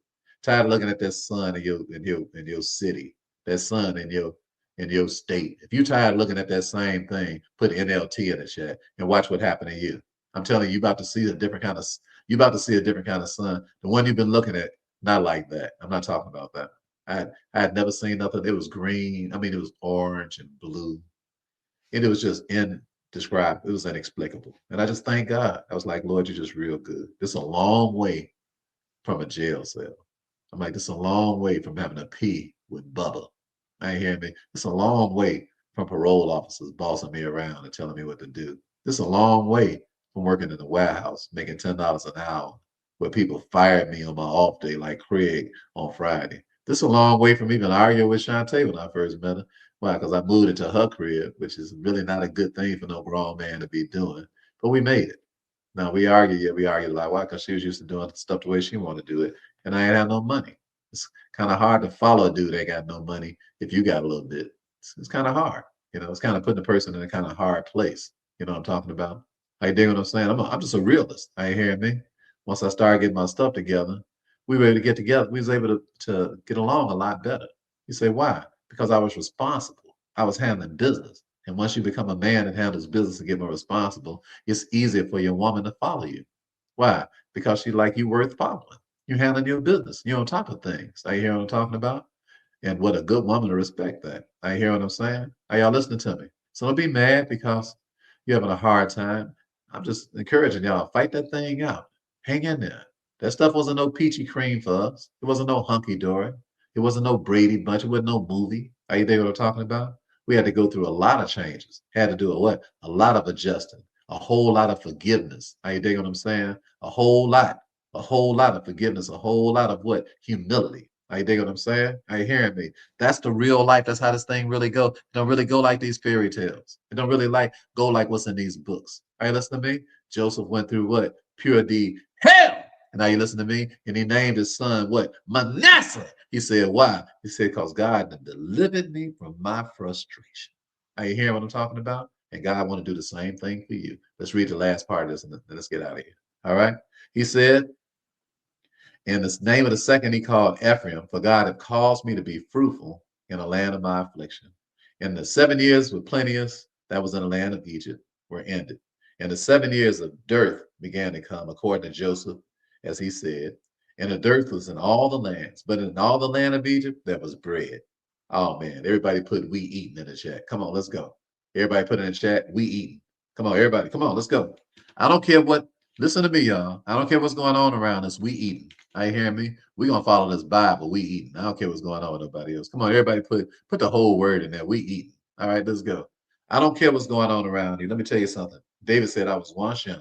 tired of looking at that sun in your city, that sun in your state. If you're tired of looking at that same thing, put NLT in the chat and watch what happened to you. I'm telling you, you about to see a different kind of sun. The one you've been looking at, not like that. I'm not talking about that. I had never seen nothing. It was green. I mean, it was orange and blue. And it was just indescribable. It was inexplicable. And I just thank God. I was like, Lord, you're just real good. This is a long way from a jail cell. I'm like, this is a long way from having to pee with Bubba. I ain't hearing me. It's a long way from parole officers bossing me around and telling me what to do. This is a long way from working in the warehouse, making $10 an hour, where people fired me on my off day like Craig on Friday. This is a long way from even arguing with Shantae when I first met her. Why? Because I moved into her crib, which is really not a good thing for no grown man to be doing. But we made it. Now we argued, yeah, we argued a lot. Why? Because she was used to doing stuff the way she wanted to do it, and I ain't had no money. It's kind of hard to follow a dude that got no money if you got a little bit. It's kind of hard. It's kind of putting the person in a kind of hard place. You know what I'm talking about? I dig what I'm saying. I'm just a realist. I ain't hearing me. Once I started getting my stuff together, we were able to get together. We was able to get along a lot better. You say why? Because I was responsible. I was handling business. And once you become a man that handles business and get more responsible, it's easier for your woman to follow you. Why? Because she like you worth following. You handling your business. You're on top of things. Are you hear what I'm talking about? And what a good woman to respect that. Are you hear what I'm saying? Are y'all listening to me? So don't be mad because you're having a hard time. I'm just encouraging y'all, fight that thing out. Hang in there. That stuff wasn't no peachy cream for us. It wasn't no hunky dory. It wasn't no Brady Bunch. It wasn't no movie. Are you there what I'm talking about? We had to go through a lot of changes. Had to do a what? A lot of adjusting. A whole lot of forgiveness. Are you dig what I'm saying? A whole lot. A whole lot of forgiveness. A whole lot of what? Humility. Are you dig what I'm saying? Are you hearing me? That's the real life. That's how this thing really go. It don't really go like these fairy tales. It don't really go like what's in these books. Are you listening to me? Joseph went through what? Pure D hell. And now you listen to me. And he named his son what? Manasseh. He said, why? He said, because God delivered me from my frustration. Are you hearing what I'm talking about? And God want to do the same thing for you. Let's read the last part of this and then let's get out of here. All right. He said, in the name of the second he called Ephraim, for God had caused me to be fruitful in the land of my affliction. And the 7 years were plenteous that was in the land of Egypt were ended. And the 7 years of dearth began to come, according to Joseph, as he said. And the dearth was in all the lands, but in all the land of Egypt there was bread. Oh man, everybody put we eating in the chat. Come on, let's go. Everybody put in the chat, we eating. Come on, everybody, come on, let's go. I don't care what, listen to me, y'all. I don't care what's going on around us, we eating. Are you hearing me? We're gonna follow this Bible. We eating. I don't care what's going on with nobody else. Come on, everybody put the whole word in there. We eating. All right, let's go. I don't care what's going on around you. Let me tell you something. David said, I was once young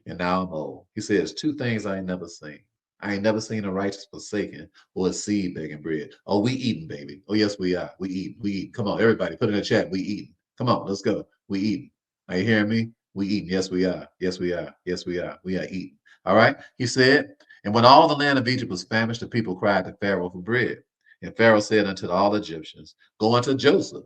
and now I'm old. He says, two things I ain't never seen. I ain't never seen a righteous forsaken or a seed begging bread. Oh, we eating, baby. Oh, yes, we are. We eat. We eat. Come on, everybody, put in the chat. We eating. Come on, let's go. We eating. Are you hearing me? We eating. Yes, we are. Yes, we are. Yes, we are. We are eating. All right. He said, and when all the land of Egypt was famished, the people cried to Pharaoh for bread. And Pharaoh said unto all the Egyptians, go unto Joseph.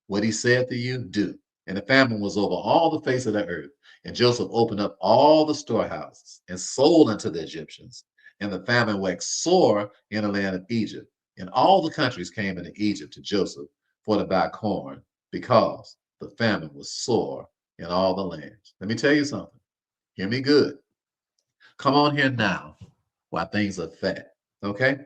What he said to you, do. And the famine was over all the face of the earth. And Joseph opened up all the storehouses and sold unto the Egyptians. And the famine waxed sore in the land of Egypt. And all the countries came into Egypt to Joseph for to buy corn, because the famine was sore in all the lands. Let me tell you something. Hear me good. Come on here now while things are fat. Okay?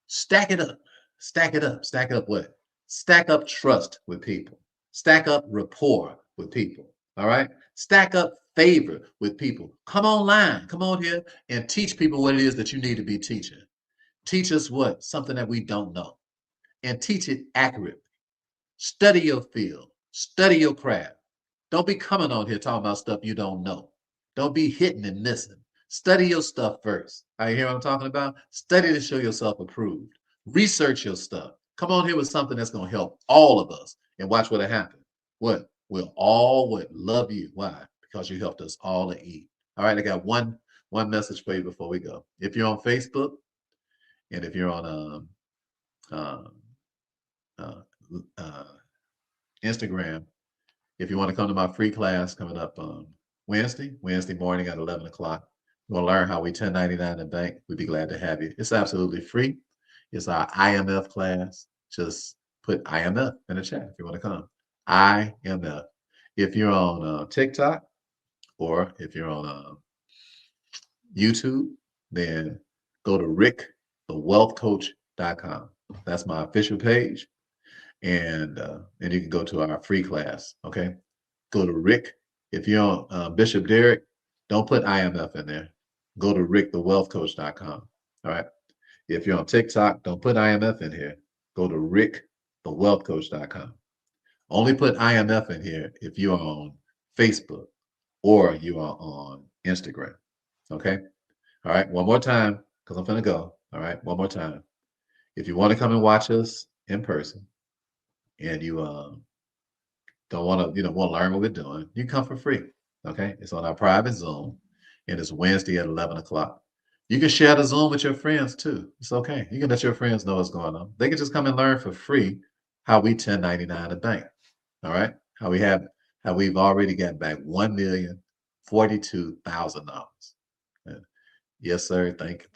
Stack it up. Stack it up. Stack up what? Stack up trust with people. Stack up rapport with people. All right? Stack up favor with people. Come online. Come on here and teach people what it is that you need to be teaching. Teach us what? Something that we don't know. And teach it accurately. Study your field. Study your craft. Don't be coming on here talking about stuff you don't know. Don't be hitting and missing. Study your stuff first. Are you hear what I'm talking about? Study to show yourself approved. Research your stuff. Come on here with something that's going to help all of us and watch what'll happen. What? We'll all would love you. Why? Because you helped us all to eat. All right, I got one message for you before we go. If you're on Facebook and if you're on uh, uh, uh, Instagram, if you want to come to my free class coming up Wednesday morning at 11 o'clock, you want to learn how we 1099 the bank, we'd be glad to have you. It's absolutely free. It's our IMF class. Just put IMF in the chat if you want to come. IMF. If you're on TikTok or if you're on YouTube, then go to rickthewealthcoach.com. That's my official page. And you can go to our free class. Okay. Go to Rick. If you're on Bishop Derek, don't put IMF in there. Go to rickthewealthcoach.com. All right. If you're on TikTok, don't put IMF in here. go to rickthewealthcoach.com. Only put IMF in here if you are on Facebook or you are on Instagram. Okay. All right. One more time, because I'm going to go. All right. One more time. If you want to come and watch us in person and you don't want to, want to learn what we're doing, you come for free. Okay. It's on our private Zoom and it's Wednesday at 11 o'clock. You can share the Zoom with your friends too. It's okay. You can let your friends know what's going on. They can just come and learn for free how we 1099 a bank. All right. How we've already gotten back $1,042,000. Yes, sir. Thank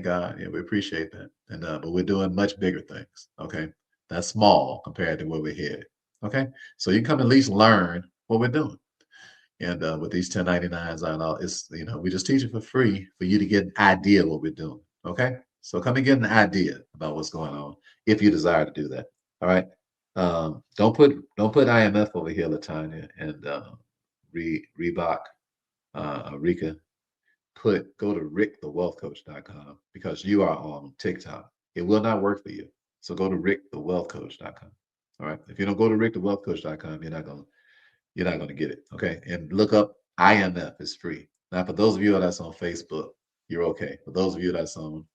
God. Yeah, we appreciate that. And but we're doing much bigger things. Okay. That's small compared to where we're headed. Okay. So you come at least learn what we're doing. And with these 1099s and all, it's we just teach it for free for you to get an idea of what we're doing. Okay. So come and get an idea about what's going on if you desire to do that. All right. Don't put IMF over here, Latanya and Reebok, Rika. Go to rickthewealthcoach.com because you are on TikTok. It will not work for you. So go to rickthewealthcoach.com. All right. If you don't go to rickthewealthcoach.com, you're not gonna get it. Okay. And look up IMF. It's free. Now, for those of you that's on Facebook, you're okay. For those of you that's on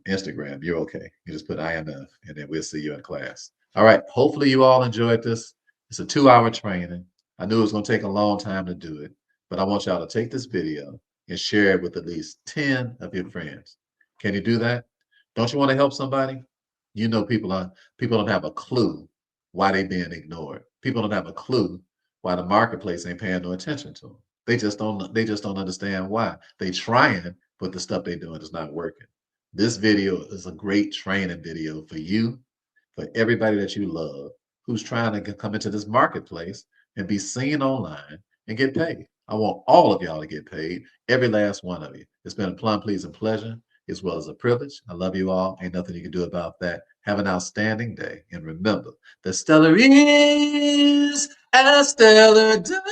Instagram, you're okay. You just put IMF and then we'll see you in class. All right. Hopefully you all enjoyed this. It's a 2-hour training. I knew it was going to take a long time to do it, but I want y'all to take this video and share it with at least 10 of your friends. Can you do that? Don't you want to help somebody? People don't have a clue why they're being ignored. People don't have a clue why the marketplace ain't paying no attention to them. They just don't understand why. They trying, but the stuff they're doing is not working. This video is a great training video for you, for everybody that you love, who's trying to come into this marketplace and be seen online and get paid. I want all of y'all to get paid, every last one of you. It's been a plum pleasing pleasure as well as a privilege. I love you all. Ain't nothing you can do about that. Have an outstanding day. And remember, the stellar is as stellar does.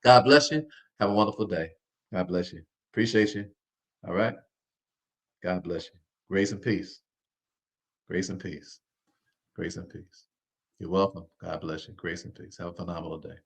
God bless you. Have a wonderful day. God bless you. Appreciate you. All right. God bless you. Grace and peace. Grace and peace. Grace and peace. You're welcome. God bless you. Grace and peace. Have a phenomenal day.